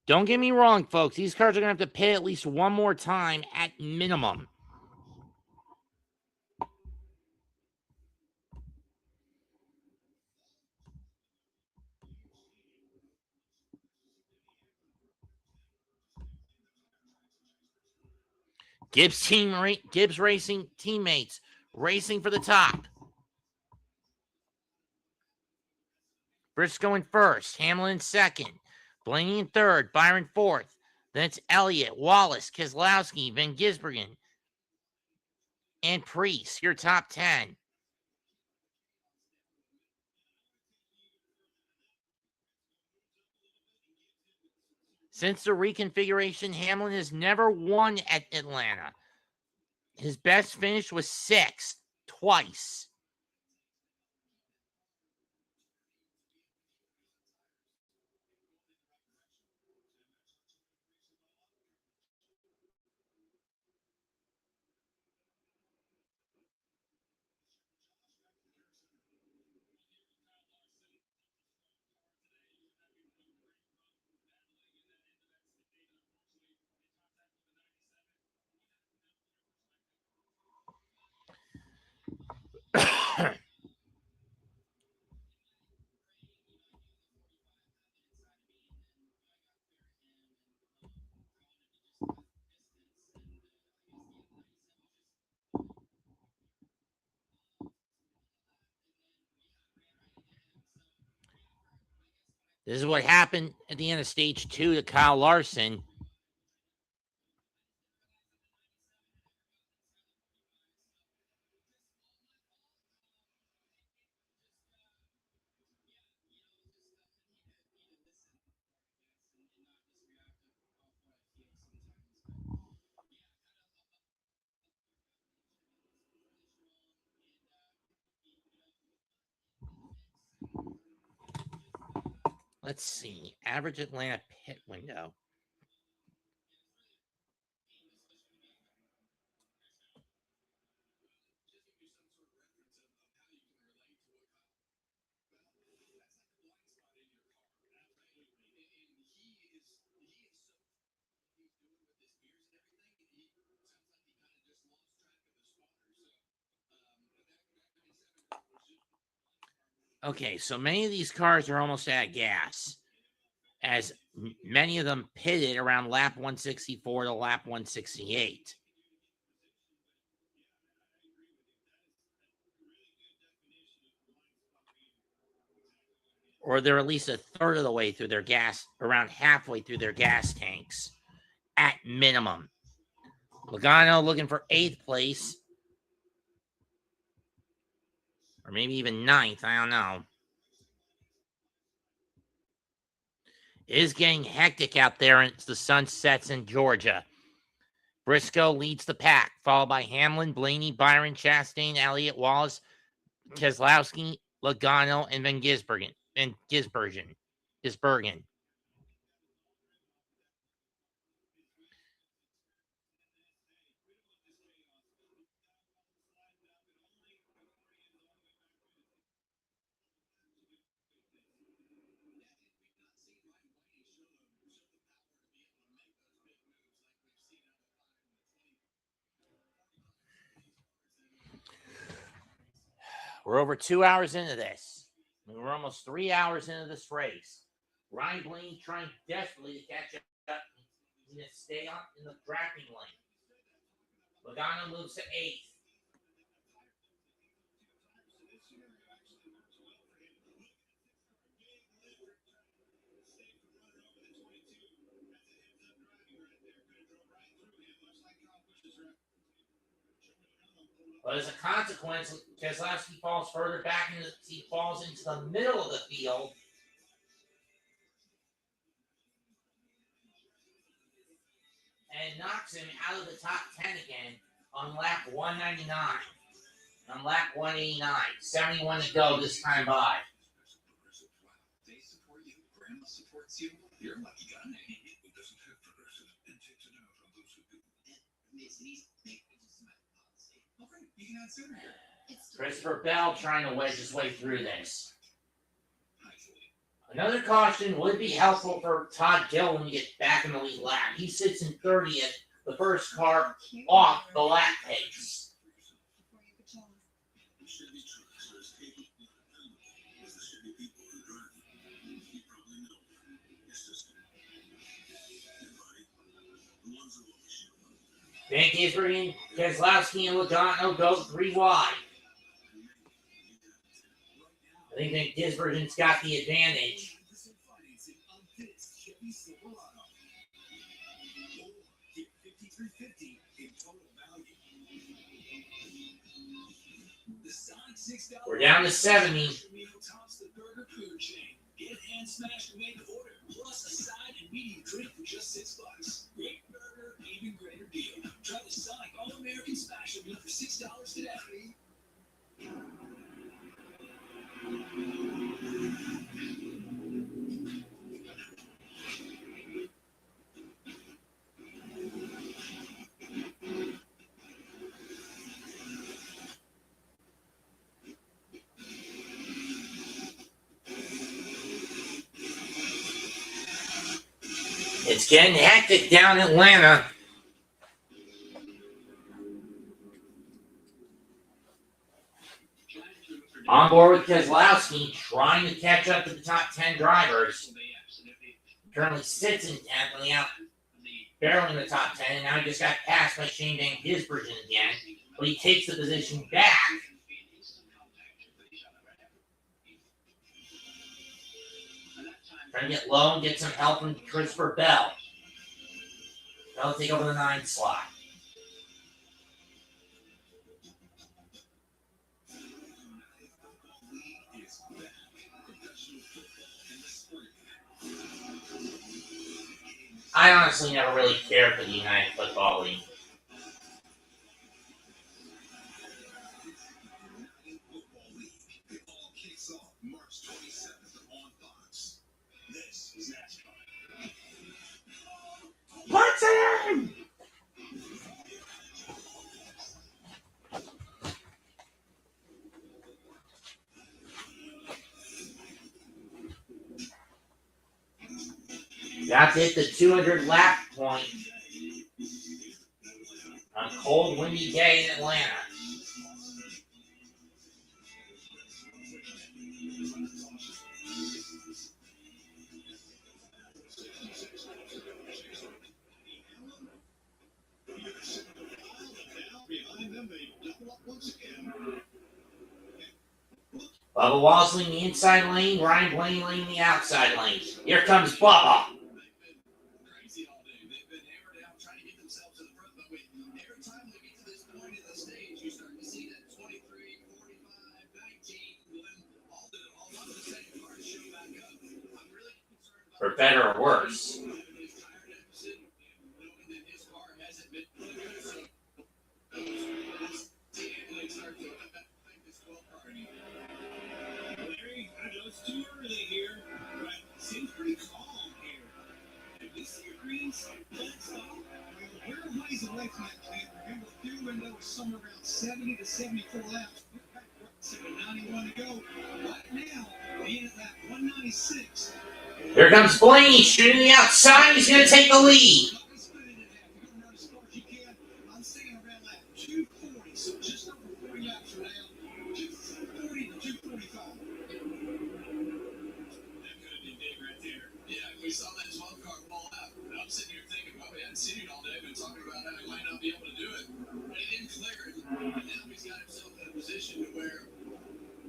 Don't get me wrong, folks. These cars are going to have to pit at least one more time at minimum. Gibbs Racing teammates racing for the top. Briscoe in first, Hamlin in second, Blaney in third, Byron fourth. Then it's Elliott, Wallace, Keselowski, Van Gisbergen, and Priest, your top 10. Since the reconfiguration, Hamlin has never won at Atlanta. His best finish was 6th, twice. This is what happened at the end of stage 2 to Kyle Larson. Let's see. Average Atlanta pit window. Okay, so many of these cars are almost out of gas, as many of them pitted around lap 164 to lap 168. Or they're at least a third of the way through their gas, around halfway through their gas tanks, at minimum. Logano looking for 8th place, or maybe even 9th. I don't know. It is getting hectic out there as the sun sets in Georgia. Briscoe leads the pack, followed by Hamlin, Blaney, Byron, Chastain, Elliott, Wallace, Keselowski, Logano, and Van Gisbergen. We're over 2 hours into this. We're almost 3 hours into this race. Ryan Blaney trying desperately to catch up and to stay up in the drafting lane. Logano moves to 8th. But as a consequence, Keselowski falls further back he falls into the middle of the field. And knocks him out of the top 10 again on lap 199. On lap 189. 71 to go this time by. They support you. Grandma supports you. You're a lucky guy. It doesn't have progressive and takes it out on those who do. It makes it easy. Okay, you can add sooner here. Christopher Bell trying to wedge his way through this. Another caution would be helpful for Todd Gilliland to get back in the lead lap. He sits in 30th, the first car off the lap pace. Van Gisbergen, Keselowski, and Logano go 3 wide. I think that Gisbergen's got the advantage. We're down to 70. Get hand smashed made to order, plus a side and medium drink for just $6. Great burger, even greater deal. Try the Sonic All-American Special Meal for $6 today. It's getting hectic down in Atlanta. On board with Keselowski, trying to catch up to the top 10 drivers. Currently sits in 10th, on the out, barely in the top 10, and now he just got passed by Shane Van Gisbergen again, but he takes the position back. Trying to get low and get some help from Christopher Bell. Bell take over the 9 slot. I honestly never really cared for the United Football League. What's in? Got to hit the 200 lap point on a cold, windy day in Atlanta. Bubba Walsley in the inside lane, Ryan Blaney in the outside lane. Here comes Bubba. For better or worse. Larry, I know it's too early here, but it seems pretty calm here. Did we see a green flag stop? We're a ways away from that, Clint. Remember, the fuel window was somewhere around 70 to 74 laps. We're back to 91 to go. Right now, being at lap 196. Here comes Blaney shooting the outside. He's going to take the lead. I'm saying around lap 240, so just over 40 laps from now. 240 to 245. That could have been big right there. Yeah, we saw that 12 car pull out. I'm sitting here thinking, well, we hadn't seen it all day, but talking about how he might not be able to do it. But he didn't clear it. And now he's got himself in a position to where.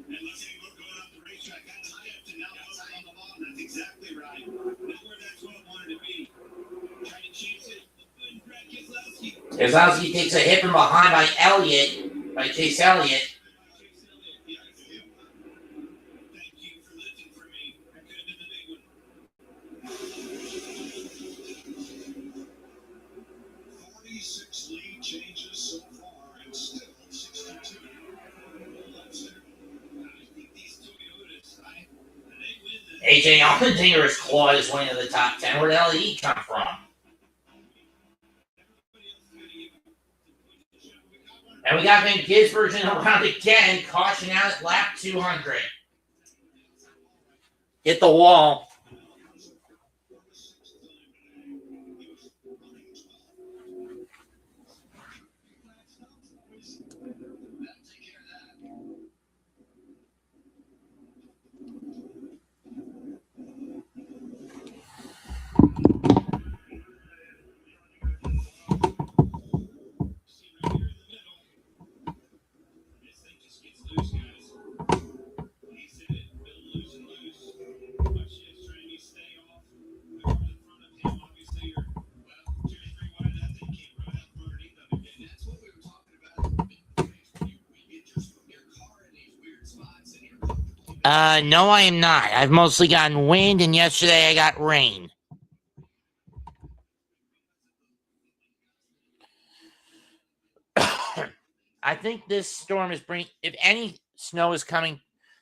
And let's see, look, going up the racetrack, got tipped and now goes on the bottom. That's exactly right. Not where that 12 wanted to be. Trying to chase it. And Brad Keselowski. Keselowski takes a hit from behind by Chase Elliott. Thank you for lifting for me. That could have been the big one. 46 lead changes so far and still 62. AJ Allmendinger has clawed his way into the top 10. Where the hell did he come from? And we got Van Gisbergen around again. Caution out at lap 200. Hit the wall. No, I am not. I've mostly gotten wind, and yesterday I got rain. I think this storm is bringing, if any snow is coming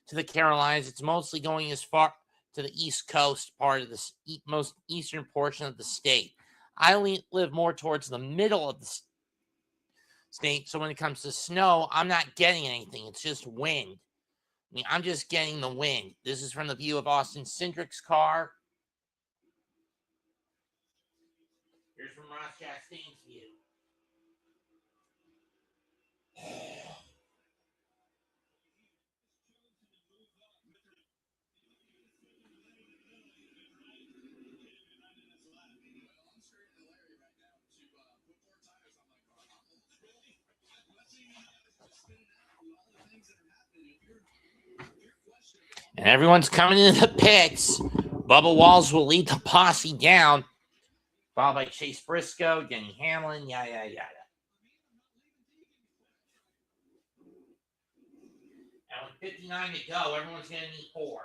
to the Carolinas, it's mostly going as far to the East Coast part of the most eastern portion of the state. I live more towards the middle of the state, so when it comes to snow, I'm not getting anything. It's just wind. I mean, I'm just getting the wind. This is from the view of Austin Cindric's car. Here's from Ross Chastain's view. And everyone's coming into the pits. Bubba Bubba Walls will lead the posse down, followed by Chase Briscoe, Denny Hamlin, yada, yada, yada. And with 59 to go, everyone's going to need 4.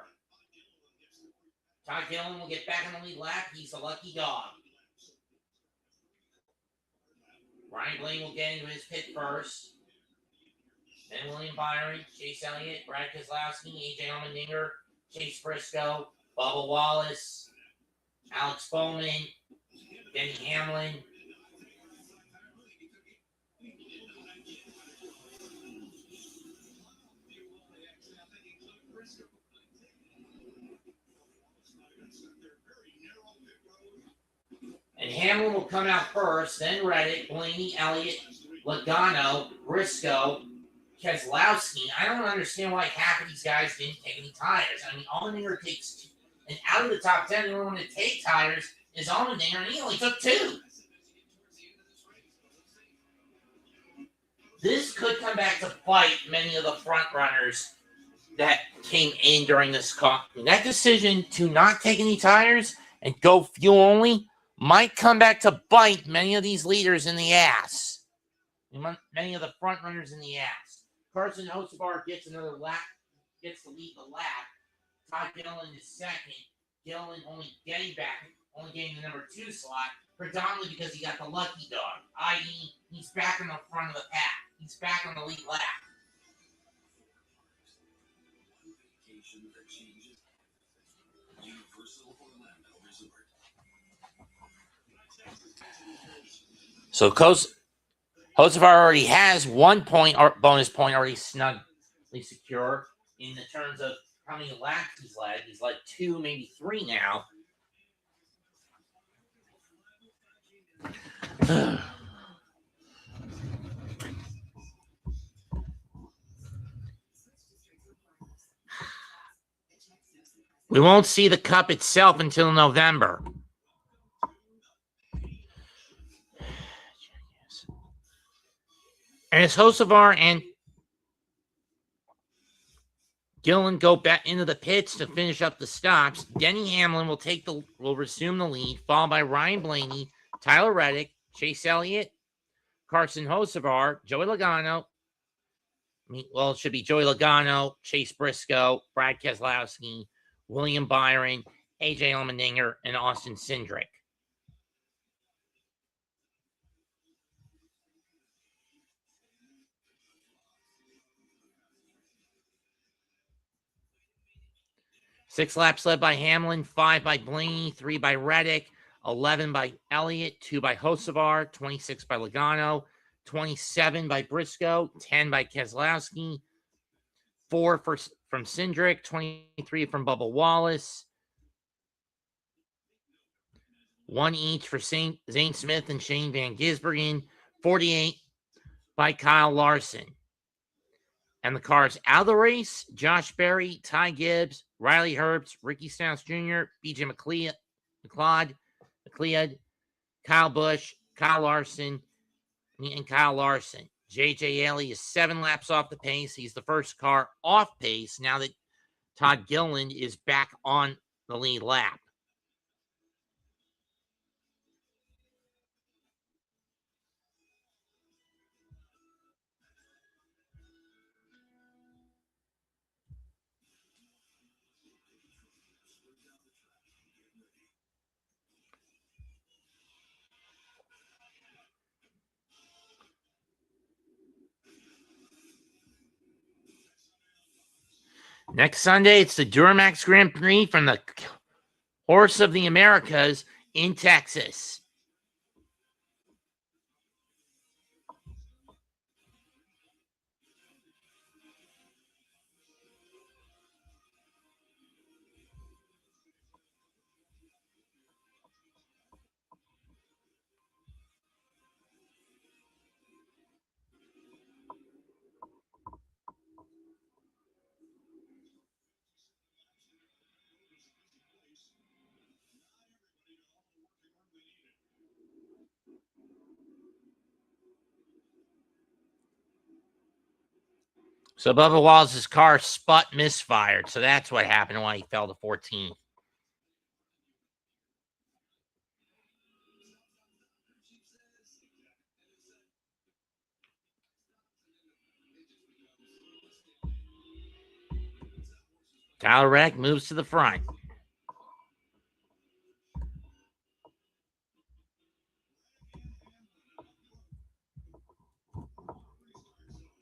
Todd Gillen will get back in the lead lap. He's a lucky dog. Ryan Blaney will get into his pit first. Then William Byron, Chase Elliott, Brad Keselowski, AJ Allmendinger, Chase Briscoe, Bubba Wallace, Alex Bowman, Denny Hamlin. And Hamlin will come out first, then Reddick, Blaney, Elliott, Logano, Briscoe, Keselowski. I don't understand why half of these guys didn't take any tires. I mean, Allmendinger takes 2. And out of the top 10, the only one to take tires is Allmendinger, and he only took 2. This could come back to bite many of the front runners that came in during this car. That decision to not take any tires and go fuel only might come back to bite many of these leaders in the ass. Many of the front runners in the ass. Carson Hocevar gets another lap, gets to lead the lap. Todd Gillen is second. Gillen only getting the number 2 slot, predominantly because he got the lucky dog, i.e., he's back in the front of the pack. He's back on the lead lap. So Hocevar already has 1 point or bonus point already snugly secure in the terms of how many laps he's led. He's led 2, maybe 3 now. We won't see the Cup itself until November. And as Hocevar and Gillen go back into the pits to finish up the stops, Denny Hamlin will resume the lead, followed by Ryan Blaney, Tyler Reddick, Chase Elliott, Carson Hocevar, Joey Logano. Well, it should be Joey Logano, Chase Briscoe, Brad Keselowski, William Byron, AJ Allmendinger, and Austin Cindric. Six laps led by Hamlin, 5 by Blaney, 3 by Reddick, 11 by Elliott, 2 by Hocevar, 26 by Logano, 27 by Briscoe, 10 by Keselowski, 4 from Cindric, 23 from Bubba Wallace, 1 each for Zane Smith and Shane Van Gisbergen, 48 by Kyle Larson. And the cars out of the race: Josh Berry, Ty Gibbs, Riley Herbst, Ricky Stenhouse Jr., BJ McLeod, Kyle Busch, Kyle Larson, and Kyle Larson. J.J. Alley is 7 laps off the pace. He's the first car off pace now that Todd Gilliland is back on the lead lap. Next Sunday, it's the Duramax Grand Prix from the Horse of the Americas in Texas. So Bubba Wallace's car sput misfired. So that's what happened, why he fell to 14th. Tyler Reddick moves to the front.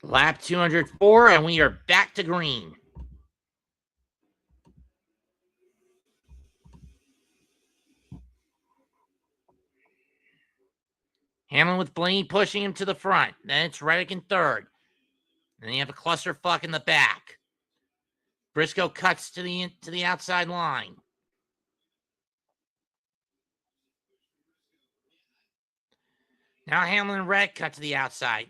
Lap 204, and we are back to green. Hamlin with Blaney pushing him to the front. Then it's Reddick in third. Then you have a clusterfuck in the back. Briscoe cuts to the outside line. Now Hamlin and Reddick cut to the outside.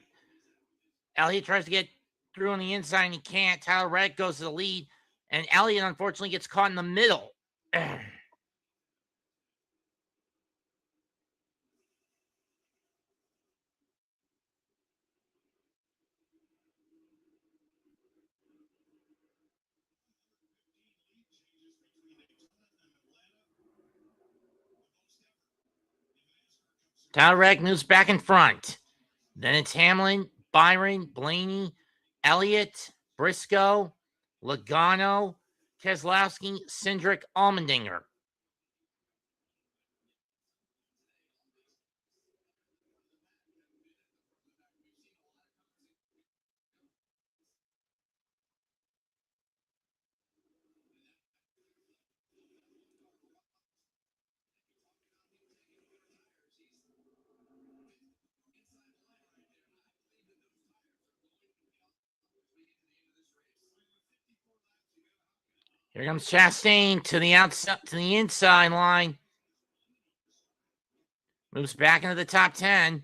Elliott tries to get through on the inside and he can't. Tyler Reddick goes to the lead, and Elliott unfortunately gets caught in the middle. Tyler Reddick moves back in front. Then it's Hamlin, Byron, Blaney, Elliott, Briscoe, Logano, Keselowski, Cindric, Allmendinger. Here comes Chastain to the outside, to the inside line. Moves back into the top 10.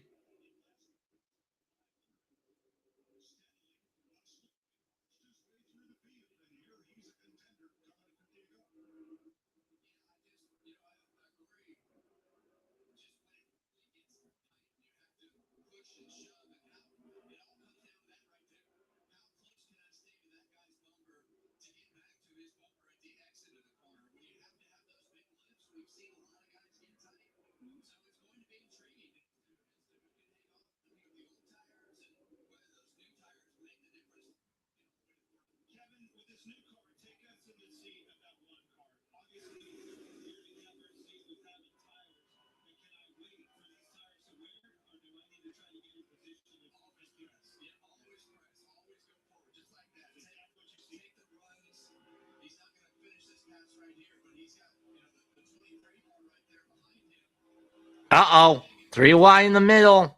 Uh-oh. 3 wide in the middle.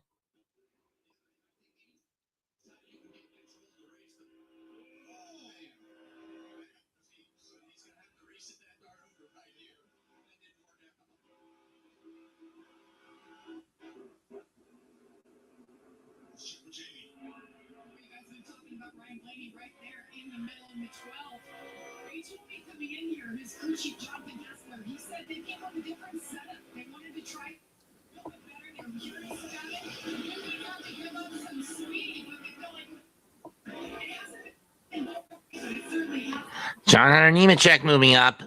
John Hunter Nemechek moving up.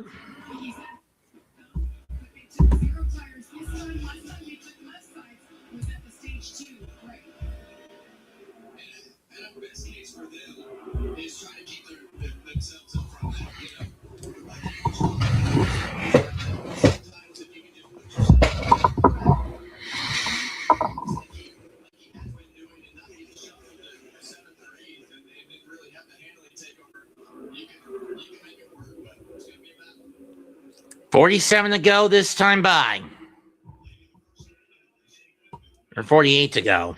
$47 to go this time by. Or 48 to go.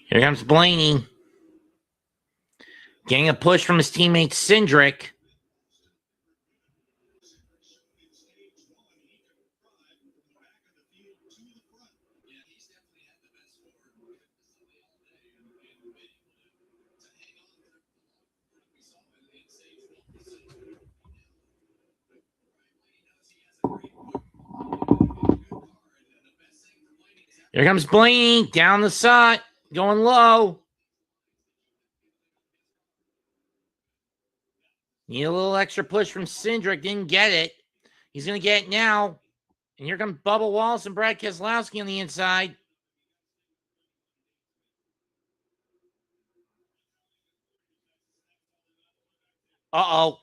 Here comes Blaney. Getting a push from his teammate Cindric. Here comes Blaney down the side, going low. Need a little extra push from Cindric. Didn't get it. He's going to get it now. And here comes Bubba Wallace and Brad Keselowski on the inside. Uh-oh.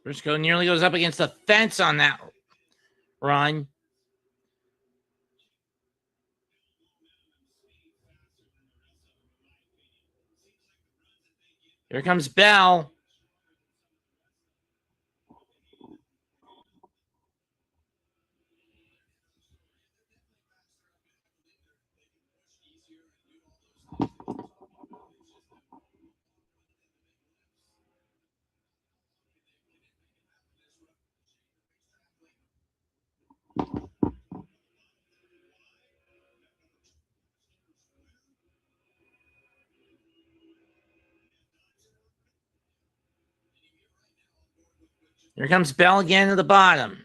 Briscoe nearly goes up against the fence on that run. Here comes Bell. Here comes Bell again to the bottom.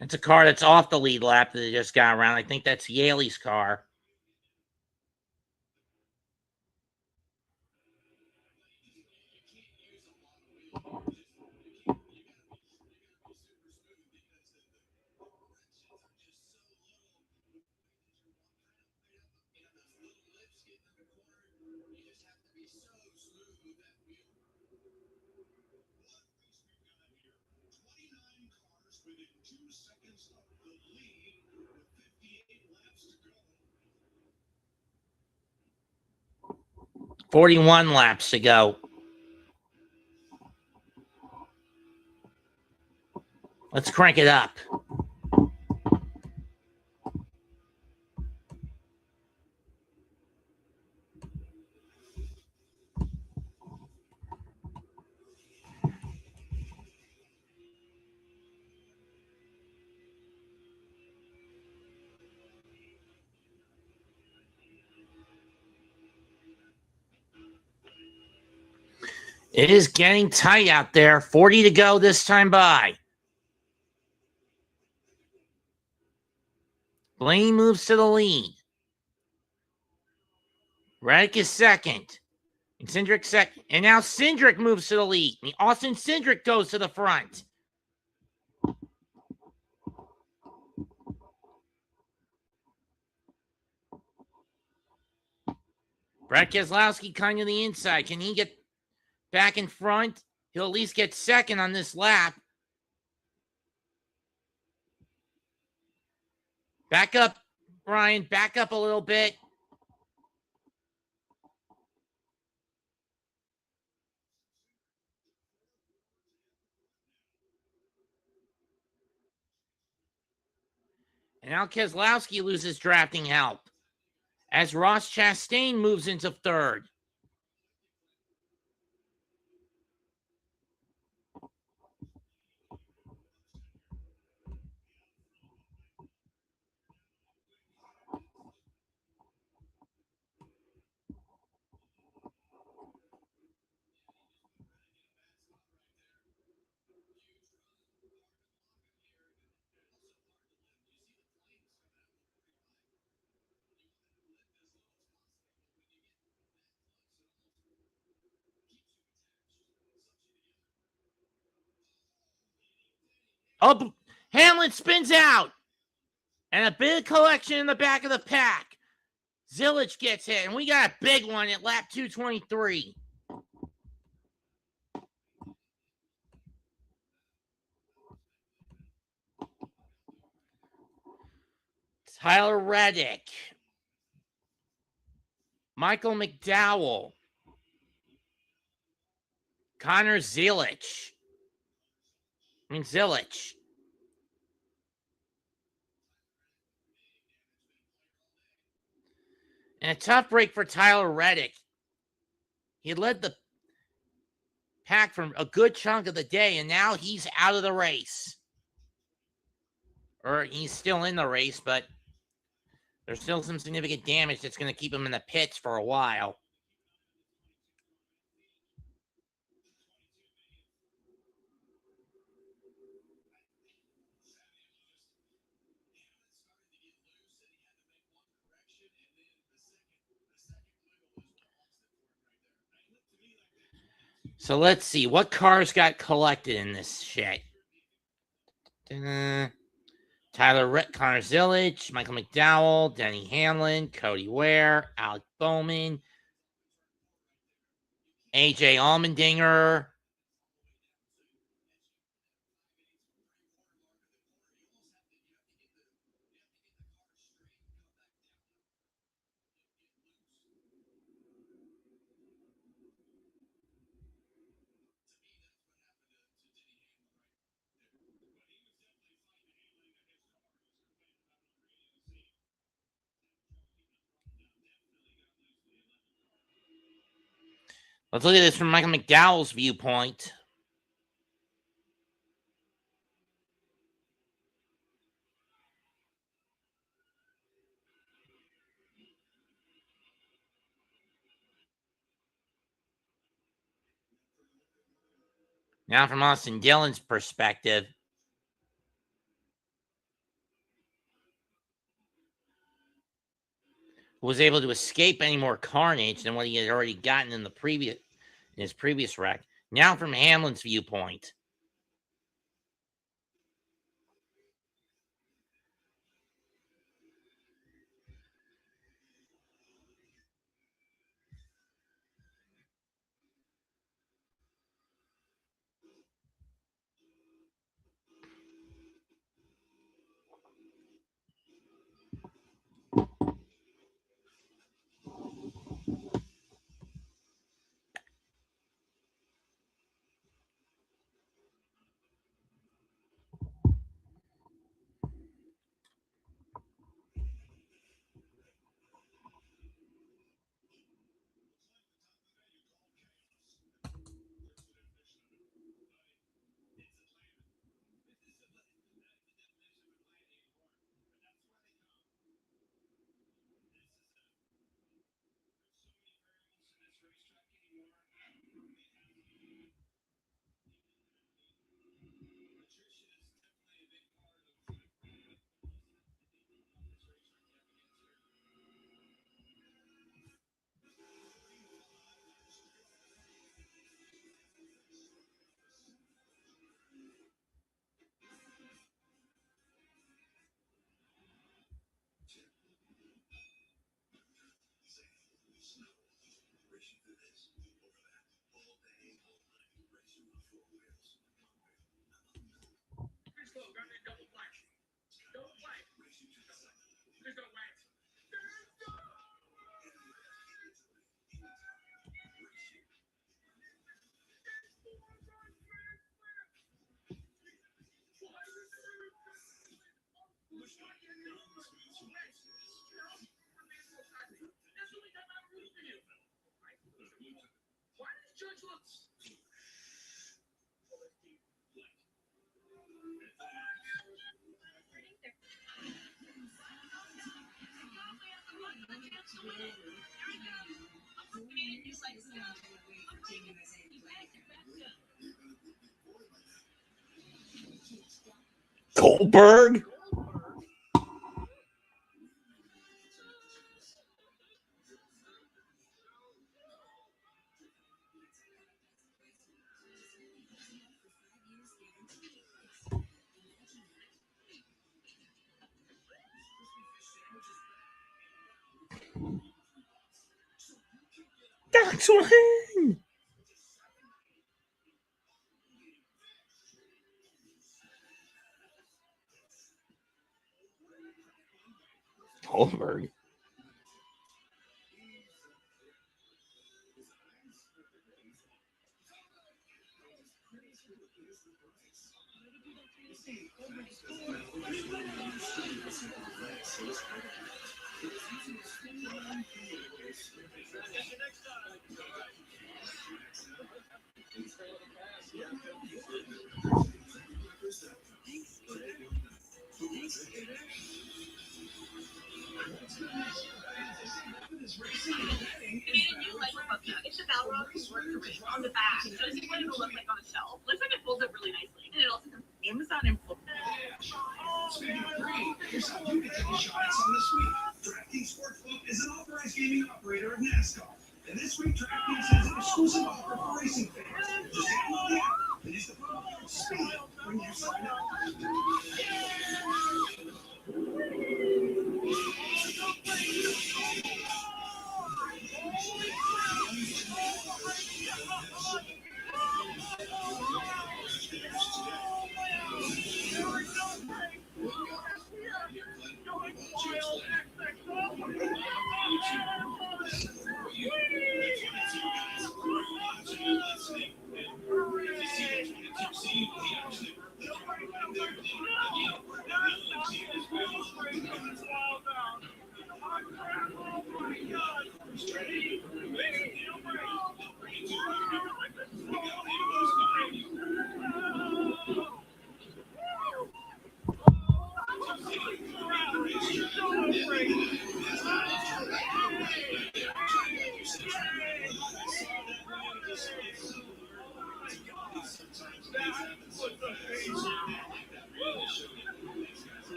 It's a car that's off the lead lap that they just got around. I think that's Yaley's car. $41 laps to go. Let's crank it up. It is getting tight out there. 40 to go this time by. Blaney moves to the lead. Reddick is second. And Cindric second. And now Cindric moves to the lead. And Austin Cindric goes to the front. Brad Keselowski kind of the inside. Can he get back in front? He'll at least get second on this lap. Back up, Brian. Back up a little bit. And now Keselowski loses drafting help as Ross Chastain moves into third. Oh, Hamlin spins out. And a big collection in the back of the pack. Zillage gets hit, and we got a big one at lap 223. Tyler Reddick. Michael McDowell. Connor Zillage. Zillage. And a tough break for Tyler Reddick. He led the pack for a good chunk of the day, and now he's out of the race. Or he's still in the race, but there's still some significant damage that's going to keep him in the pits for a while. So let's see. What cars got collected in this shit? Tyler Connor Zillage, Michael McDowell, Denny Hamlin, Cody Ware, Alec Bowman, AJ Allmendinger. Let's look at this from Michael McDowell's viewpoint. Now from Austin Dillon's perspective. Who was able to escape any more carnage than what he had already gotten in his previous wreck. Now from Hamlin's viewpoint. Goldberg? Bucks win. Holberg. It's a Balrog on the back. So does it want to look like on a shelf? Looks like it folds up really nicely. And it also comes Amazon and Speaking of free, here's how you can take a shot at some this week. DraftKings Sportsbook is an authorized gaming operator of NASCAR. And this week, DraftKings has an exclusive offer for racing fans. Just download the app and use the promo code SPEED when you sign up.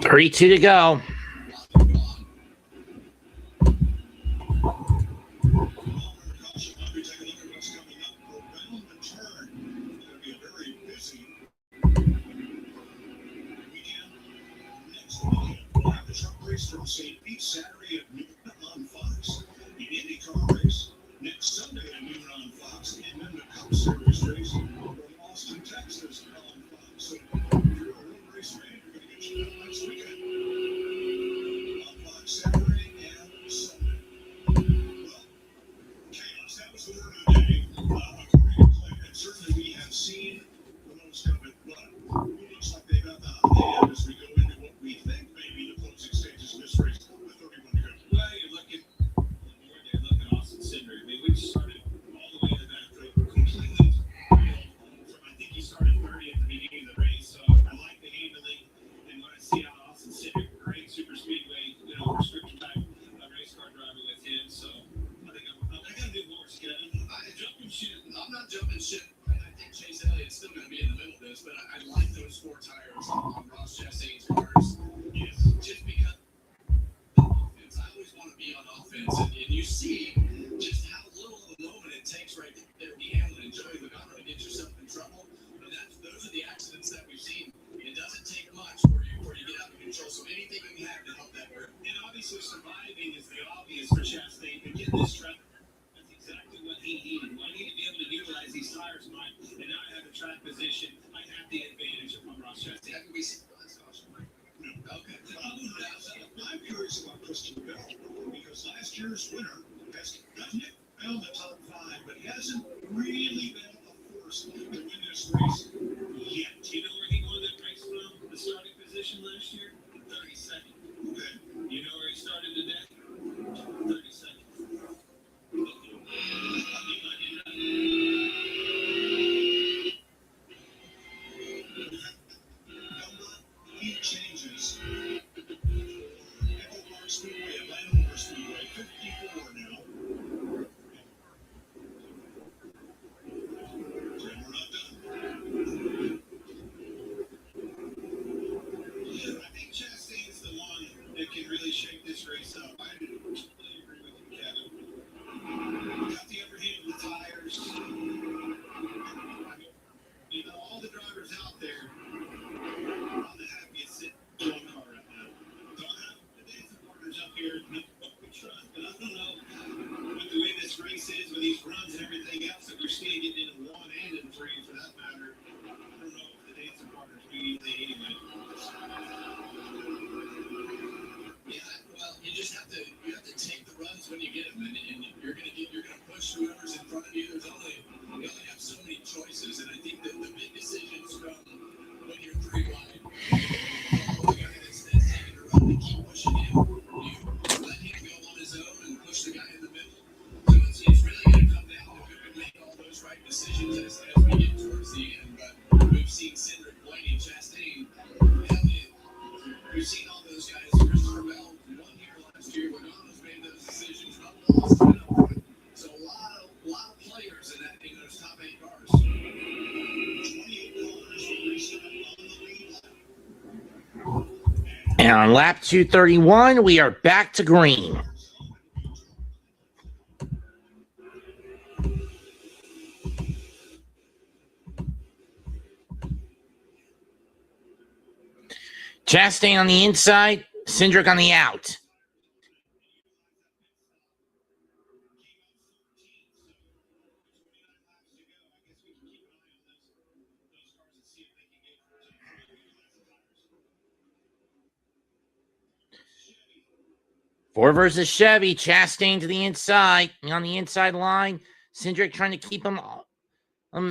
Three-two to go. From St. Pete Saturday at noon on Fox. The IndyCar race next Sunday at noon on Fox. And then the Cup Series race from Austin, Texas on Fox. So if you're a road race fan, you're going to get you that next weekend on Fox Saturday and Sunday. Well, chaos, that was the word of the day. According to Clint, and certainly we have seen the most of it, but it looks like they got the hot hand as we go into what we think may be the closing stages of this race with 31 to go. Well, you're looking Austin Cindric. I mean, we started all the way to that completely. I think he started 30 at the beginning of the race, so I like the handling. And when I see out Austin Cindric, great super speedway, restriction type race car driver with him. So I think I got to do more, Skinner. I'm not jumping ship. I think Chase Elliott's still going to be in the middle of this, but I like those four tires on Ross Chastain's cars. Yes, just because offense. I always want to be on offense, and you see just how little of a moment it takes right there, Deanna and Joey Logano to get yourself in trouble. But those are the accidents that we've seen. It doesn't take much for you get out of control. So anything you have to help that work. And obviously surviving is the And now I have a track position. I have the advantage of my Ross Chastain. Haven't we seen Ross caution? No. Okay. I'm curious about Christian Bell because last year's winner has not yet found the top 5, but he hasn't really been a force to win this race yet. Do you know where he won that race from? The starting position last year? 32nd. Okay. You know where he started today? 32nd. Number changes. Echopark Speedway, Atlanta Speedway, 54 now. And we're not done. I think Chastain's the one that can really shake this race up. I completely agree with you, Kevin. Got the upper hand with the tires. You know, all the drivers out there, I'm the happiest sitting in one car right now. Don't have the dancing partners up here. No, we trust, but I don't know with the way this race is, with these runs and everything else that we're seeing getting into 1 and in 3 for that matter. I don't know if the dancing partners do anything anyway. Yeah, well, you just have to take the runs when you get them, and you're gonna push whoever's in front of you. You only have so many choices, and I think that the big decisions from when you're 3 wide, the guy that's taking the run and keep pushing him, you let him go on his own and push the guy in the middle. So it's really going to come down to who can make all those right decisions as we get towards the end. But we've seen Cedric, Blaney, Chastain, we've seen all those guys. Christopher Bell won here last year when Almost made those decisions, not lost up front. So a lot of players in those top 8 cars. 28 cars will restart on the lead lap. And on lap 231, we are back to green. Chastain on the inside, Cindric on the out. Ford versus Chevy, Chastain to the inside, on the inside line. Cindric trying to keep him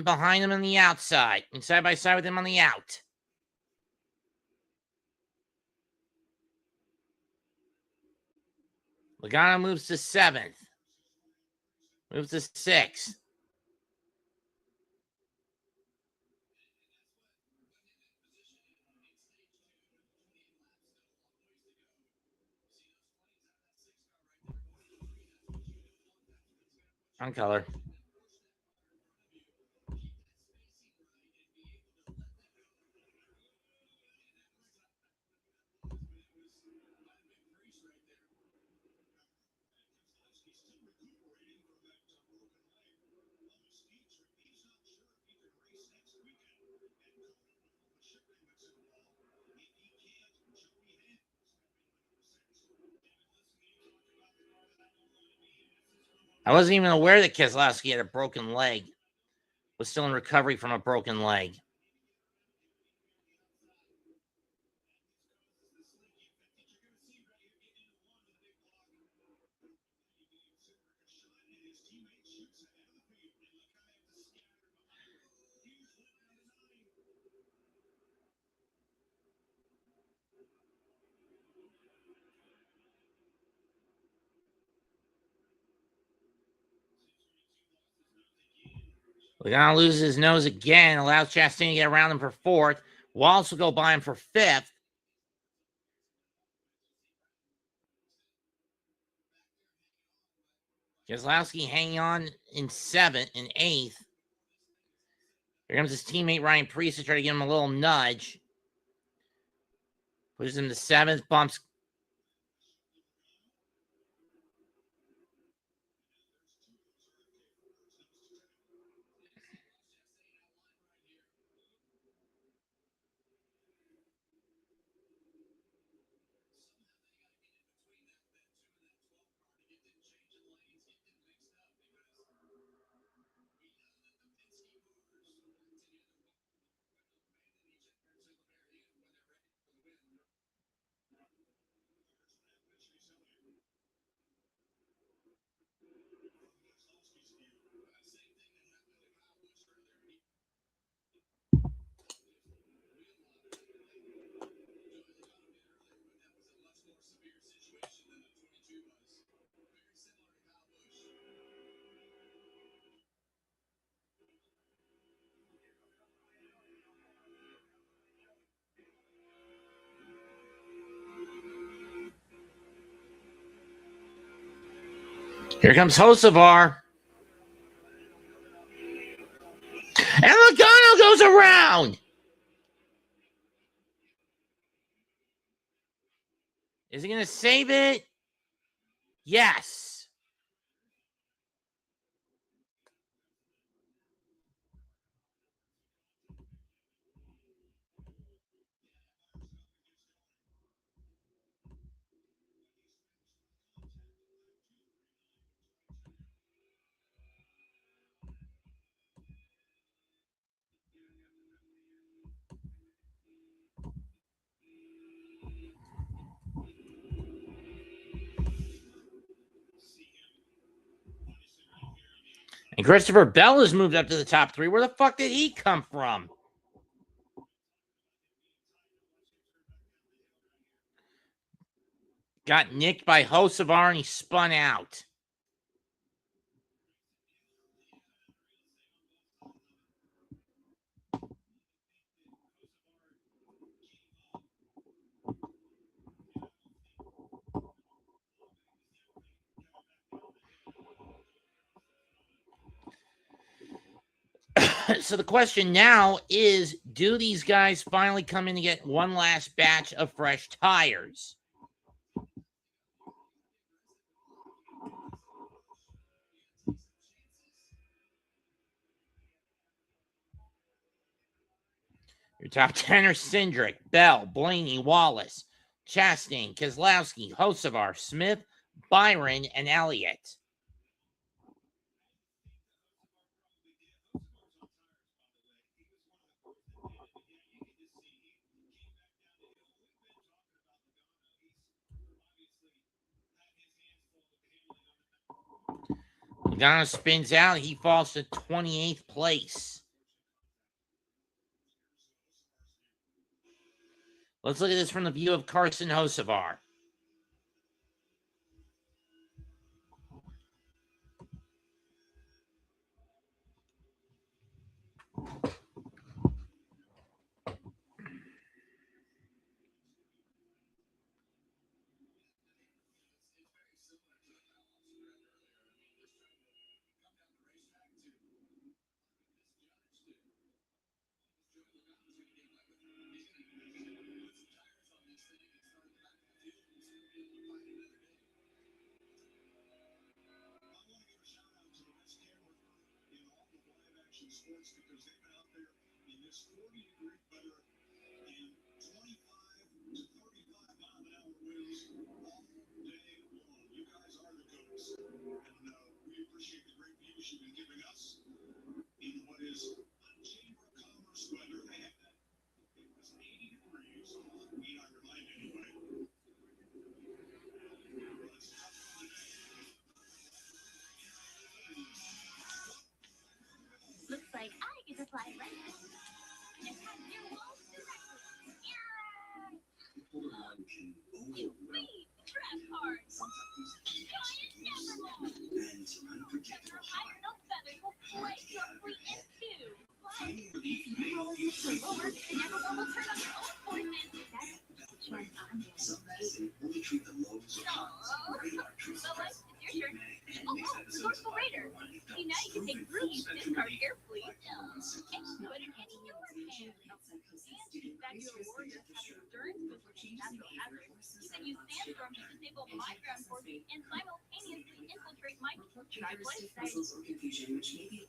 behind him on the outside, and side by side with him on the out. Logano moves to 7th. Moves to 6th. On color. I wasn't even aware that Keselowski had a broken leg. Was still in recovery from a broken leg. Logano loses his nose again, allows Chastain to get around him for 4th. Wallace will go by him for 5th. Keselowski hanging on in 7th and 8th. Here comes his teammate Ryan Preece to try to give him a little nudge. Pushes him to 7th, bumps. Here comes Hocevar. And Logano goes around. Is he going to save it? Yes. And Christopher Bell has moved up to the top 3. Where the fuck did he come from? Got nicked by Hocevar and he spun out. So the question now is, do these guys finally come in to get one last batch of fresh tires? Your top 10 are Cindric, Bell, Blaney, Wallace, Chastain, Keselowski, Hocevar, Smith, Byron, and Elliott. Logano spins out. He falls to 28th place. Let's look at this from the view of Carson Hocevar. Sports because they've been out there in this 40-degree weather and 25 to 35 mile an hour winds all day long. You guys are the goats, and we appreciate the great views you've been giving us in what is Chamber of Commerce weather. They had that. It was 80 degrees on Island anyway. Looks like I get to fly right now. And have your walls directly. You beat trap cards. Giant Nevermore. Your higher no feathers will break your free into. Roll over, the Nevermore will turn on your own forces. That's the choice I'm doing. It's your turn. Oh, Resourceful Raider. See, now you can take Ruby's discard carefully and put it in your hand. And that your warriors have endurance boost and natural hazards. You can use Sandstorm to disable my ground forces and simultaneously infiltrate my dry place site. Or confusion, which may be,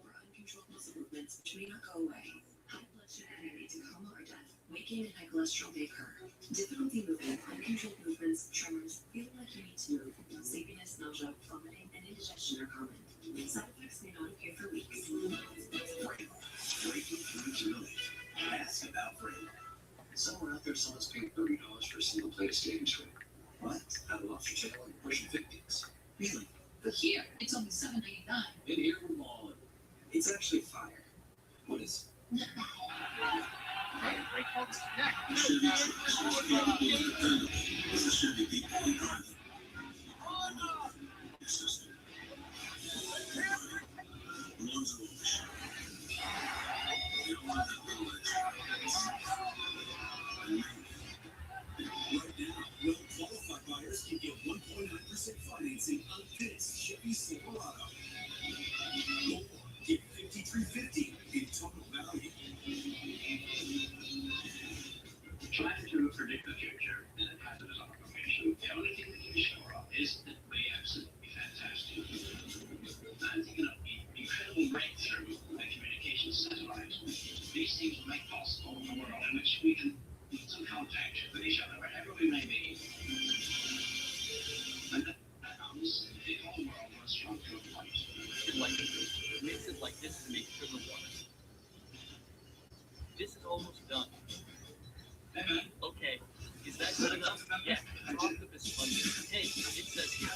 or uncontrolled muscle movements, which may not go away. High blood sugar may lead to coma or death. Weight gain and high cholesterol may occur. Difficulty moving, uncontrolled movements, tremors, feeling like you need to move, sleepiness, nausea, vomiting, and indigestion are common. Side effects may not appear for weeks. Breaking foods early. Ask about Brady. Somewhere out there, someone's paying $30 for a single plate of steak and shrimp. What? Out of lobster tail and pushing 50s. Really? But here, it's only $7.99. In here, we're all. It's actually fire. What is it? Well-qualified buyers can get 1.9% financing on this seems to make possible a world in which we can keep some contact with each other wherever we may be. And that comes the whole world must come to a point. Mix it like this to make sugar water. This is almost done. Okay, is that good enough? Yeah, drop the biscuit. Hey, it says here.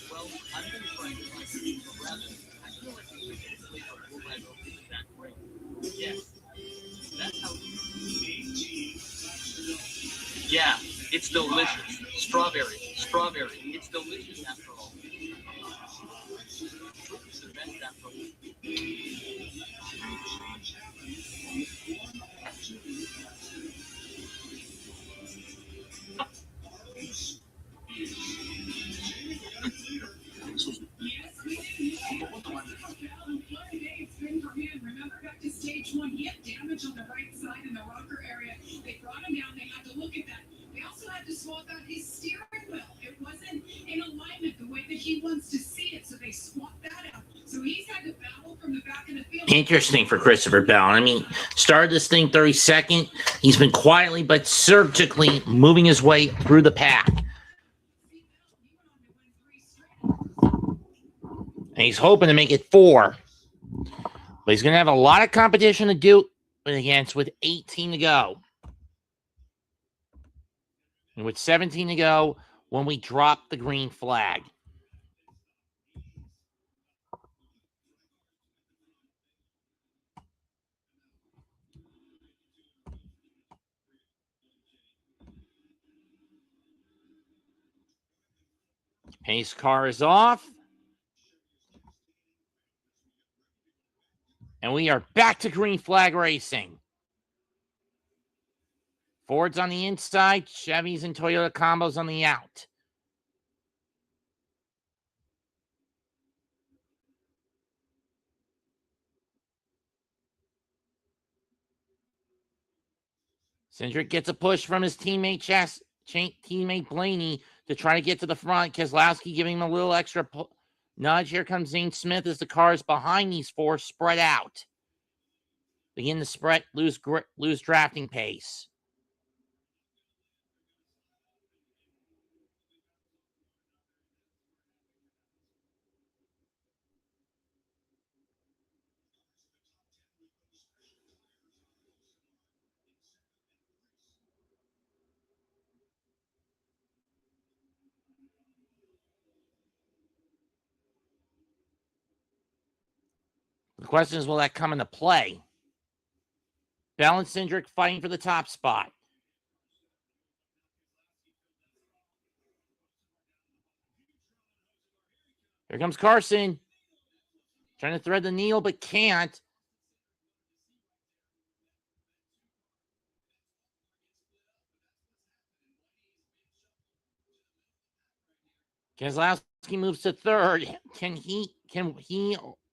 Well, I'm going to try to find it, but rather, I feel like we should get a flavor of what I wrote in that ring. Yes, that's how. Yeah, it's delicious. Strawberry, strawberry. It's delicious after all. It's the best after all. Remember back to stage one, he had damage on the right side in the rocker area. They brought him down. They had to look at that. They also had to swap out his steering wheel. It wasn't in alignment the way that he wants to see it, so they swapped that out. So he's had to battle from the back of the field. Interesting for Christopher Bell. I mean, started this thing 32nd. He's been quietly but surgically moving his way through the pack. And he's hoping to make it 4. But he's going to have a lot of competition to do it against with 18 to go. And with 17 to go when we drop the green flag. Pace car is off. And we are back to green flag racing. Ford's on the inside. Chevys and Toyota combos on the out. Cindric gets a push from his teammate Blaney to try to get to the front. Keselowski giving him a little extra nudge. Here comes Zane Smith as the cars behind these 4 spread out. Begin to spread, lose drafting pace. The question is, will that come into play? Bell and Cindric fighting for the top spot. Here comes Carson. Trying to thread the needle, but can't. Keselowski moves to 3rd. Can he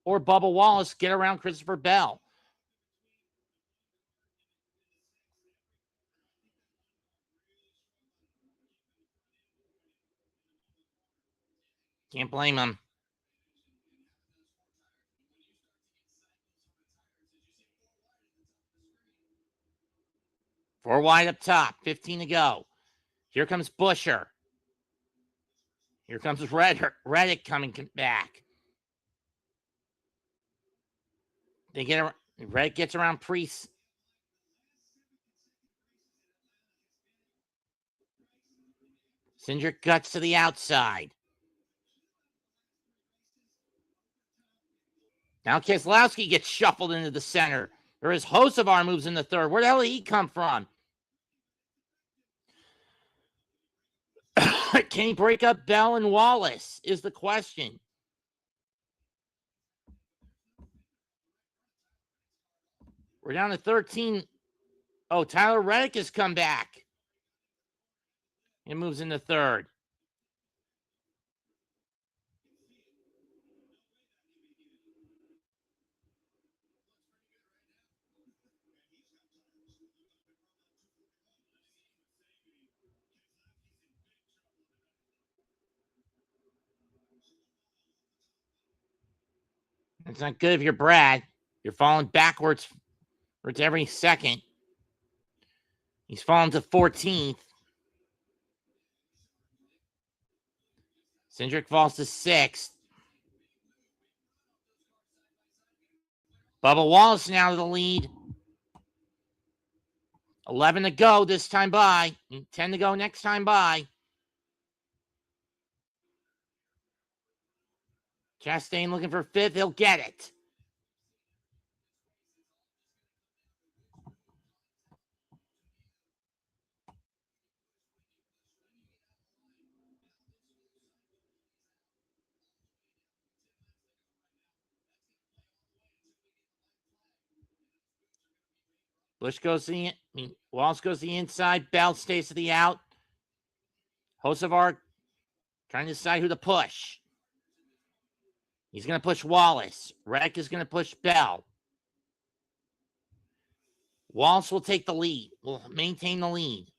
or Bubba Wallace get around Christopher Bell? Can't blame him. 4 wide up top, 15 to go. Here comes Buescher. Here comes Reddick coming back. Reddick gets around Priest. Cindric guts to the outside. Now Keselowski gets shuffled into the center. Or as Hocevar moves in the 3rd. Where the hell did he come from? Can he break up Bell and Wallace is the question. We're down to 13. Oh, Tyler Reddick has come back. He moves into 3rd. It's not good if you're Brad. You're falling backwards for every second. He's fallen to 14th. Cindric falls to 6th. Bubba Wallace now to the lead. 11 to go this time by. 10 to go next time by. Chastain looking for 5th. He'll get it. Bush goes to the Wallace goes to the inside. Bell stays to the out. Hocevar trying to decide who to push. He's going to push Wallace. Reddick is going to push Bell. Wallace will take the lead. Will maintain the lead.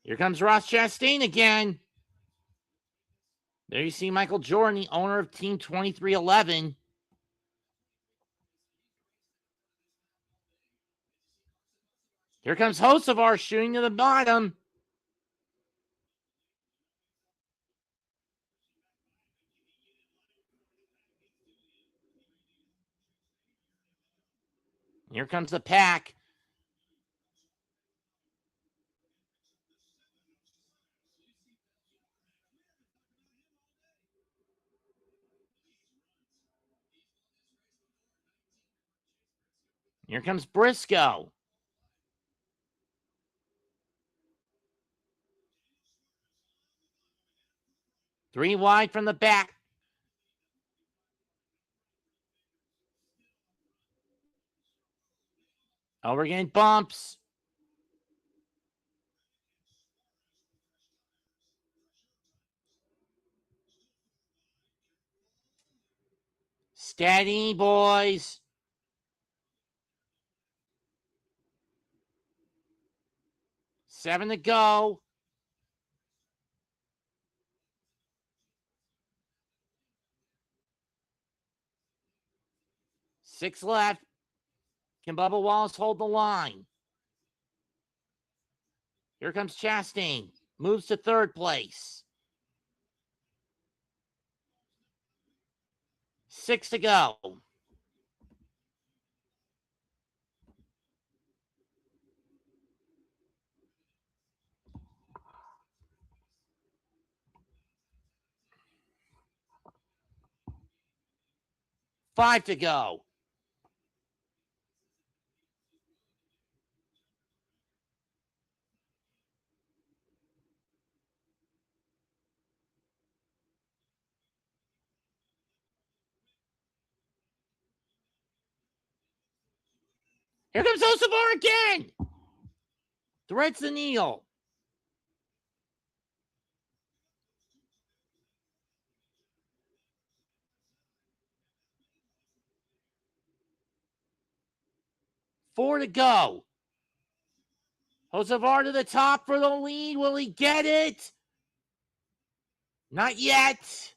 Here comes Ross Chastain again. There you see Michael Jordan, the owner of Team 2311. Here comes Hocevar shooting to the bottom. Here comes the pack. Here comes Briscoe. Three wide from the back. Oh, we're getting bumps. Steady, boys. Seven to go. Six left. Can Bubba Wallace hold the line? Here comes Chastain. Moves to third place. 6 to go. Five to go. Here comes Hocevar again. Threads the needle. Four to go. Hocevar to the top for the lead. Will he get it? Not yet.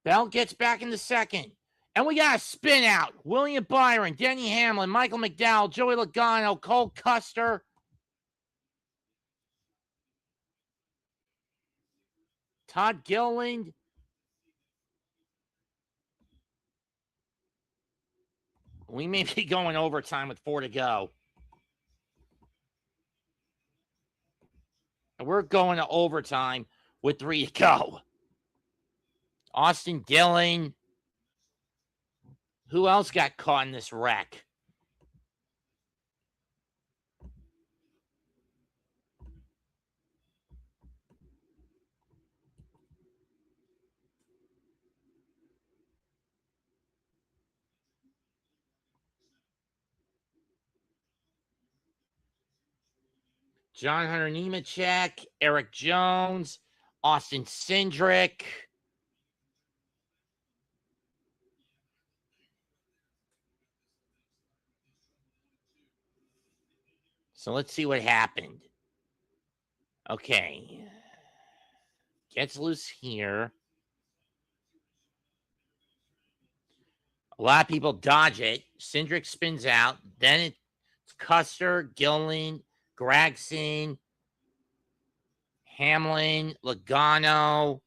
Bell gets back in the second. And we got a spin out. William Byron, Denny Hamlin, Michael McDowell, Joey Logano, Cole Custer. Todd Gilliland. We may be going overtime with 4 to go. And we're going to overtime with 3 to go. Austin Dillon. Who else got caught in this wreck? John Hunter Nemechek, Eric Jones, Austin Cindric. So let's see what happened. Okay. Gets loose here. A lot of people dodge it. Cindric spins out. Then it's Custer, Gillen, Gregson, Hamlin, Logano.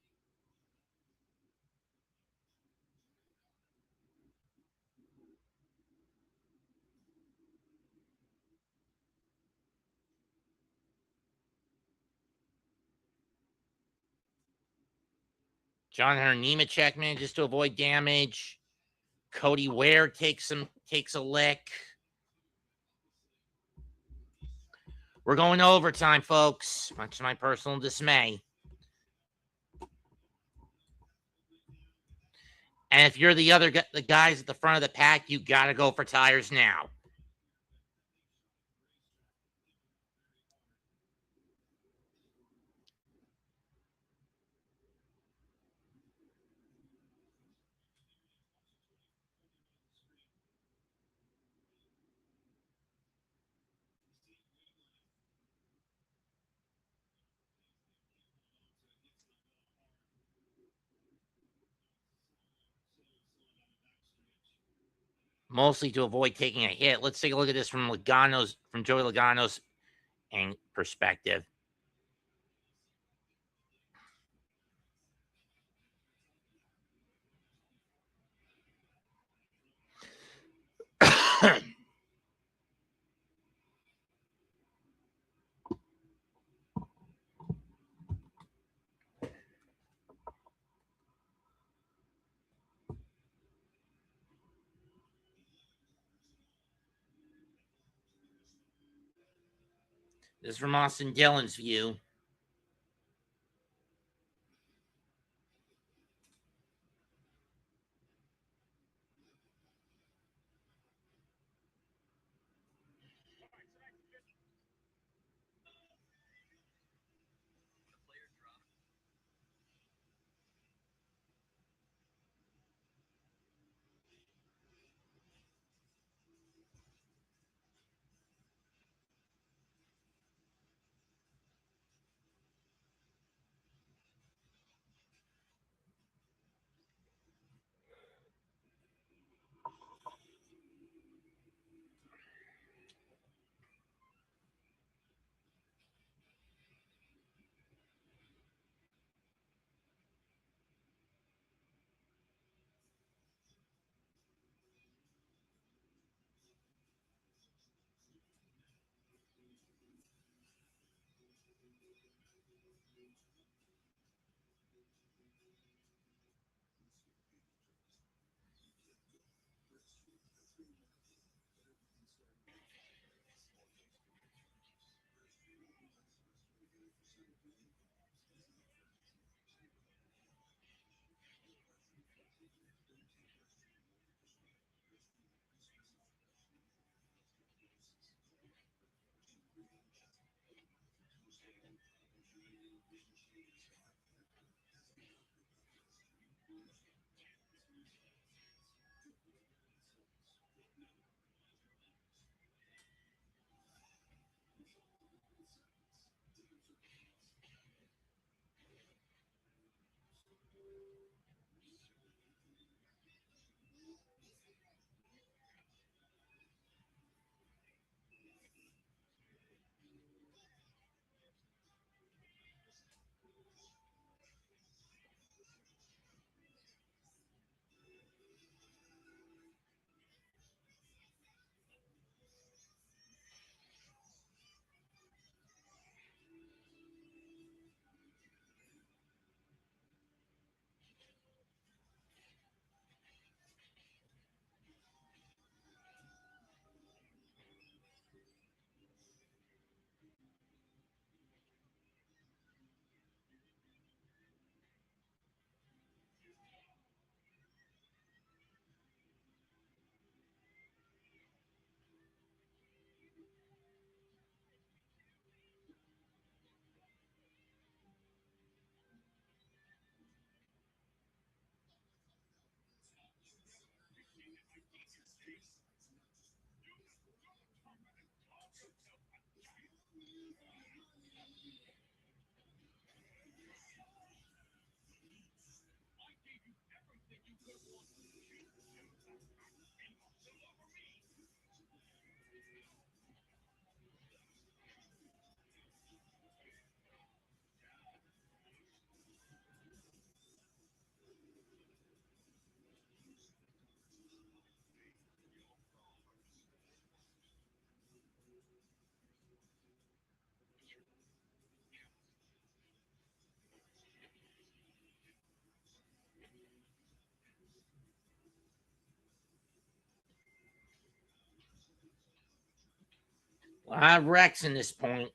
John Hunter Nemechek manages to avoid damage. Cody Ware takes a lick. We're going to overtime, folks, much to my personal dismay. And if you're the guys at the front of the pack, you got to go for tires now. Mostly to avoid taking a hit. Let's take a look at this from Joey Logano's perspective. This is from Austin Dillon's view. A lot of wrecks in this point.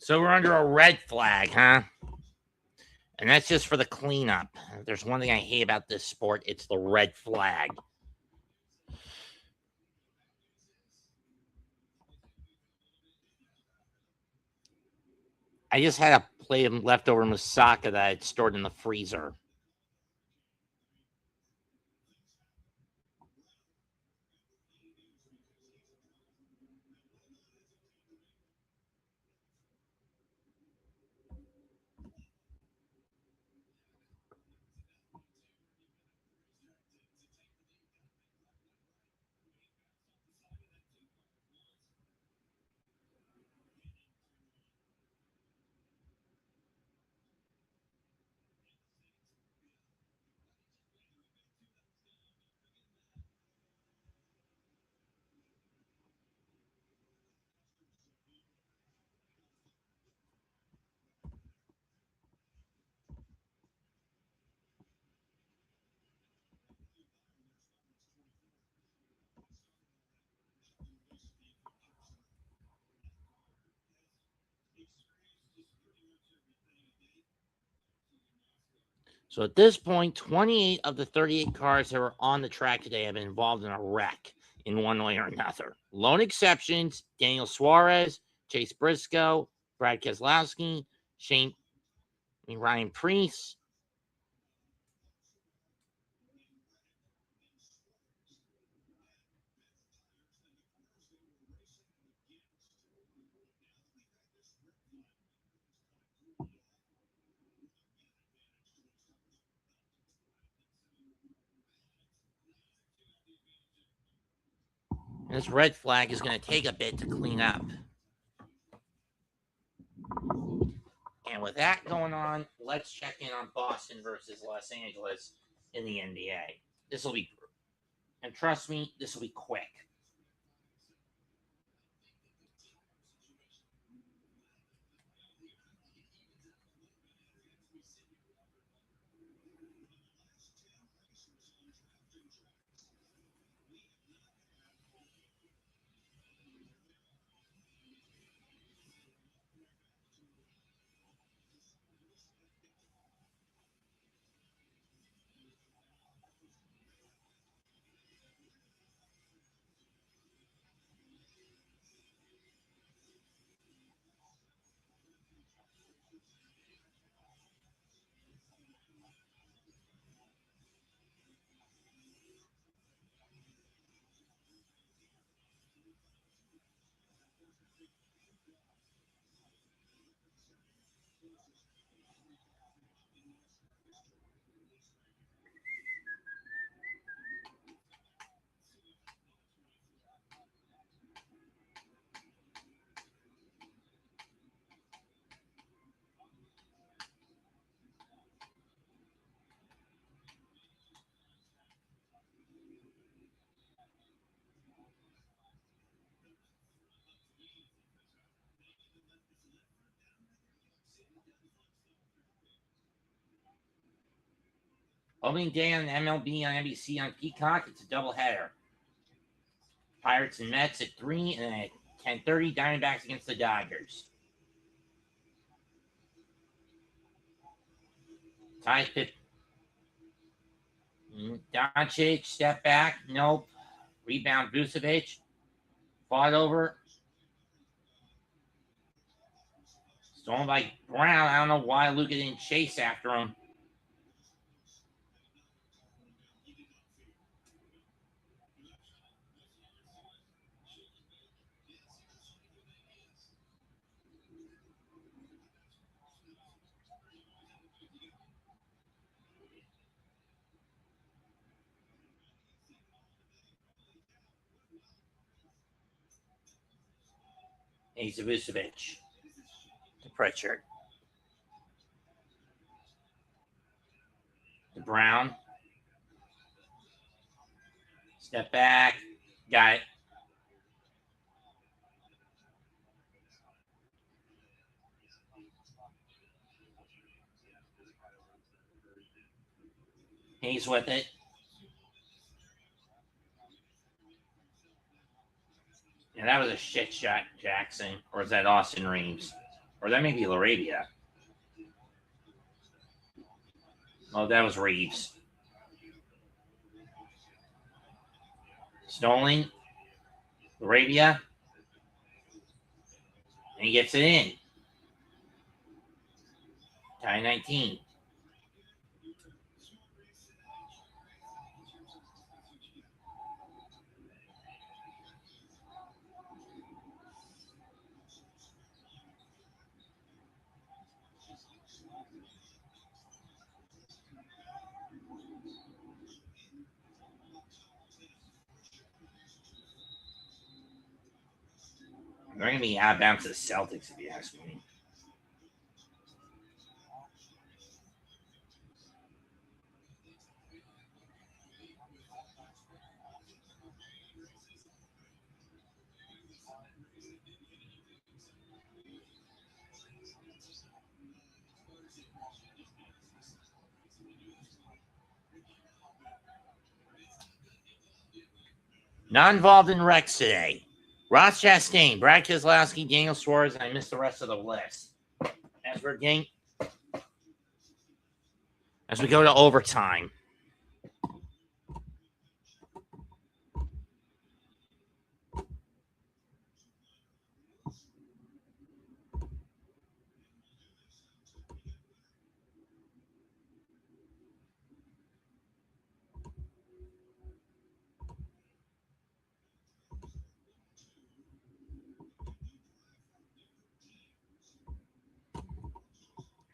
So we're under a red flag, huh? And that's just for the cleanup. If there's one thing I hate about this sport, it's the red flag. I just had a plate of leftover moussaka that I'd stored in the freezer. So at this point, 28 of the 38 cars that were on the track today have been involved in a wreck in one way or another. Lone exceptions: Daniel Suarez, Chase Briscoe, Brad Keselowski, Ryan Preece. This red flag is going to take a bit to clean up. And with that going on, let's check in on Boston versus Los Angeles in the NBA. This will be, and trust me, this will be quick. Opening day on MLB on NBC on Peacock. It's a doubleheader. Pirates and Mets at 3, and then at 10:30, Diamondbacks against the Dodgers. Ties pit. Doncic, step back. Nope. Rebound, Vucevic. Fought over. Stolen by Brown. I don't know why Luka didn't chase after him. He's Vucevic. To Pritchard. To Brown. Step back. Got it. He's with it. Yeah, that was a shit shot, Jackson. Or is that Austin Reeves? Or that may be Laravia. Oh, that was Reeves. Stolen. Laravia. And he gets it in. Tie 19. They're going to be out of bounds to the Celtics, if you ask me. Not involved in wrecks today. Ross Chastain, Brad Keselowski, Daniel Suarez, and I missed the rest of the list. As we go to overtime.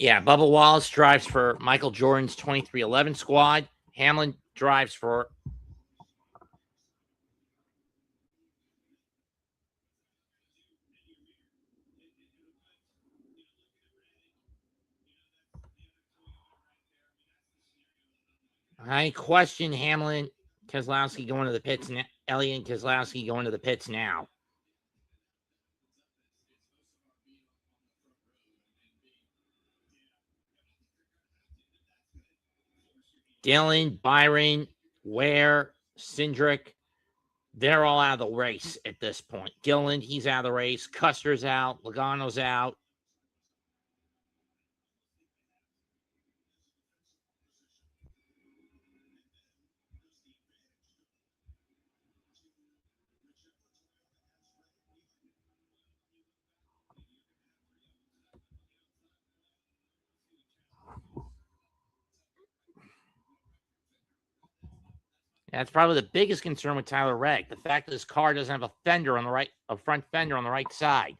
Yeah, Bubba Wallace drives for Michael Jordan's 2311 squad. Hamlin drives for I question Hamlin, Keselowski going to the pits now. Elliott and Keselowski going to the pits now. Dillon, Byron, Ware, Cindric, they're all out of the race at this point. Gilliland, he's out of the race. Custer's out. Logano's out. That's probably the biggest concern with Tyler Reddick. The fact that his car doesn't have a fender on the right, a front fender on the right side.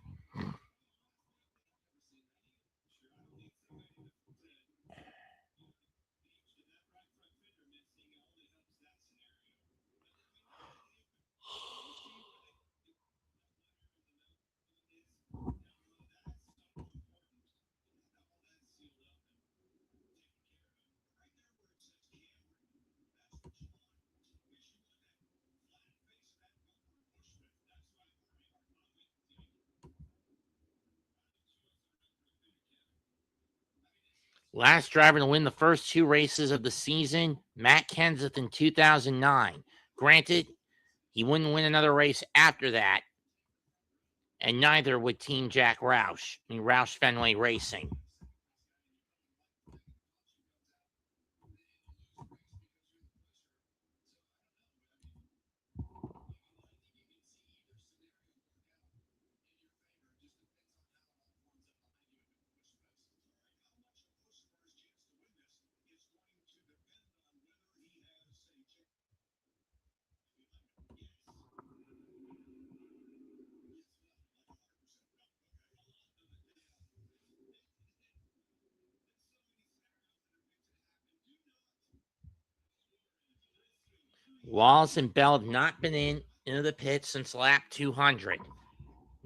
Last driver to win the first 2 races of the season, Matt Kenseth in 2009. Granted, he wouldn't win another race after that, and neither would Team Jack Roush, Roush Fenway Racing. Wallace and Bell have not been into the pit since lap 200.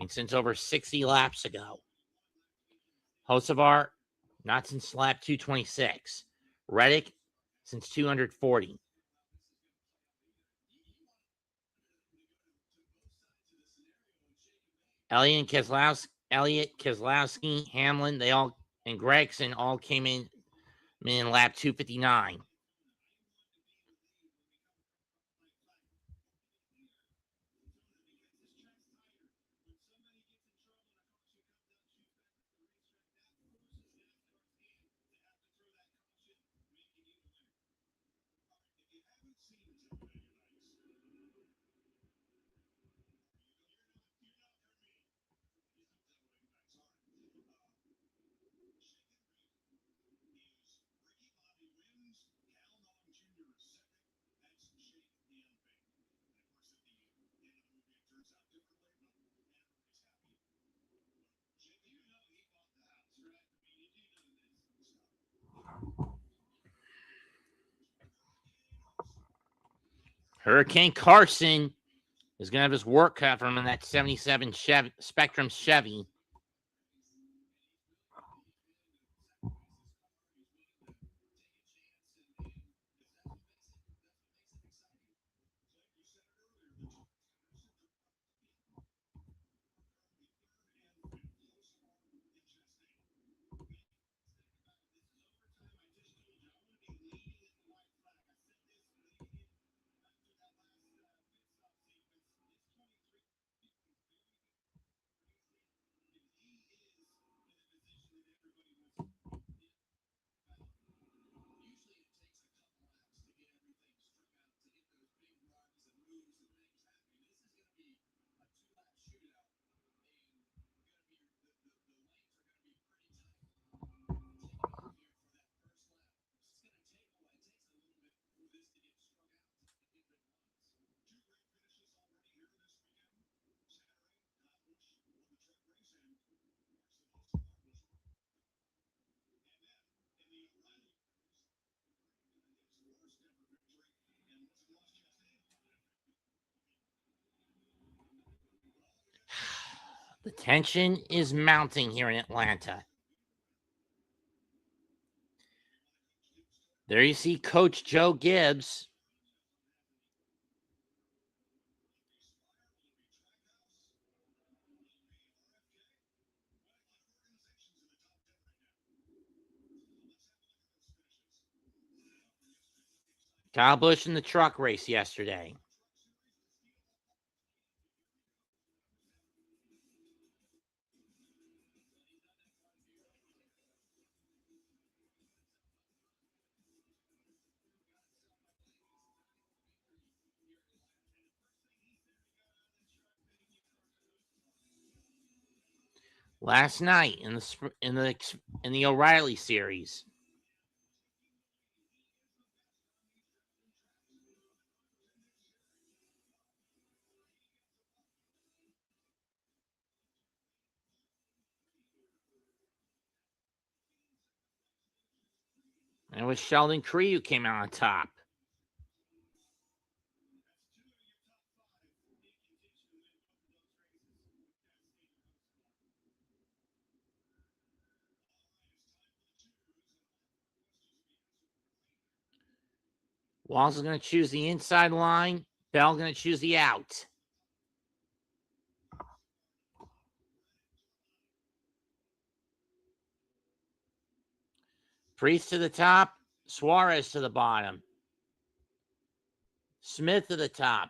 Since over 60 laps ago. Hocevar, not since lap 226. Reddick, since 240. Elliott, Keselowski, Hamlin, and Gregson all came in lap 259. Hurricane Carson is going to have his work cut for him in that 77 Spectrum Chevy. The tension is mounting here in Atlanta. There you see Coach Joe Gibbs. Kyle Busch in the truck race yesterday. Last night in the O'Reilly series. And it was Sheldon Cree who came out on top. Walls is going to choose the inside line. Bell going to choose the out. Priest to the top. Suarez to the bottom. Smith to the top.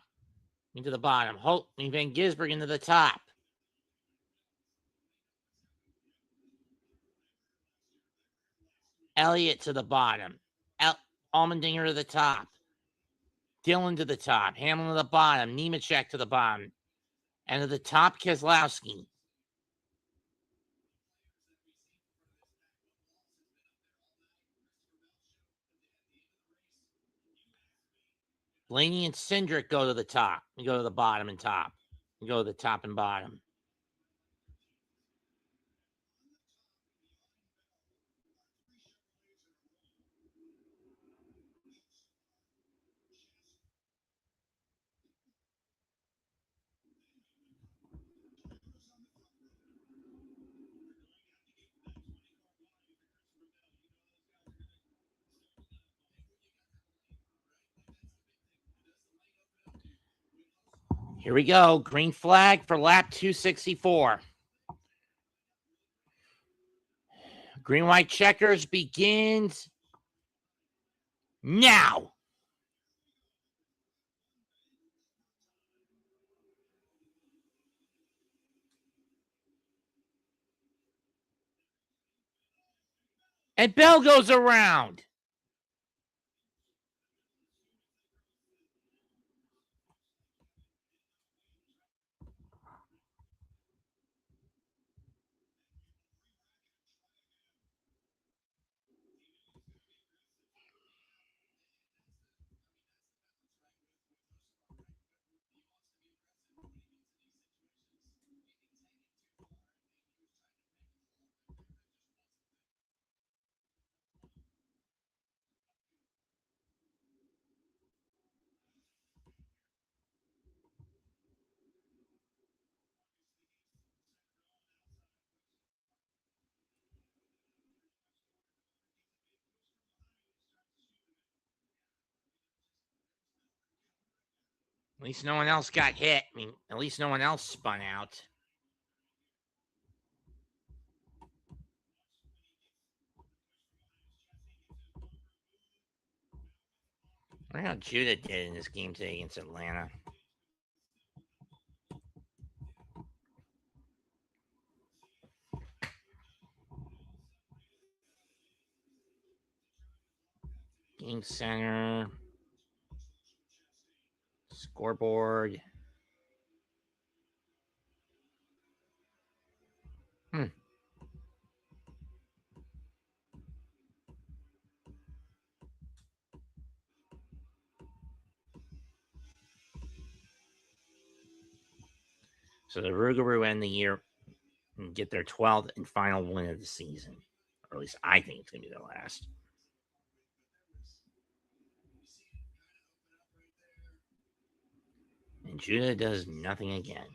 Into the bottom. Holt and Van Gisbergen into the top. Elliott to the bottom. Allmendinger to the top. Dillon to the top. Hamlin to the bottom. Nemechek to the bottom. And to the top, Keselowski. Blaney and Cindric go to the top. We go to the bottom and top. We go to the top and bottom. Here we go. Green flag for lap 264. Green white checkers begins now. And Bell goes around. At least no one else got hit. I mean, at least no one else spun out. I wonder how Judah did in this game today against Atlanta. Game center. Scoreboard. So the Rougarou end the year and get their 12th and final win of the season. Or at least I think it's going to be their last. And Judah does nothing again.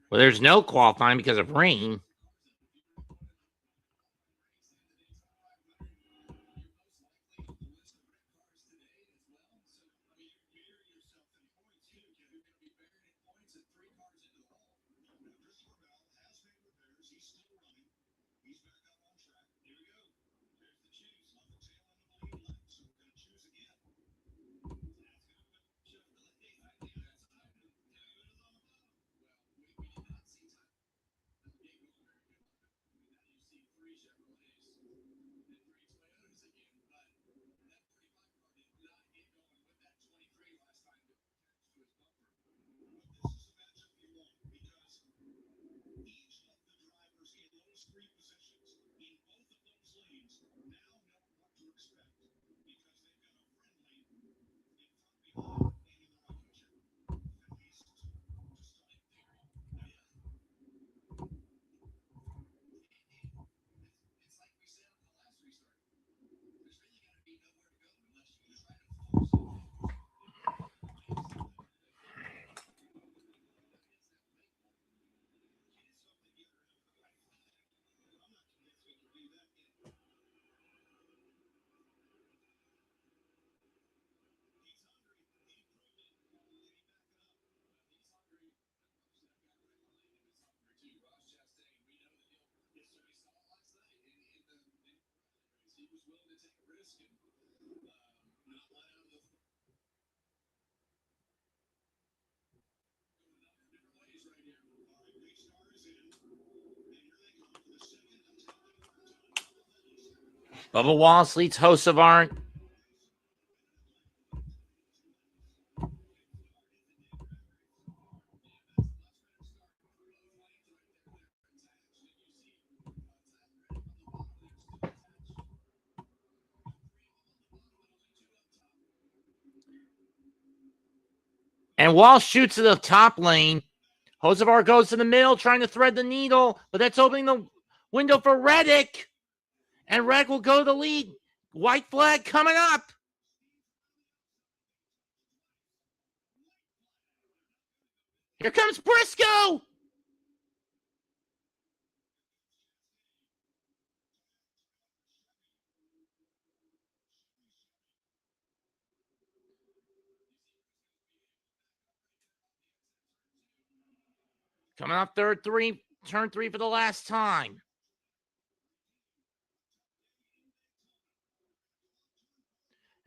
Well, there's no qualifying because of rain. Bubba Wallace leads Hocevar. And Walsh shoots to the top lane. Hocevar goes to the middle, trying to thread the needle, but that's opening the window for Reddick. And Reddick will go to the lead. White flag coming up. Here comes Briscoe. Coming off turn three for the last time.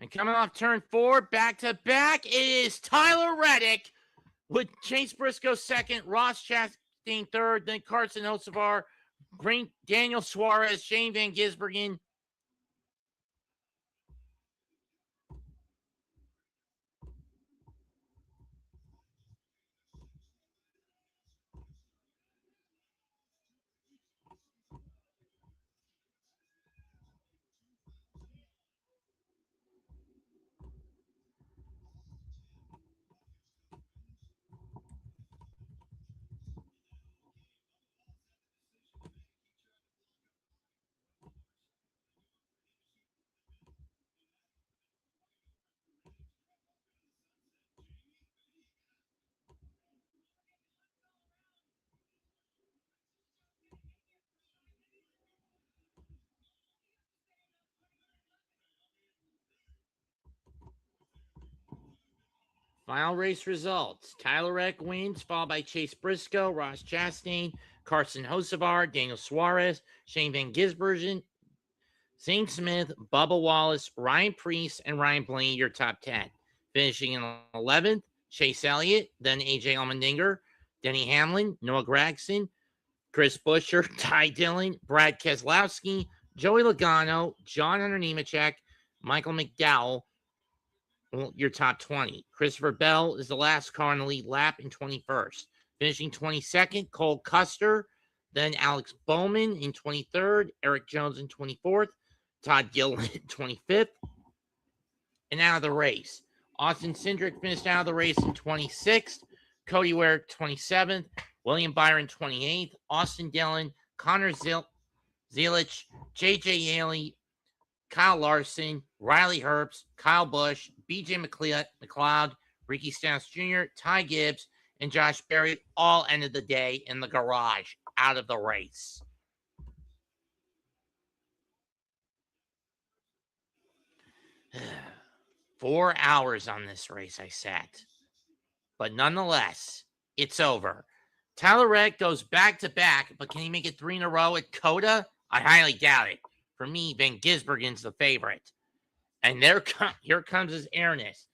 And coming off turn 4, back to back, it is Tyler Reddick with Chase Briscoe second, Ross Chastain third, then Carson Hocevar, Daniel Suarez, Shane Van Gisbergen. Final race results. Tyler Reddick wins, followed by Chase Briscoe, Ross Chastain, Carson Hocevar, Daniel Suarez, Shane Van Gisbergen, Zane Smith, Bubba Wallace, Ryan Preece, and Ryan Blaney, your top 10. Finishing in 11th, Chase Elliott, then AJ Allmendinger, Denny Hamlin, Noah Gragson, Chris Buescher, Ty Dillon, Brad Keselowski, Joey Logano, John Hunter Nemechek, Michael McDowell, your top 20. Christopher Bell is the last car in the lead lap in 21st. Finishing 22nd, Cole Custer, then Alex Bowman in 23rd, Eric Jones in 24th, Todd Gilliland in 25th. And out of the race, Austin Cindric finished out of the race in 26th, Cody Ware 27th, William Byron 28th, Austin Dillon, Connor Zielich, JJ Yaley, Kyle Larson, Riley Herbst, Kyle Busch, BJ McLeod, Ricky Stenhouse Jr., Ty Gibbs, and Josh Berry all ended the day in the garage, out of the race. Four hours on this race I sat. But nonetheless, it's over. Tyler Reddick goes back-to-back, but can he make it 3 in a row at Coda? I highly doubt it. For me, Van Gisbergen's the favorite. And here comes his airness.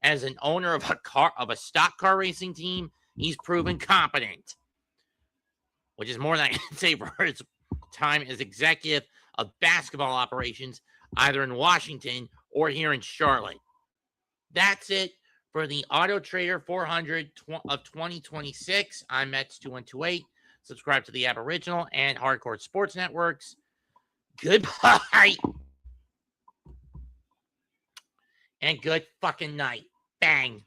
As an owner of a stock car racing team, he's proven competent, which is more than I can say for his time as executive of basketball operations, either in Washington or here in Charlotte. That's it for the Autotrader 400 of 2026. I'm Mets2128. Subscribe to the Aboriginal and Hardcore Sports Networks. Goodbye. And good fucking night. Bang.